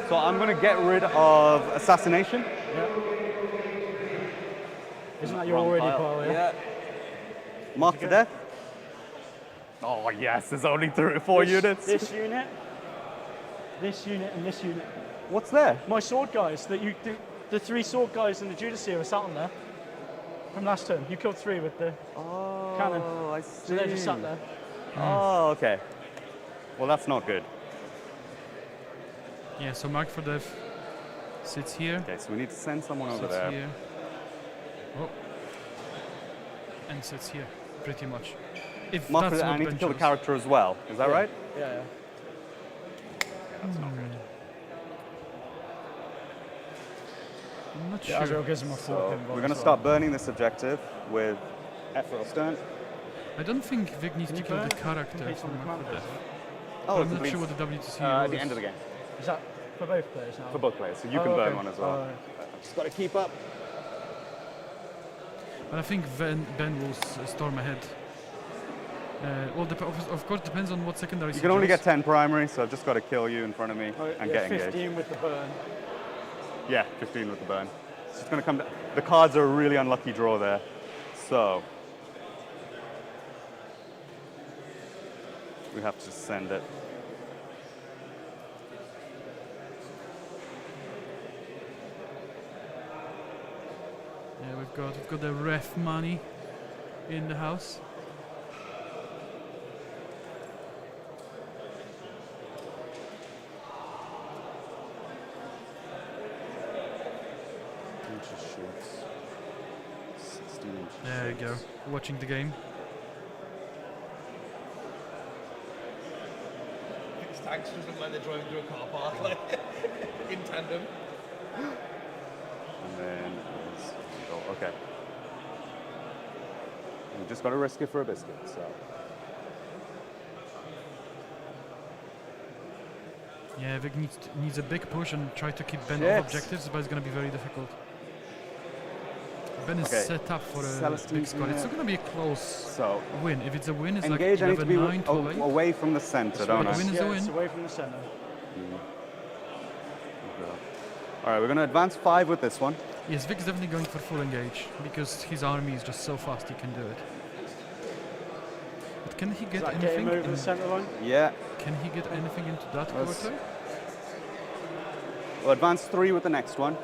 So I'm going to get rid of Assassination. Yeah. Isn't that your Wrong already pile, yeah? Mark to death. Oh yes, there's only 4 units. This unit, and this unit. What's there? My sword guys, the 3 sword guys in the Judicia are sat on there from last turn. You killed 3 with the cannon. Oh, I see. So they're just sat there. Oh, okay. Well, that's not good. Yeah, so Mark for Death sits here. Okay, so we need to send someone over Sits there. here. Oh. And sits here, pretty much. If Mark that's for the, what I need to Ben kill the chose. character as well. Is that right? Yeah. I'm not Yeah, sure. Asriel gives him a 4 So pin. we're going to start burning this objective with Ephraim Stern. I don't think Vic needs Can to you kill the burn? character Complete for on the Mark for command Death. Oh, I'm not sure what the WTC at the rules. end of the game Is that for both players now? for both players, so you can burn one as well. Oh, Just got to keep up. But I think Ben will storm ahead. Well, of course, depends on what secondary. You can only get 10 primary, so I've just got to kill you in front of me and yeah, get 15 engaged. with the burn. Yeah, 15 with the burn. It's just going to come down. The cards are a really unlucky draw there. So we have to send it. Yeah, we've got the ref money in the house. Inches shoots. 16 inches. There you go. Watching the game. His tanks just look like they're driving through a car park, like in tandem. And then okay. We just got to risk it for a biscuit. So Yeah, Vic needs a big push and try to keep Ben Shit. off objectives, but it's going to be very difficult. Ben is Okay. set up for a Celestine, big score. It's yeah. still going to be a close so win. If it's a win, it's engage. I like need to be 11-9, 12-8. away from the center, don't I? win is Yeah, a win. it's away from the centre. All right, we're going to advance 5 with this one. Yes, Vic is definitely going for full engage because his army is just so fast he can do it. But can he Is get that anything? game over the centre line? Yeah. Can he get anything into that Let's- quarter? We'll advance 3 with the next one.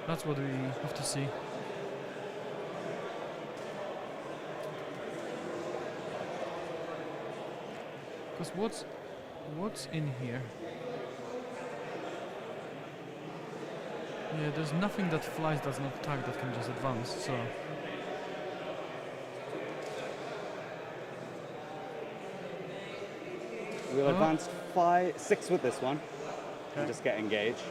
That's what we have to see. Because what's in here? Yeah, there's nothing that flies does not tag that can just advance. So We'll Oh. advance 6 with this one. And just get engaged.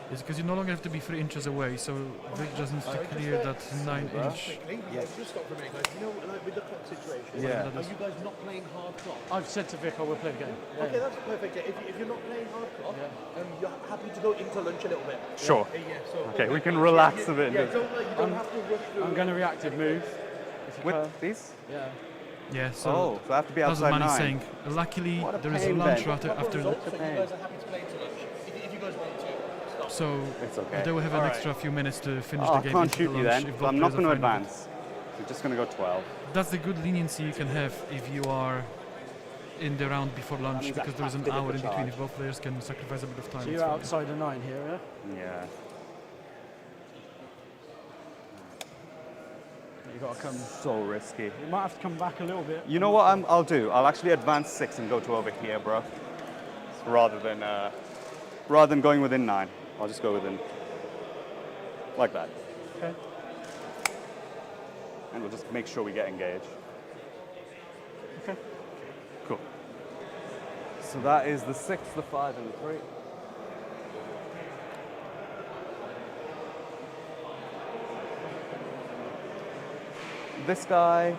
it's because you no longer have to be 3 inches away. So Vic just needs to clear that 9-inch. Quickly, just stop for a minute, guys. You know, like with the clock situation, Yeah. are you guys not playing hard clock? I've said to Vic I will play the game. Yeah. Okay, that's perfect. Yeah. If you're not playing hard clock, you're happy to go into lunch a little bit. Sure. Yeah, so Okay, we can relax a bit. Yeah, you don't have to rush through. I'm going to reactive move. If you With can. these? Yeah. Yeah. So Oh, so I have to be that's what outside Manny's 9. saying. Luckily, What a there is a pain, lunch Ben. after Couple after. results, so you pain. guys are happy to play into lunch. If you guys want to. Stop. So It's okay. they will have an Alright. extra few minutes to finish Oh, the I game. can't into shoot the you lunch then, if so I'm both not players going to are fine with it. advance. We're just going to go 12. That's the good leniency you can have if you are in the round before lunch, means I because there's have an to hit hour the in between. charge. If both players can sacrifice a bit of time. So it's you're fine. outside the 9 here, yeah? Yeah. You've got to come. So risky. You might have to come back a little bit. You know what I'll do? I'll actually advance 6 and go to over here, bro. Rather than rather than going within 9, I'll just go within, like that. Okay. And we'll just make sure we get engaged. Okay. Cool. So that is the 6, the 5, and the 3. This guy,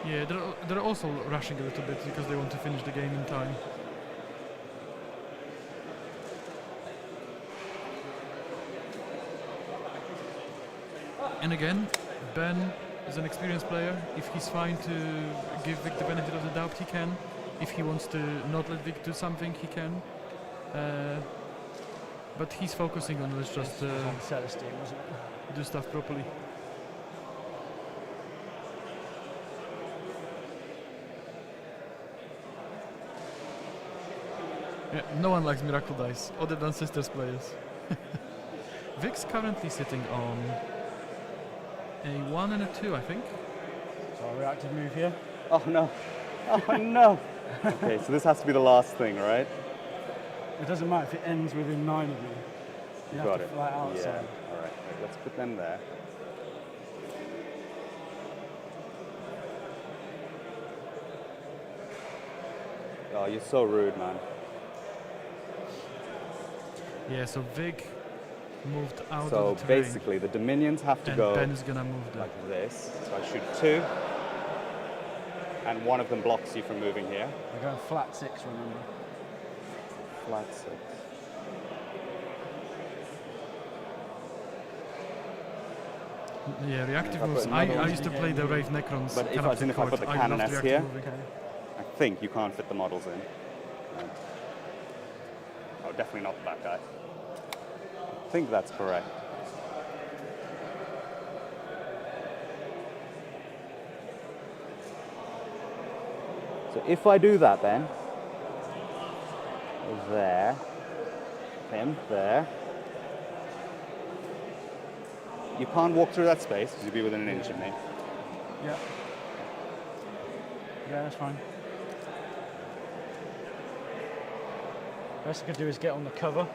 Yeah, they're also rushing a little bit because they want to finish the game in time. And again, Ben is an experienced player. If he's fine to give Vic the benefit of the doubt, he can. If he wants to not let Vic do something, he can. But he's focusing on let's just Celestine, wasn't it? do stuff properly. Yeah, no one likes Miracle Dice, other than Sisters players. Vic's currently sitting on a 1 and a 2, I think. So a reactive move here. oh no, oh no. Okay, so this has to be the last thing, right? It doesn't matter if it ends within 9 of you. You have Got to it. fly Yeah, outside. all right, let's put them there. Oh, you're so rude, man. Yeah, so Vic moved out So of the terrain, basically, the Dominions have to and go Ben is gonna move there. like this. So I shoot 2, and one of them blocks you from moving here. We're going flat 6, remember? Flat 6. Yeah, reactive If I put moves. another I one used to play the Wraith Necrons. But if kind I- of then if I put the I Cannon loved S reactive here? moving. Okay. I think you can't fit the models in. Right. Oh, definitely not that guy. I think that's correct. So if I do that then, there, him, there, you can't walk through that space because you'll be within an inch of me. Yeah. Yeah, that's fine. Best I could do is get on the cover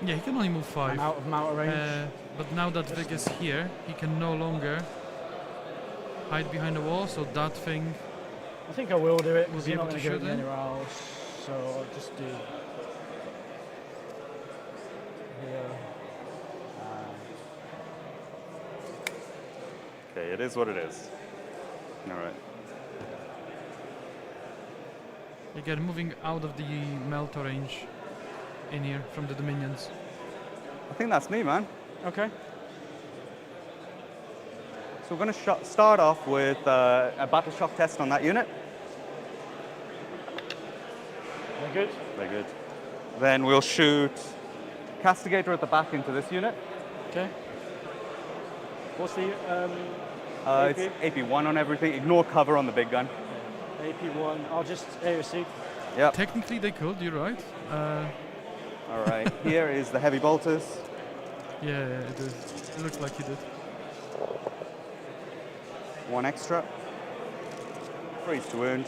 Yeah, he can only move 5. and out of mount range. But now that Vic is here, he can no longer hide behind the wall, so that thing. I think I will do it We'll because be you're able not to going to shoot go then? anywhere else. So I'll just do here. Okay, it is what it is. All right. Again, moving out of the melt range in here from the Dominions. I think that's me, man. Okay. So we're going to start off with a battle shock test on that unit. Very good. Very good. Then we'll shoot Castigator at the back into this unit. Okay. What's the It's AP1 on everything. Ignore cover on the big gun. AP1? I'll just AOC. Yep. Technically, they could. You're right. All right. Here is the heavy bolters. Yeah, it is. It looks like he did. 1 extra. Freeze to wound.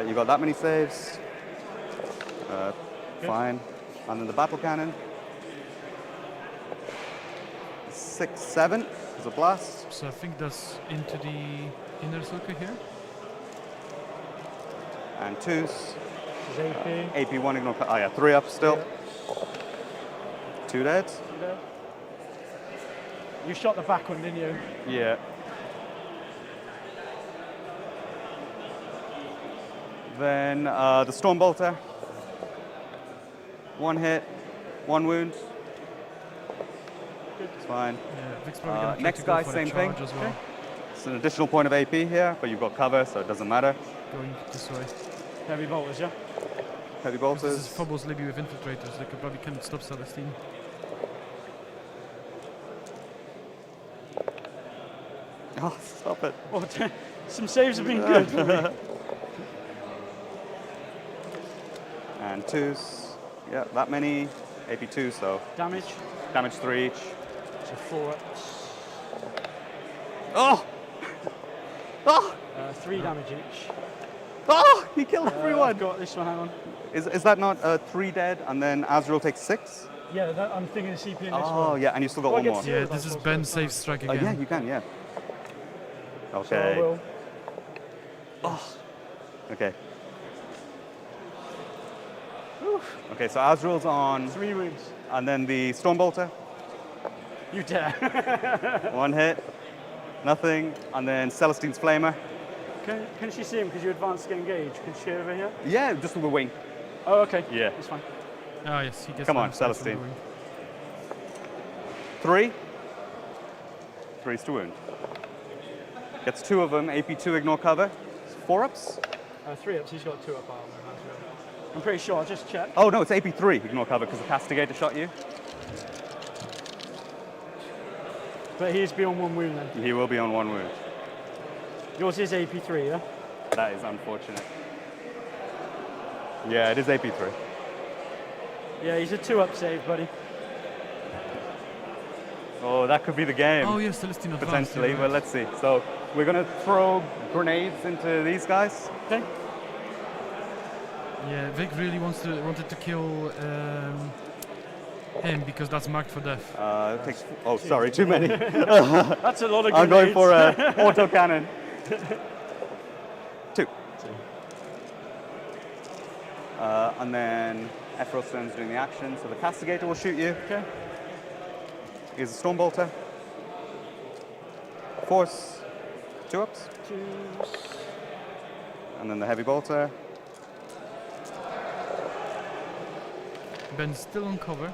You got that many saves. Fine. And then the battle cannon. 6, 7 is a blast. So I think that's into the inner circle here. And 2s. This is AP. AP1 ignore. Oh yeah, 3 up still. 2 dead. You shot the back one, didn't you? Yeah. Then the storm bolter. 1 hit, 1 wound. It's fine. Yeah, Vic's probably gonna try next to go guy, for same a charge thing. as well. It's an additional point of AP here, but you've got cover, so it doesn't matter. Going this way. Heavy bolters, yeah? Heavy This is bolters. Phobos Libby with infiltrators. They could probably can't stop Celestine. Oh, stop it. Oh, some saves have been good for me. And 2s. Yeah, that many. AP2, so Damage. damage 3 each. So 4 ups. Oh! Oh! 3 damage each. Oh, he killed I've everyone. got this one, hang on. Is that not 3 dead and then Azrael takes 6? Yeah, I'm thinking of CP in this Oh, one. yeah, and you still got Well, I one get more. two. Yeah, Like this is those Ben first safe time. strike Oh, again. yeah, you can, yeah. So I Okay. will. Okay. Okay, so Azrael's on, 3 wounds. and then the Stormbolter, You dare. 1 hit, nothing, and then Celestine's Flamer. Can she see him because you advanced to get engaged? Can she over here? Yeah, just with the wing. Oh, okay. Yeah. That's fine. Ah, yes, he gets Come on, line of sight from the Celestine. wing. 3. 3's to wound. Gets 2 of them, AP2 ignore cover. 4 ups? 3 ups, he's got 2 up armor. I'm pretty sure, I'll just check. Oh no, it's AP3 ignore cover because the Castigator shot you. But he's beyond 1 wound then. He will be on 1 wound. Yours is AP3, yeah? That is unfortunate. Yeah, it is AP3. Yeah, he's a 2-up save, buddy. Oh, that could be the game. Oh, yes, Celestine advanced. Potentially, you're well, right. let's see. So we're going to throw grenades into these guys. Okay. Yeah, Vic really wanted to kill him because that's marked for death. It takes, oh, sorry, too many. That's a lot of grenades. I'm going for autocannon. 2. And then Ephrostone's doing the action, so the Castigator will shoot you. Okay. Here's a Stormbolter. Force, 2 ups. 2s. And then the Heavy Bolter. Ben's still on cover,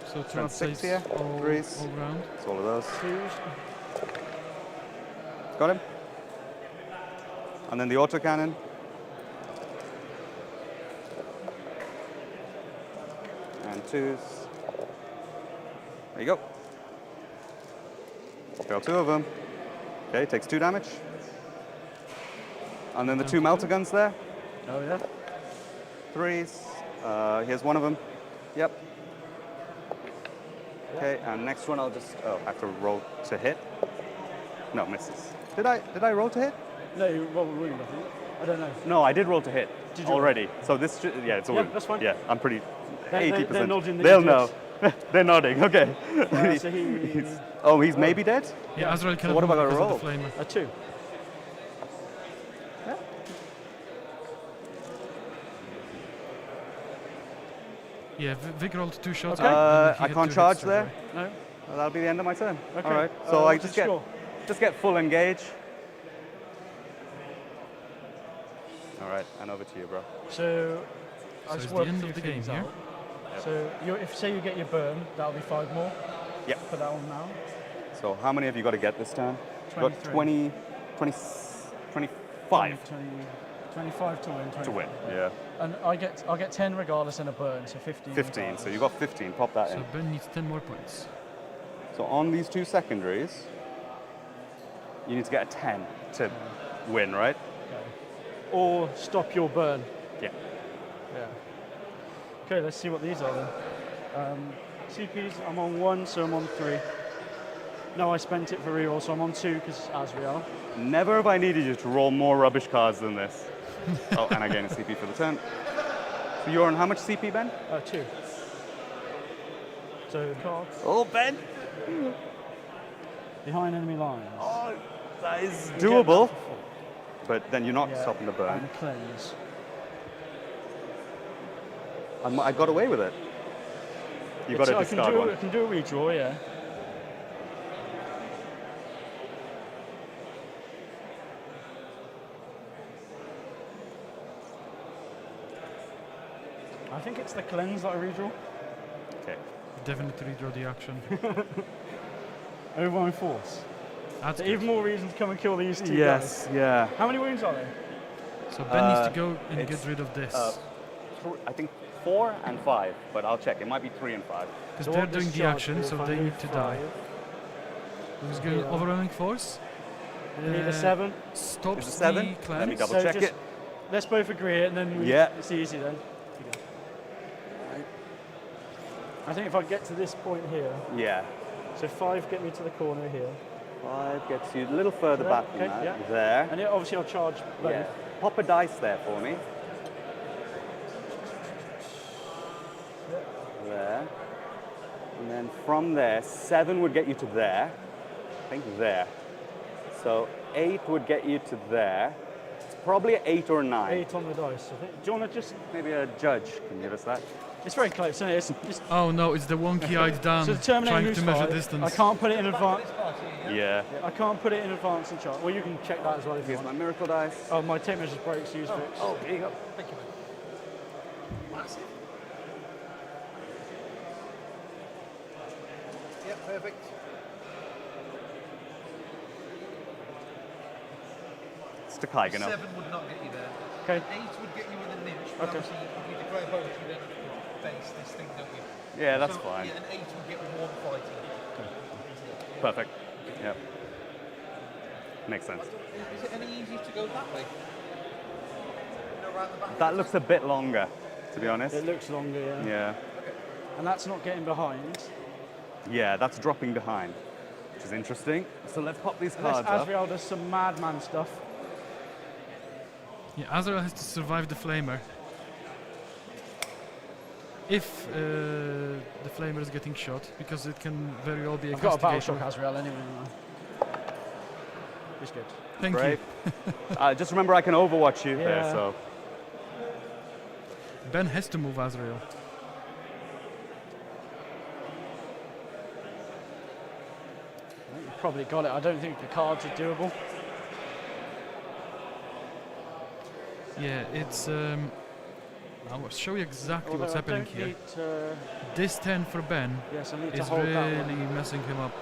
so 2 Then up 6 saves here, all 3s. all round. It's all of those. 2s. Got him. And then the autocannon. And 2s. There you go. Fail 2 of them. Okay, takes 2 damage. And then the 2 melter guns there. Oh, yeah? 3s. Here's 1 of them. Yep. Okay, and next one I'll just I have to roll to hit. No, misses. Did I roll to hit? No, you rolled a wound, I think. I don't know. No, I did roll to hit Did you? already. So this, yeah, it's a Yeah, win. that's fine. Yeah, I'm pretty. They- 80%. they're nodding that They'll you know. They're nodding. Okay. So he's Oh, he's maybe dead. Yeah, Azrael So what have I got to roll? The flamer. a 2. Yeah, Vic rolled 2 shots. Okay. and he I hit can't 2 charge hits there. straight away. No? Well, that'll be the end of my turn. Okay. All right. So I what's just the get score? full engage. All right, and over to you, bro. So, So I it's just the worked end a few of the game things here. out. So, if say you get your burn, that'll be 5 more. Yep. Put that on now. So how many have you got to get this turn? You've got 23. 25 25 to win. 20. to win. Yeah. And I'll get 10 regardless and a burn, so 15. 15. So you got 15. Pop that So in. Ben needs 10 more points. So on these 2 secondaries, you need to get a 10 to win, right? Okay. Or stop your burn. Yeah. Yeah. Okay, let's see what these are then. CPs, I'm on 1, so I'm on 3. No, I spent it for reroll, so I'm on 2 because Azrael. Never have I needed you to roll more rubbish cards than this. Oh, and I gain a CP for the turn. So you're on how much CP, Ben? 2. So cards Oh, Ben! behind enemy lines. Oh, that is You get doable. that for full. But then you're not Yeah, stopping the burn. And cleanse. I got away with it. You got to I discard one. I can do a redraw, yeah. I think it's the cleanse that I redraw. Okay. Definitely redraw the action. Overwhelming force. That's So good. even more reason to come and kill these 2 Yes, guys. yeah. How many wounds are there? So Ben needs to go and it's, get rid of this. I think 4 and 5, but I'll check. It might be 3 and 5. Because So they're what doing the discharge action, will so find they me need to die. 5. Who's going Yeah. overwhelming force? You need Uh, a 7. Stops Is it 7? the Let me cleanse. double So check just- it. Let's both agree and then Yeah. it's easy then. I think if I get to this point here, Yeah. so 5 get me to the corner here. 5 gets you a little further Yeah, back than okay, that. yeah. There. And it, obviously I'll charge both. Yeah. pop a dice there for me. There. And then from there, 7 would get you to there. I think there. So 8 would get you to there. It's probably an 8 or a 9. 8 on the dice, I think. Do you want to just... Maybe a judge can give us that. It's very close, isn't it? It's Oh no, it's the wonky-eyed Dan so the Terminator trying moves to measure 5. distance. I can't put it in advance. Yeah. I can't put it in advance and chart. Well, you can check that as well if you Here's my want. miracle dice. Oh, my tape measures breaks, use fix. Oh, here you go. Thank you, mate. Massive. Yep, perfect. It's to Kai, you know. 7 would not get you there. Okay. 8 would get you within an inch, but Okay. obviously if you declare both, you then face this thing, don't you? Yeah, that's So, fine. Yeah, an 8 would get 1 fighting. Perfect. Yep. Makes sense. Is it any easier to go that way? Around the back? That looks a bit longer, to be honest. It looks longer, yeah. Yeah. And that's not getting behind. Yeah, that's dropping behind, which is interesting. So let's pop these Unless cards up. Azrael does some madman stuff. Yeah, Azrael has to survive the flamer. If the flamer is getting shot, because it can very well be a I've got a battle castigation. shock Azrael anyway. It's good. Thank Great. you. Just remember I can overwatch you there, Yeah. so. Ben has to move Azrael. I think you've probably got it. I don't think the cards are doable. Yeah, it's. I will show you exactly Although what's I happening don't here. need to, This 10 for Ben yes, I need to is hold that really one. messing him up.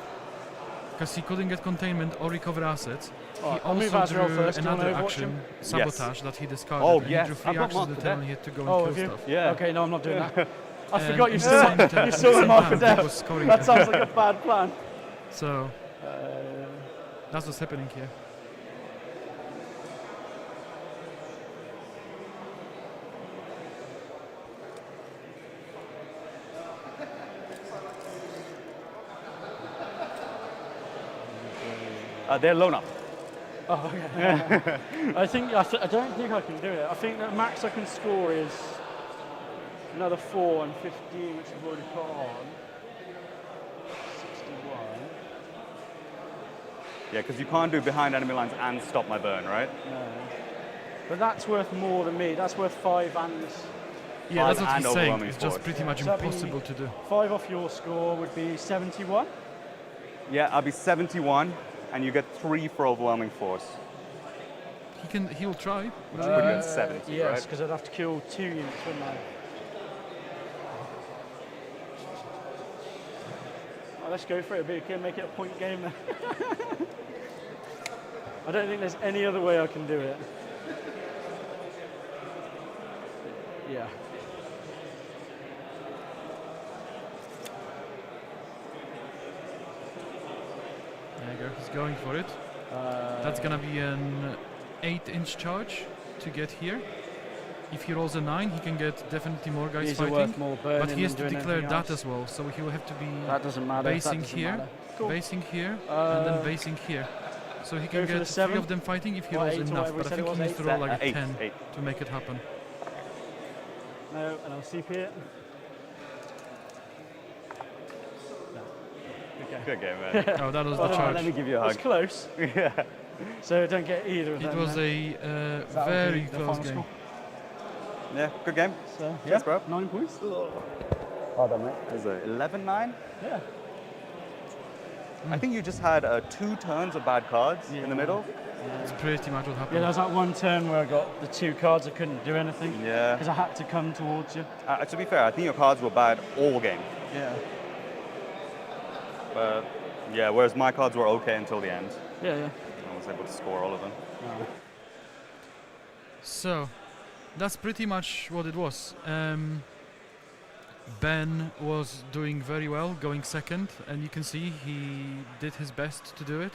Because he couldn't get containment or recover assets. Alright, He I'll move also Azrael drew first. Do you another wanna overwatch action, him? sabotage, that he discarded. Oh, and yes. He drew I've 3 got actions marked to the for turn death. and he had to go Oh, and have kill you? stuff. Yeah. Okay, no, I'm not doing that. I And forgot you at the still, same time- you at still the went same mark for time, he death. was scoring That them. sounds like a bad plan. So, that's what's happening here. They're loan up. Oh, okay. I don't think I can do it. I think the max I can score is another 4 and 15, which I've already put on. 61. Yeah, because you can't do behind enemy lines and stop my burn, right? No. But that's worth more than me. That's worth 5 and Yeah, that's 5 what and he's saying. overwhelming It's just force. pretty much So that'd be- impossible to do. 5 off your score would be 71. Yeah, I'll be 71, and you get 3 for overwhelming force. He'll try. Which would put you at 70, Yes, right? because I'd have to kill 2 units, wouldn't I? Oh, let's go for it. We can make it a point game then. I don't think there's any other way I can do it. Yeah. There you go. He's going for it. That's gonna be an 8-inch charge to get here. If he rolls a 9, he can get definitely more guys These are fighting. worth more burning But he has than to doing declare anything that else. as well, so he will have to be That doesn't matter. that basing doesn't here, matter. Cool. basing here, and then basing here. So he can Go for the get 3 7? of them fighting if he Or rolls 8 or enough, whatever we but I said think it he was, needs to 8? roll like a 8, 10 8. to make it happen. No, and I'll CP it. No. Okay. Good game, man. Oh, that was Oh, the no, charge. Let me give you a That was hug. close. Yeah. So don't get either of It them. was then. a That would very be the close final game. score. Yeah, good game. So, Cheers, bro. 9 points. Well done, mate. It was a 11-9. Yeah. I think you just had 2 turns of bad cards in the middle. It's pretty much what Yeah, happened. there was that one turn where I got the 2 cards, I couldn't do anything. Yeah. Because I had to come towards you. To be fair, I think your cards were bad all game. Yeah. But yeah, whereas my cards were okay until the end. Yeah, yeah. I was able to score all of them. So, that's pretty much what it was. Ben was doing very well, going second, and you can see he did his best to do it.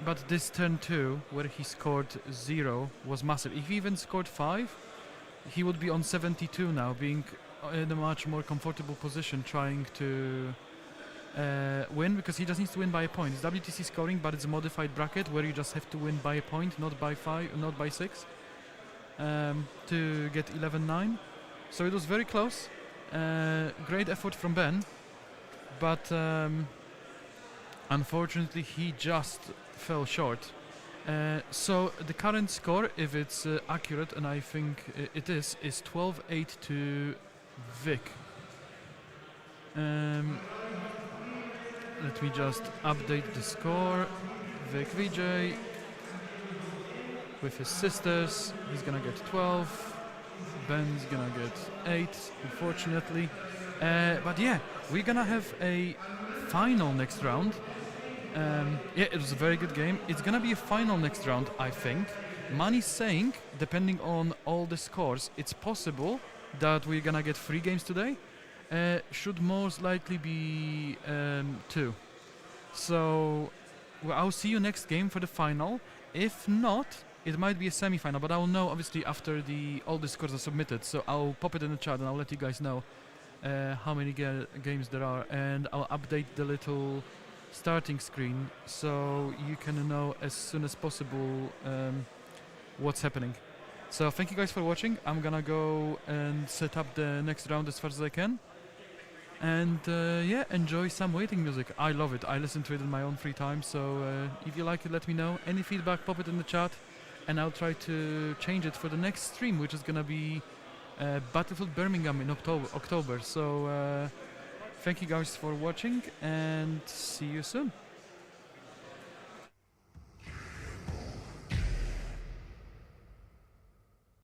But this turn 2, where he scored 0, was massive. If he even scored 5, he would be on 72 now, being in a much more comfortable position, trying to win, because he just needs to win by a point. It's WTC scoring, but it's a modified bracket where you just have to win by a point, not by 5, not by 6, to get 11-9. So it was very close. Great effort from Ben, but unfortunately he just fell short. So the current score, if it's accurate, and I think it is 12-8 to Vic. Let me just update the score. Vic Vijay with his sisters, he's gonna get 12. Ben's gonna get 8, unfortunately. But yeah, we're gonna have a final next round. Yeah, it was a very good game. It's gonna be a final next round, I think. Manny's saying, depending on all the scores, it's possible that we're gonna get 3 games today. Should most likely be 2. So well, I'll see you next game for the final. If not, it might be a semi-final, but I'll know obviously after all the scores are submitted. So I'll pop it in the chat and I'll let you guys know how many games there are, and I'll update the little starting screen so you can know as soon as possible what's happening. So thank you guys for watching. I'm gonna go and set up the next round as fast as I can. And yeah, enjoy some waiting music. I love it. I listen to it in my own free time. So if you like it, let me know. Any feedback, pop it in the chat, and I'll try to change it for the next stream, which is gonna be Battlefield Birmingham in October. So thank you guys for watching, and see you soon.